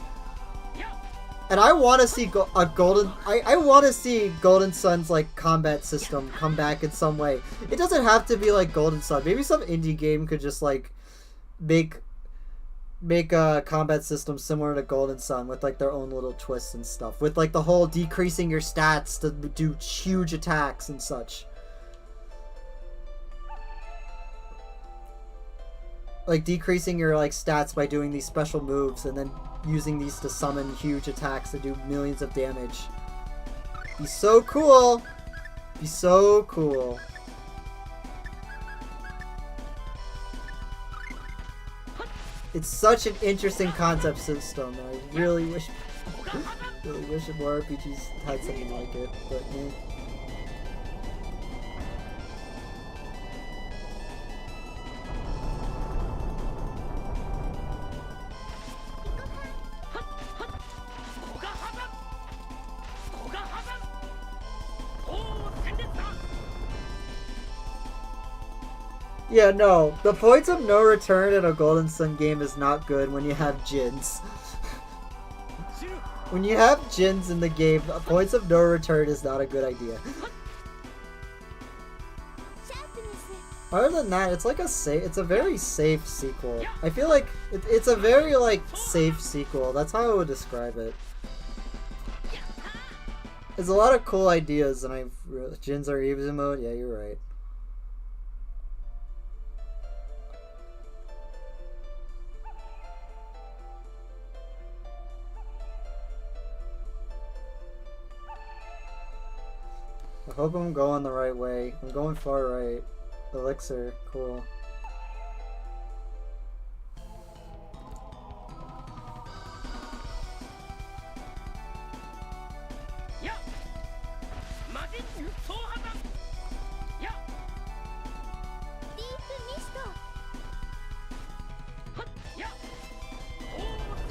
And I want to see I want to see Golden Sun's like combat system come back in some way. It doesn't have to be like Golden Sun. Maybe some indie game could just like make a combat system similar to Golden Sun with like their own little twists and stuff. With like the whole decreasing your stats to do huge attacks and such. Like decreasing your like stats by doing these special moves and then using these to summon huge attacks that do millions of damage. Be so cool! Be so cool. It's such an interesting concept system. I really wish more RPGs had something like it, but eh. Yeah, no. The points of no return in a Golden Sun game is not good when you have Jins. When you have Jins in the game, points of no return is not a good idea. Other than that, it's like it's a very safe sequel. I feel like it's a very like safe sequel. That's how I would describe it. There's a lot of cool ideas, and Jins are easy mode. Yeah, you're right. I hope I'm going the right way. I'm going far right. Elixir, cool.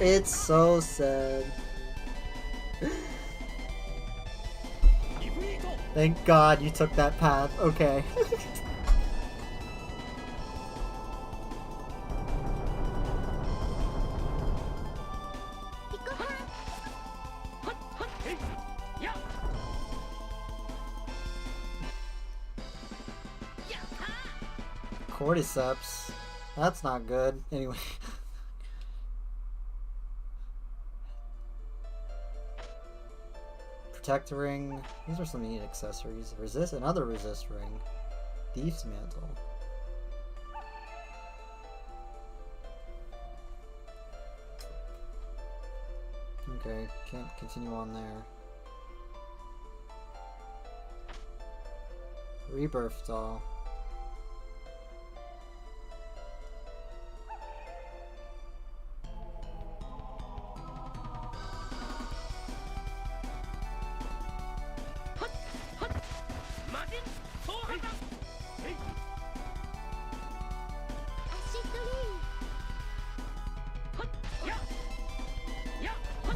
It's so sad. Thank God you took that path. Okay. Cordyceps. That's not good. Anyway. Protect ring. These are some neat accessories. Resist, another resist ring. Thief's mantle. Okay, can't continue on there. Rebirth doll.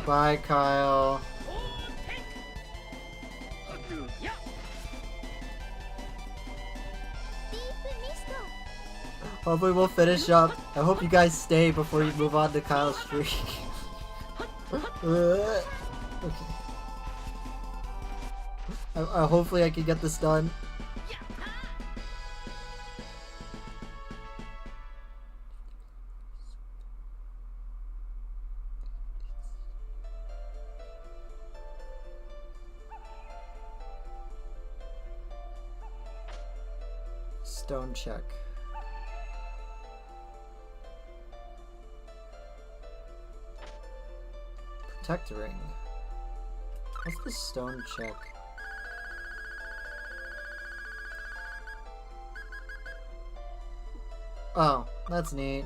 Bye, Kyle. Hopefully we'll finish up. I hope you guys stay before you move on to Kyle's streak. Okay. Hopefully I can get this done. Stone check. Protect ring. What's the stone check? Oh, that's neat.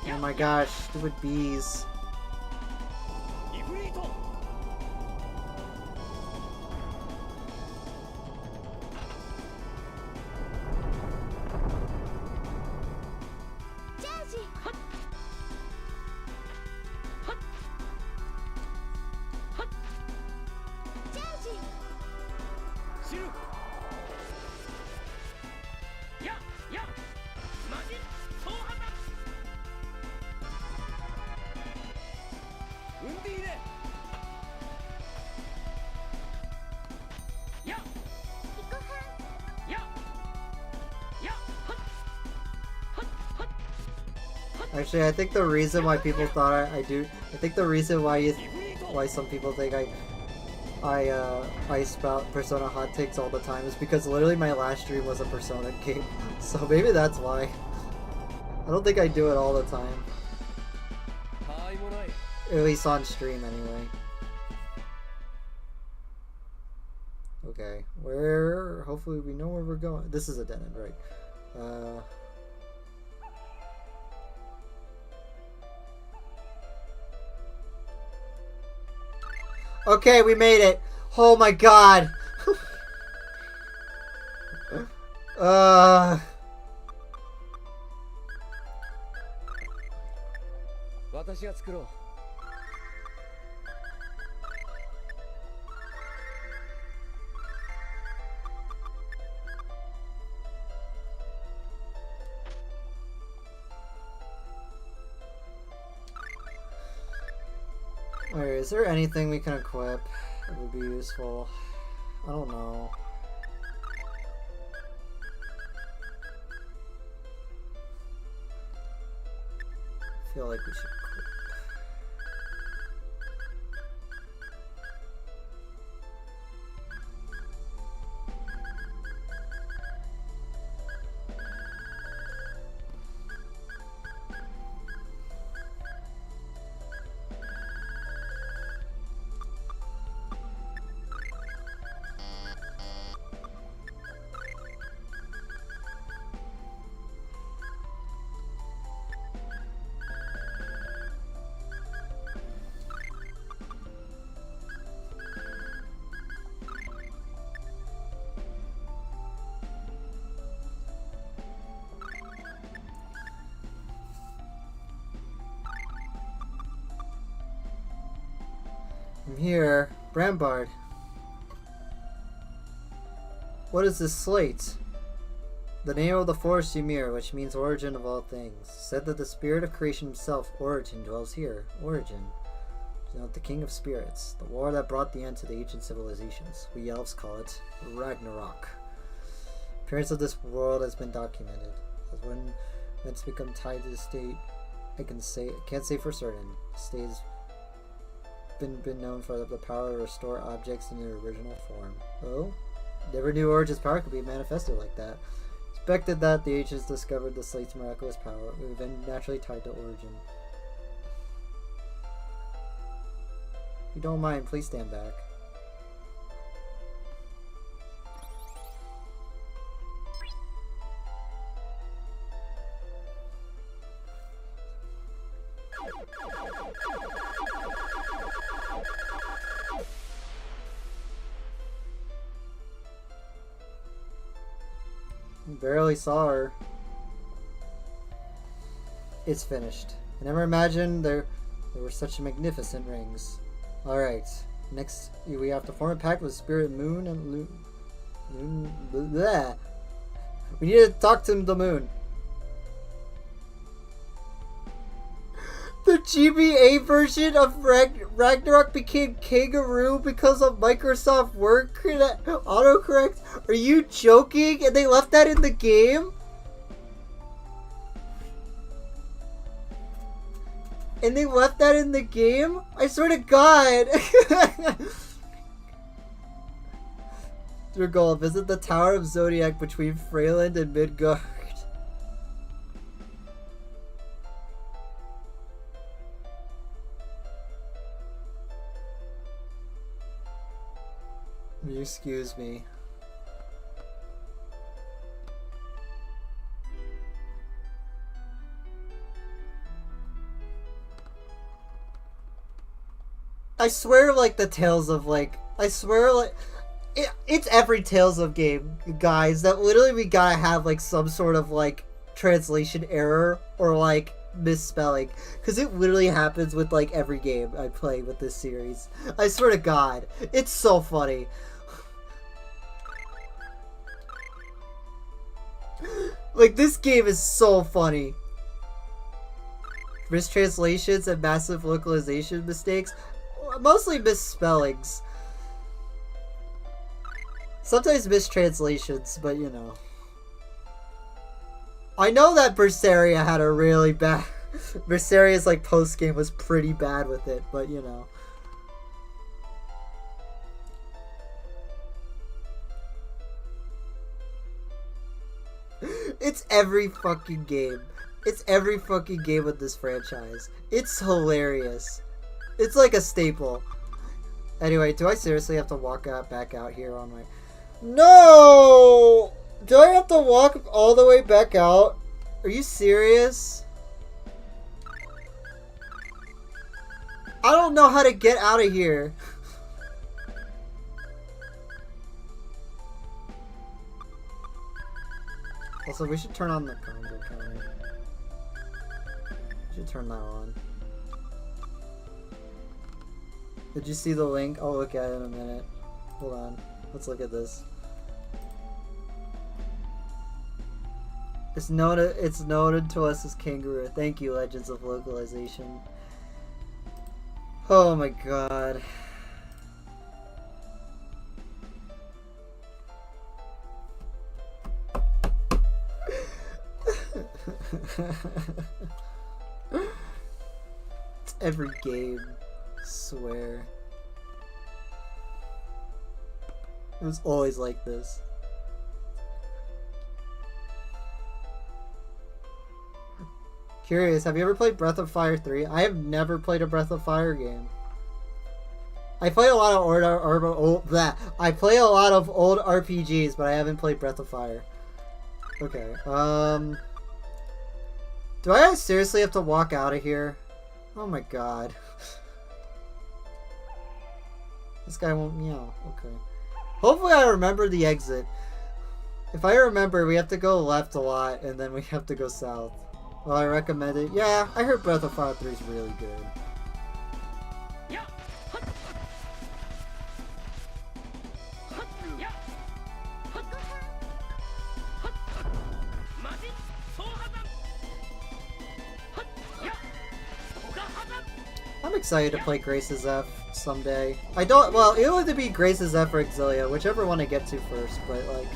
Oh my gosh, stupid bees. Actually, I think the reason why people thought I think the reason why some people think I spout Persona hot takes all the time is because literally my last stream was a Persona game, so maybe that's why. I don't think I do it all the time. At least on stream, anyway. Okay, hopefully we know where we're going. This is a dead end, right? Okay, we made it. Oh my god. Alright, is there anything we can equip that would be useful? I don't know. I feel like we should equip. I'm here. Brambard. What is this slate? The name of the forest Ymir, which means origin of all things, said that the spirit of creation himself, Origin, dwells here. Origin. Not the king of spirits. The war that brought the end to the ancient civilizations. We elves call it Ragnarok. Appearance of this world has been documented. As when events become tied to the state, can't say for certain. The state has been known for the power to restore objects in their original form. Oh? Never knew Origin's power could be manifested like that. Expected that the ancients discovered the slate's miraculous power. It would have been naturally tied to Origin. If you don't mind, please stand back. Barely saw her. It's finished. I never imagined there were such magnificent rings. Alright. Next, we have to form a pact with Spirit Moon and Moon. Bleh. We need to talk to the moon. The GBA version of Ragnarok became Kangaroo because of Microsoft Word autocorrect? Are you joking? And they left that in the game? And they left that in the game? I swear to God! Your goal, visit the Tower of Zodiac between Freyland and Midgard. Excuse me. I swear, like, the Tales of, like, I swear, like, it's every Tales of game, guys, that literally we gotta have, like, some sort of, like, translation error or, like, misspelling, because it literally happens with, like, every game I play with this series. I swear to God, it's so funny. Like, this game is so funny. Mistranslations and massive localization mistakes. Mostly misspellings. Sometimes mistranslations, but you know. I know that Berseria had a really bad... Berseria's, like, post-game was pretty bad with it, but you know. It's every fucking game. It's every fucking game with this franchise. It's hilarious. It's like a staple. Anyway, do I seriously have to walk back out here on my... No! Do I have to walk all the way back out? Are you serious? I don't know how to get out of here. Also, we should turn on the combo counter. We should turn that on. Did you see the link? I'll look at it in a minute. Hold on. Let's look at this. It's noted to us as Kangaroo. Thank you, Legends of Localization. Oh my god. It's every game, I swear. It was always like this. Curious, have you ever played Breath of Fire 3? I have never played a Breath of Fire game. I play a lot of I play a lot of old RPGs, but I haven't played Breath of Fire. Okay, do I seriously have to walk out of here? Oh my god. This guy won't meow. Okay. Hopefully I remember the exit. If I remember, we have to go left a lot, and then we have to go south. Well, I recommend it. Yeah, I heard Breath of Fire 3 is really good. I'm excited to play Grace's F someday. I don't, well, it'll either be Grace's F or Exilia, whichever one I get to first, but like,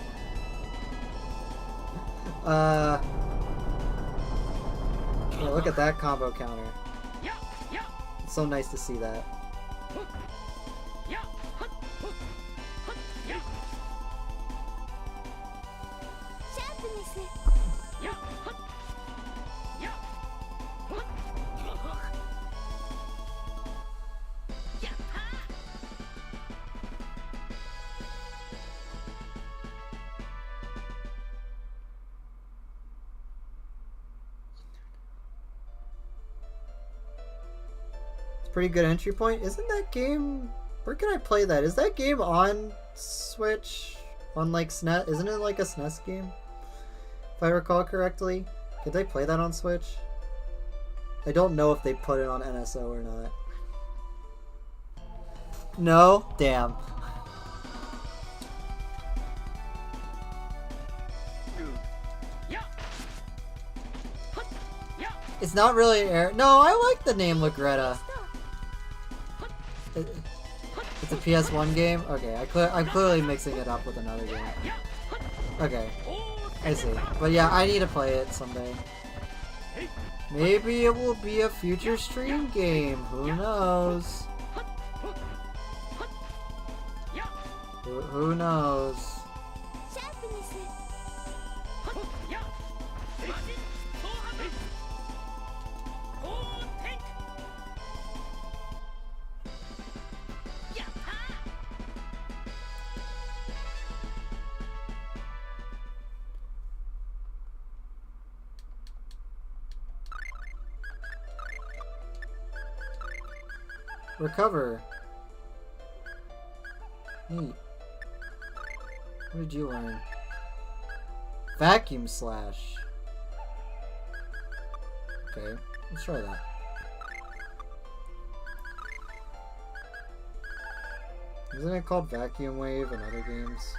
Oh, look at that combo counter. It's so nice to see that. Pretty good entry point. Isn't that game... Where can I play that? Is that game on Switch? On like SNES? Isn't it like a SNES game? If I recall correctly. Could they play that on Switch? I don't know if they put it on NSO or not. No? Damn. It's not really air. No, I like the name Lagretta. It's a PS1 game? Okay, I'm clearly mixing it up with another game. Okay, I see. But yeah, I need to play it someday. Maybe it will be a future stream game. Who knows? Who knows? Recover. Neat. What did you learn? Vacuum slash. Okay, let's try that. Isn't it called Vacuum Wave in other games?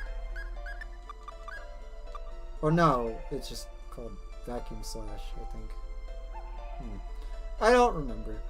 Or no, it's just called Vacuum Slash, I think. I don't remember.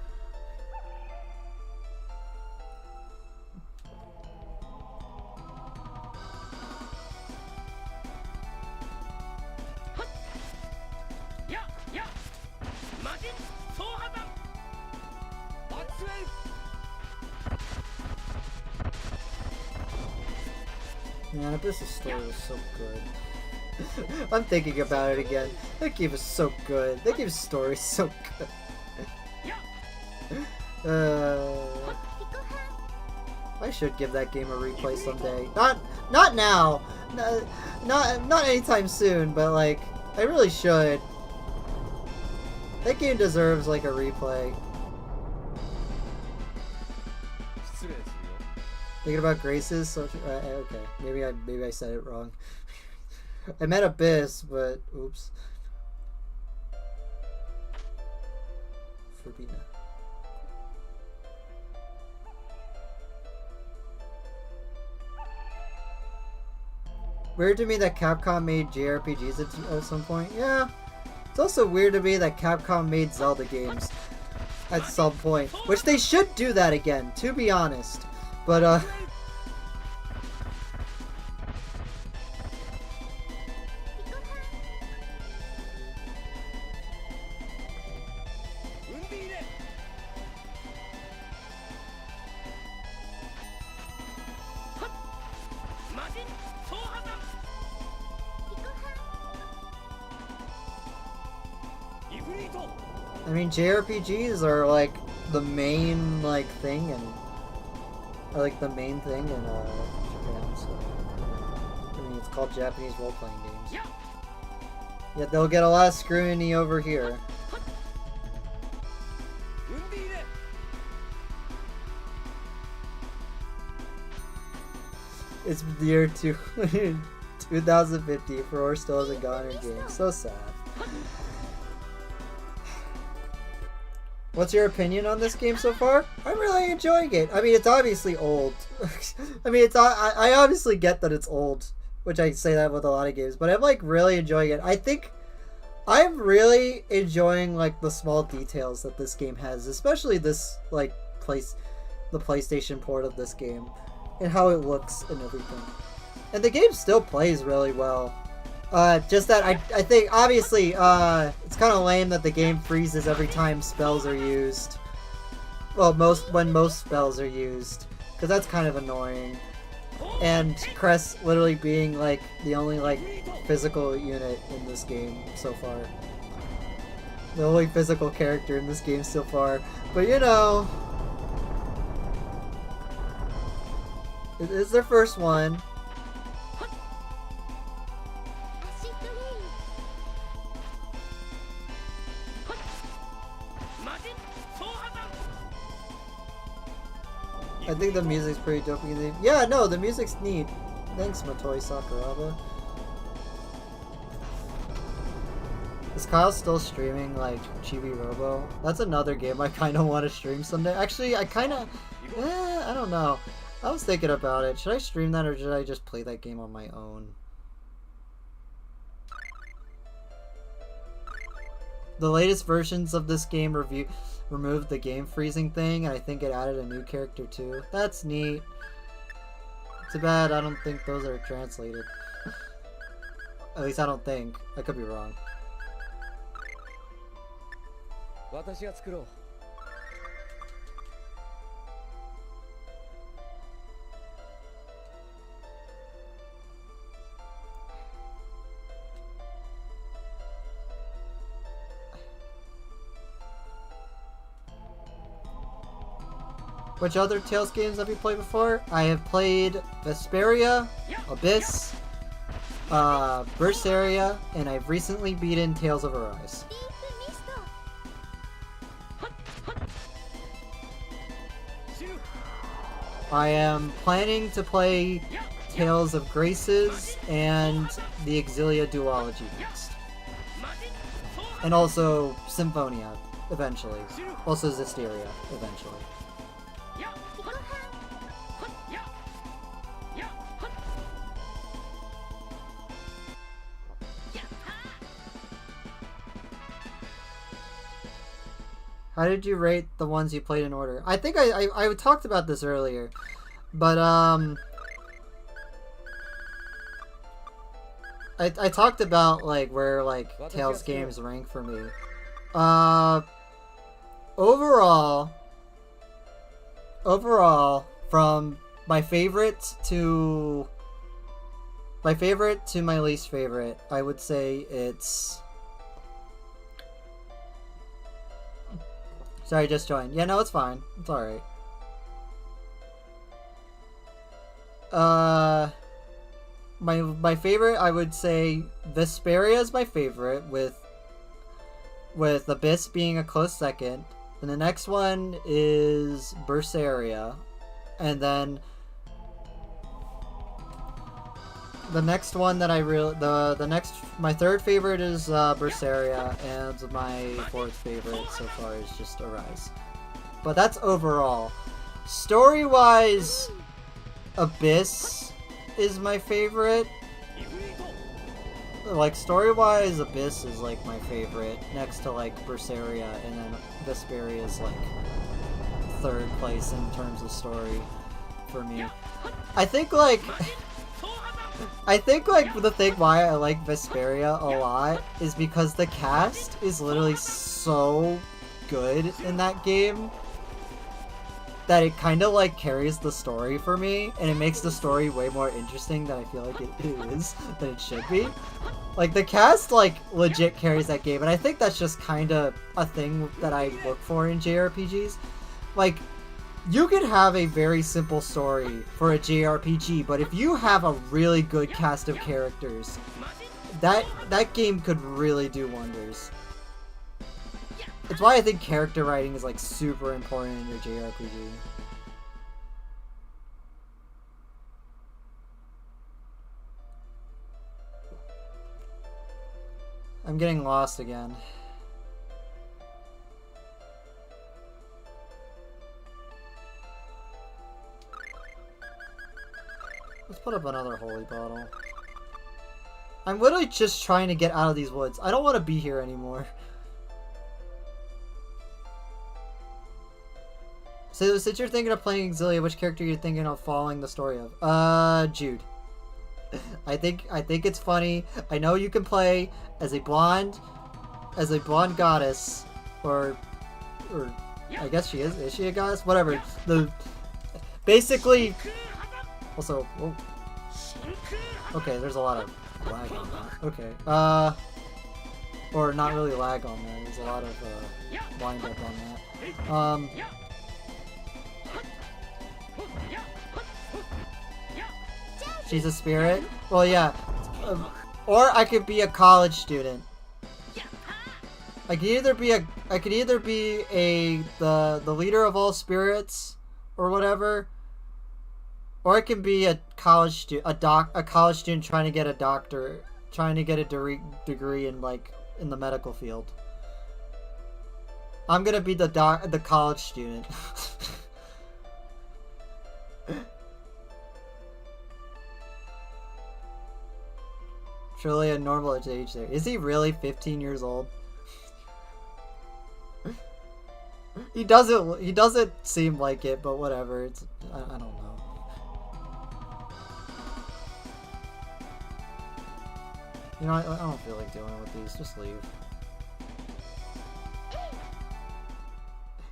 Man, Abyss's story was so good. I'm thinking about it again. That game is so good. That game's story is so good. I should give that game a replay someday. Not now. Not anytime soon, but like I really should. That game deserves like a replay. Thinking about Grace's social. Okay, maybe I said it wrong. I meant Abyss, but oops. Forbina. Weird to me that Capcom made JRPGs at some point. Yeah. It's also weird to me that Capcom made Zelda games at some point, which they should do that again, to be honest. But I mean, JRPGs are like the main like thing and are like the main thing in Japan. So I mean, it's called Japanese role-playing games. Yet they'll get a lot of scrutiny over here. It's the year 2050. Furore still hasn't gotten her game. So sad. What's your opinion on this game so far? I'm really enjoying it. I mean, it's obviously old. I mean, I obviously get that it's old, which I say that with a lot of games, but I'm like really enjoying it. I think I'm really enjoying like the small details that this game has, especially this like the PlayStation port of this game and how it looks and everything. And the game still plays really well. Just that I think, obviously, it's kind of lame that the game freezes every time spells are used. Well, when most spells are used. Because that's kind of annoying. And Crest literally being, like, the only, like, physical unit in this game so far. The only physical character in this game so far. But, you know... It is their first one. I think the music's pretty dope. Yeah, no, the music's neat. Thanks, Motoi Sakuraba. Is Kyle still streaming, like, Chibi Robo? That's another game I kind of want to stream someday. Actually, I kind of... I don't know. I was thinking about it. Should I stream that or should I just play that game on my own? The latest versions of this game removed the game freezing thing, and I think it added a new character too. That's neat. Too bad I don't think those are translated. At least I don't think. I could be wrong. Which other Tales games have you played before? I have played Vesperia, Abyss, Berseria, and I've recently beaten Tales of Arise. I am planning to play Tales of Graces and the Exilia duology next. And also Symphonia, eventually. Also Zestiria, eventually. How did you rate the ones you played in order? I think I talked about this earlier, but I talked about like where like Tales games rank for me. Overall, from my favorite to my least favorite, I would say it's. Sorry, just joined. Yeah, no, it's fine. It's alright. My favorite, I would say Vesperia is my favorite, with Abyss being a close second. And the next one is Berseria. And then the next one that my third favorite is Berseria, and my fourth favorite so far is just Arise. But that's overall. Story-wise, Abyss is my favorite. Like, story-wise, Abyss is, like, my favorite, next to, like, Berseria, and then Vesperia is, like, third place in terms of story for me. I think, like, the thing why I like Vesperia a lot is because the cast is literally so good in that game that it kind of, like, carries the story for me, and it makes the story way more interesting than I feel like it is, than it should be. Like, the cast, like, legit carries that game, and I think that's just kind of a thing that I look for in JRPGs. Like, you can have a very simple story for a JRPG, but if you have a really good cast of characters, that game could really do wonders. It's why I think character writing is, like, super important in your JRPG. I'm getting lost again. Let's put up another holy bottle. I'm literally just trying to get out of these woods. I don't want to be here anymore. So, since you're thinking of playing Exilia, which character are you thinking of following the story of? Jude. I think it's funny. I know you can play as a blonde goddess, or I guess she is. Is she a goddess? Whatever. Basically. Also, whoa. Okay, there's a lot of lag on that. Okay. Or not really lag on that. There's a lot of wind up on that. She's a spirit? Well, yeah. Or I could be a college student. I could either be the leader of all spirits or whatever, or I can be a college college student trying to get a degree in in the medical field. I'm gonna be the college student. Truly a normal age there. Is he really 15 years old? He doesn't seem like it, but whatever. I don't know. You know, I don't feel like dealing with these. Just leave.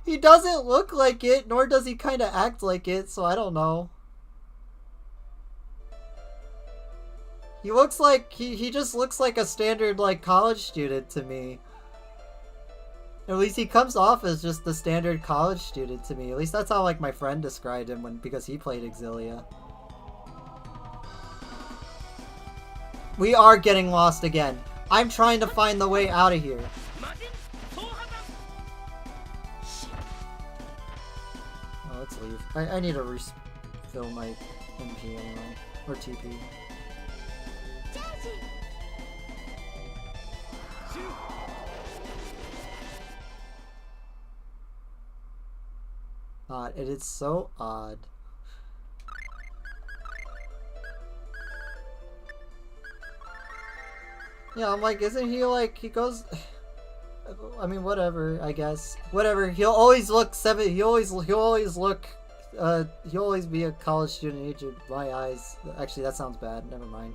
He doesn't look like it, nor does he kind of act like it, so I don't know. He looks like he just looks like a standard college student to me. At least he comes off as just the standard college student to me. At least that's how my friend described him because he played Exilia. We are getting lost again. I'm trying to find the way out of here. Oh, let's leave. I need to refill my MP anyway. Or TP. Odd. It is so odd. Yeah, I'm like, isn't he he goes... I mean, whatever, I guess. Whatever, he'll always look he'll always be a college student age in my eyes. Actually, that sounds bad, never mind.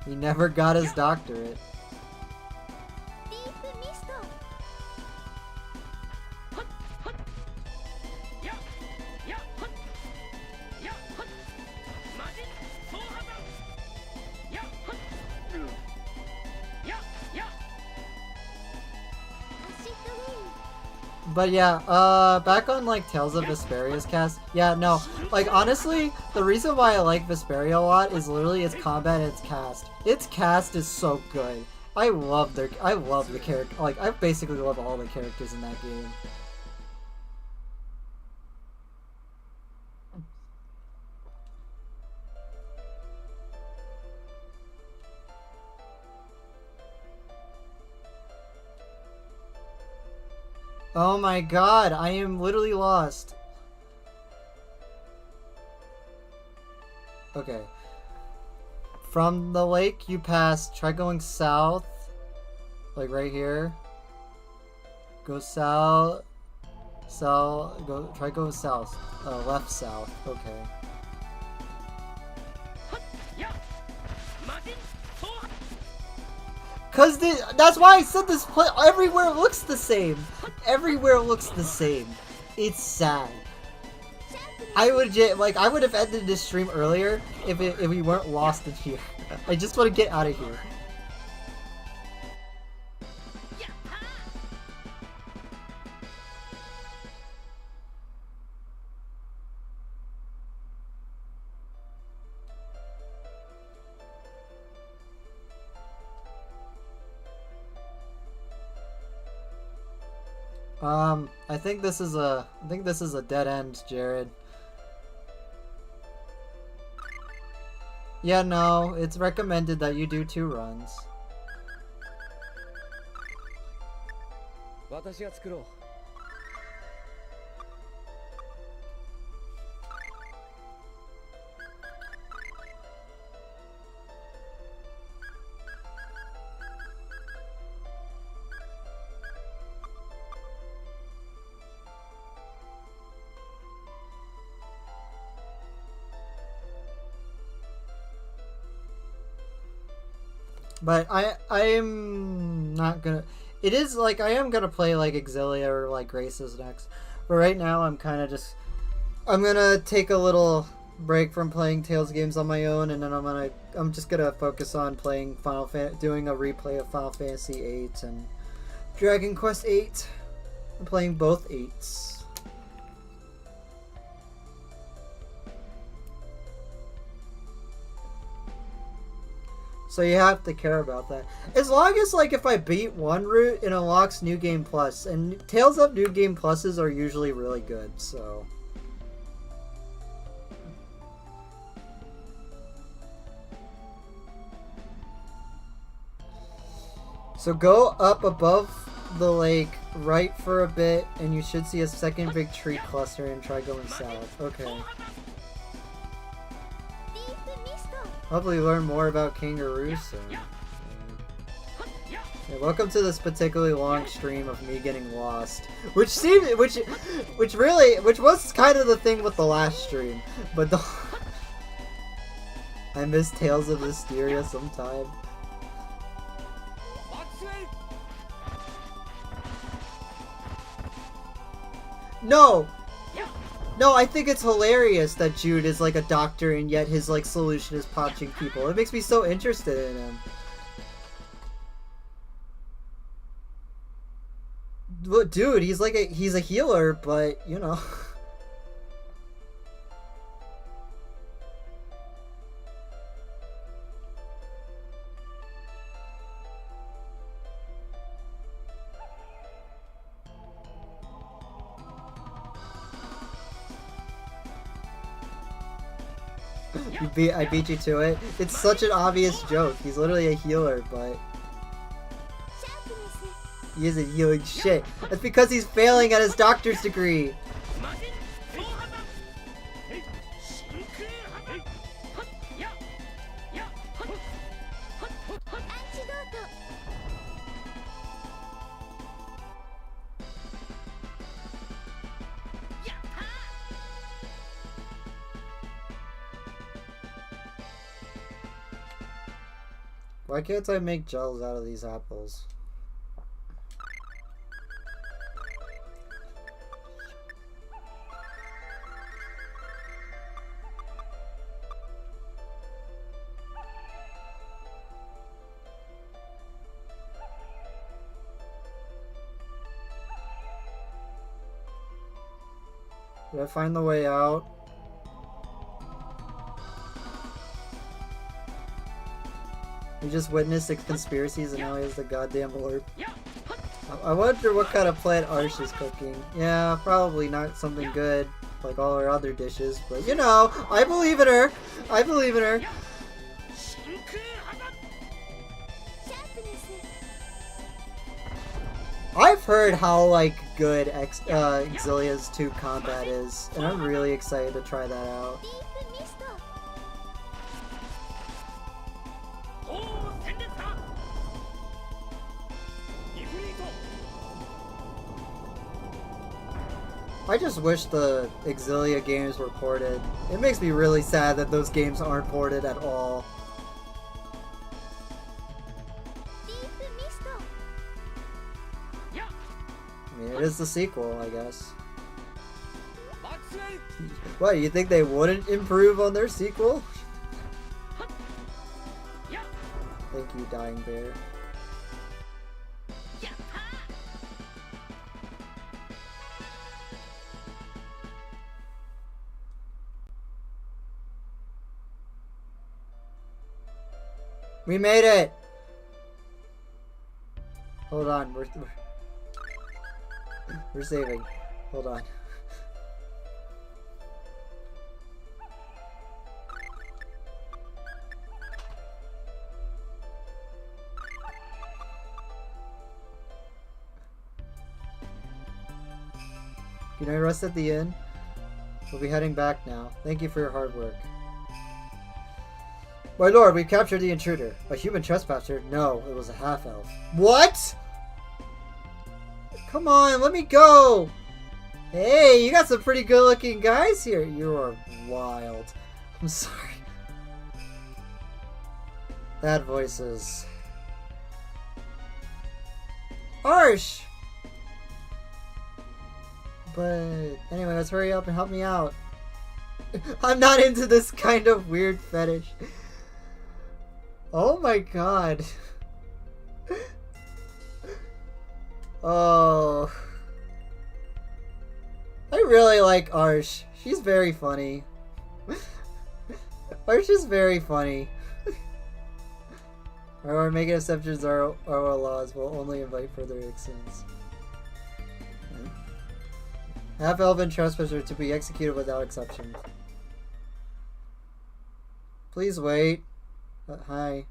He never got his doctorate. But yeah, back on Tales of Vesperia's cast. Yeah, no, honestly, the reason why I like Vesperia a lot is literally its combat and its cast. Its cast is so good. I love the character. I basically love all the characters in that game. Oh my god, I am literally lost. Okay. From the lake you pass, try going south. Right here. Go south. Try going south. Left south. Okay. That's why I said this everywhere looks the same. Everywhere looks the same. It's sad. I would have ended this stream earlier if we weren't lost in here. I just want to get out of here. I think this is a dead end, Jared. Yeah, no, it's recommended that you do 2 runs. But I am not gonna. It is like I am gonna play like Exilia or like Graces next, but right now I'm kind of just. I'm gonna take a little break from playing Tales games on my own, and then I'm just gonna focus on playing doing a replay of Final Fantasy VIII and Dragon Quest VIII. I'm playing both 8s. So you have to care about that. As long as, like, if I beat one route, it unlocks New Game Plus. And Tales of New Game Pluses are usually really good, so... So go up above the lake, right for a bit, and you should see a second big tree cluster and try going south. Okay. Hopefully learn more about Kangaroos soon. Yeah, welcome to this particularly long stream of me getting lost. Which was kind of the thing with the last stream. But I miss Tales of Mysteria sometime. No! No, I think it's hilarious that Jude is like a doctor and yet his like solution is punching people. It makes me so interested in him. Look, dude, he's a healer, but you know. I beat you to it. It's such an obvious joke. He's literally a healer, but he isn't healing shit. That's because he's failing at his doctor's degree. Why can't I make gels out of these apples? Did I find the way out? We just witnessed conspiracies and now he has the goddamn orb. I wonder what kind of plant Arsh is cooking. Yeah, probably not something good like all our other dishes, but you know, I believe in her. I believe in her. I've heard how like good Exilia's 2 combat is, and I'm really excited to try that out. I just wish the Exilia games were ported. It makes me really sad that those games aren't ported at all. I mean, it is the sequel, I guess. What, you think they wouldn't improve on their sequel? Thank you, Dying Bear. We made it! Hold on, we're saving. Hold on. Can I rest at the inn? We'll be heading back now. Thank you for your hard work. My lord, we've captured the intruder. A human trespasser? No, it was a half-elf. What?! Come on, let me go! Hey, you got some pretty good-looking guys here. You are wild. I'm sorry. Bad voices. Harsh! But anyway, let's hurry up and help me out. I'm not into this kind of weird fetish. Oh my god. Oh. I really like Arsh. She's very funny. Arsh is very funny. Our making exceptions our laws will only invite further sins. Half-elven trespasser to be executed without exception. Please wait. Hi.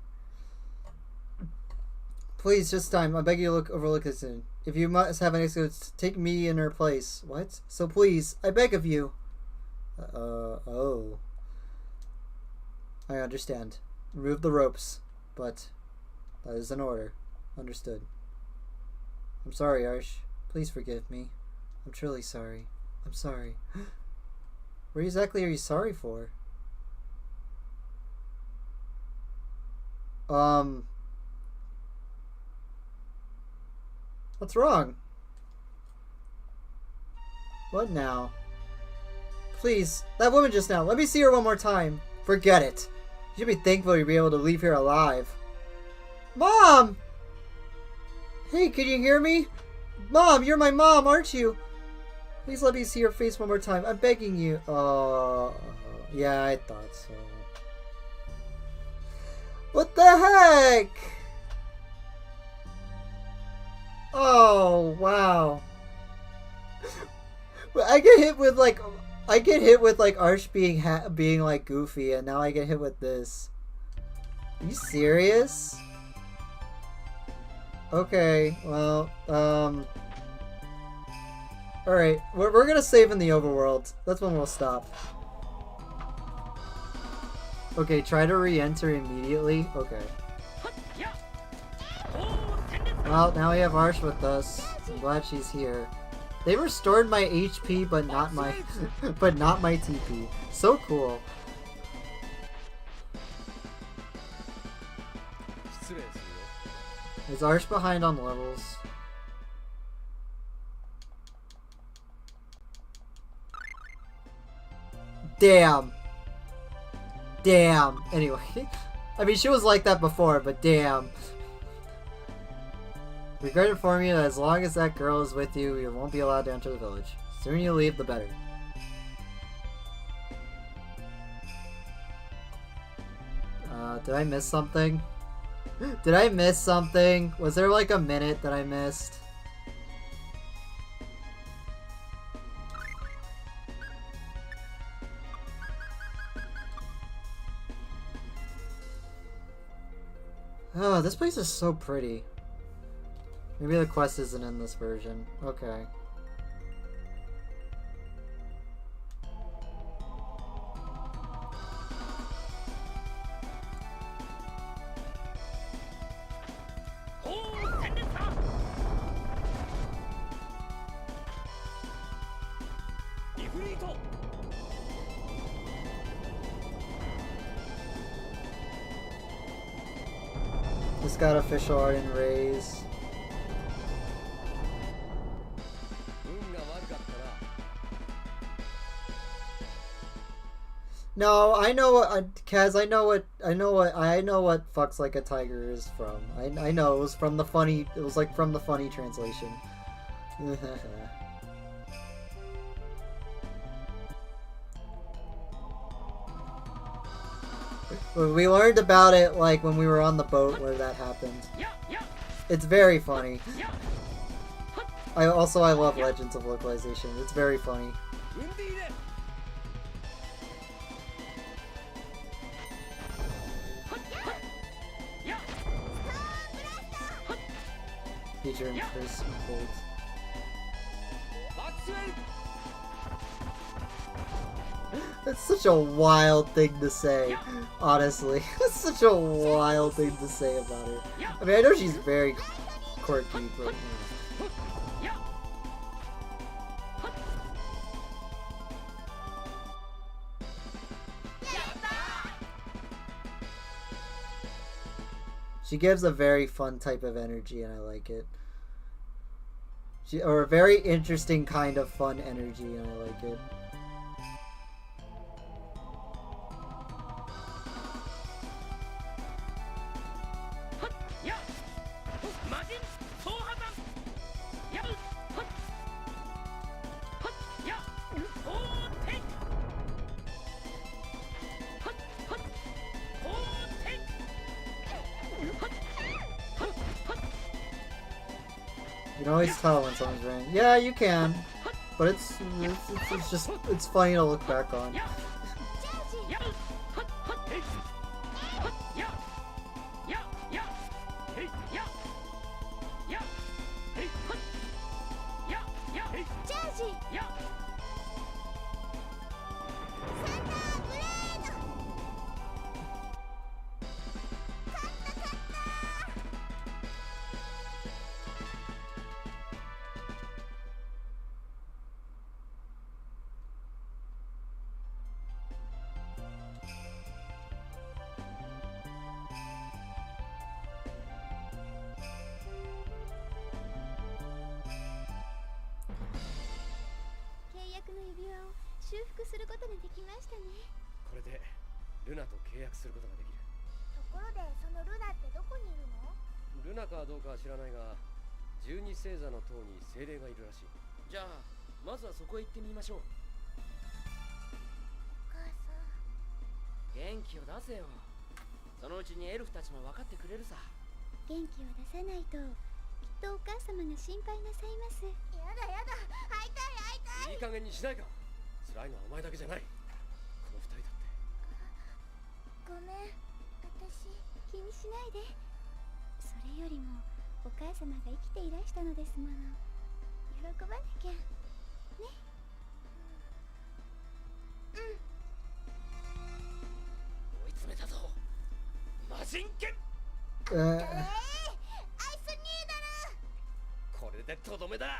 Please, just time. I beg you to overlook this soon. If you must have an excuse, take me in her place. What? So please, I beg of you. Oh. I understand. Remove the ropes. But that is an order. Understood. I'm sorry, Arsh. Please forgive me. I'm truly sorry. I'm sorry. What exactly are you sorry for? What's wrong? What now? Please, that woman just now. Let me see her one more time. Forget it. You should be thankful you'll be able to leave here alive. Mom! Hey, can you hear me? Mom, you're my mom, aren't you? Please let me see your face one more time. I'm begging you. Yeah, I thought so. What the heck? Oh, wow. I get hit with like Arsh being like goofy, and now I get hit with this. Are you serious? Okay, well, alright, we're gonna save in the overworld. That's when we'll stop. Okay, try to re-enter immediately. Okay. Well, now we have Arsh with us. I'm glad she's here. They restored my HP, but not my TP. So cool. Is Arsh behind on levels? Damn. Damn. Anyway. I mean, she was like that before, but damn. Regret informing you that as long as that girl is with you, you won't be allowed to enter the village. The sooner you leave, the better. Did I miss something? Did I miss something? Was there like a minute that I missed? Oh, this place is so pretty. Maybe the quest isn't in this version. Okay. This got official art and raise. No, I know what Kaz. I know what fucks like a tiger is from. I know it was from the funny. It was like from the funny translation. We learned about it like when we were on the boat where that happened. It's very funny. I love Legends of Localization. It's very funny. Feature in first folds. That's such a wild thing to say, honestly. That's such a wild thing to say about her. I mean, I know she's very quirky, but... She gives a very fun type of energy, and I like it. or a very interesting kind of fun energy, and I like it. You can always tell when someone's running. Yeah, you can, but it's just it's funny to look back on.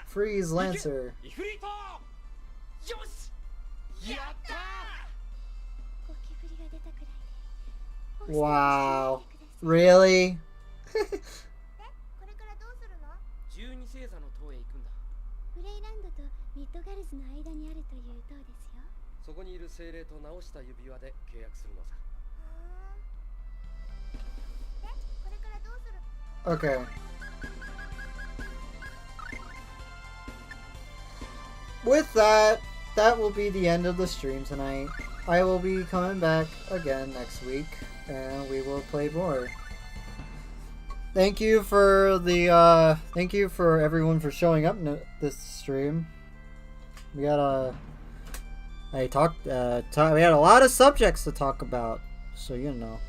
Freeze Lancer. Wow. Really? そこにいる精霊と直した指輪で契約するのさ。で、これからどうする？ Okay. With that, that will be the end of the stream tonight. I will be coming back again next week, and we will play more. Thank you for everyone for showing up this stream. We got we had a lot of subjects to talk about, so you know.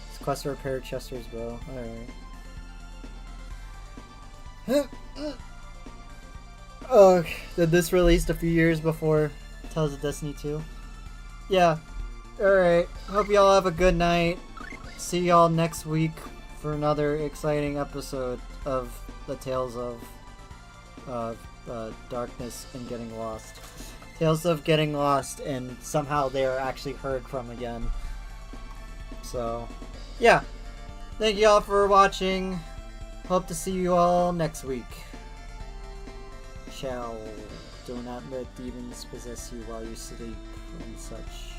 It's quest to repair Chester's bow. Alright. Oh, did this released a few years before Tales of Destiny 2? Yeah. Alright. Hope y'all have a good night. See y'all next week for another exciting episode of the Tales of Darkness and Getting Lost. Tales of Getting Lost, and somehow they are actually heard from again. So, yeah. Thank y'all for watching. Hope to see you all next week. Shall do not let demons possess you while you sleep and such.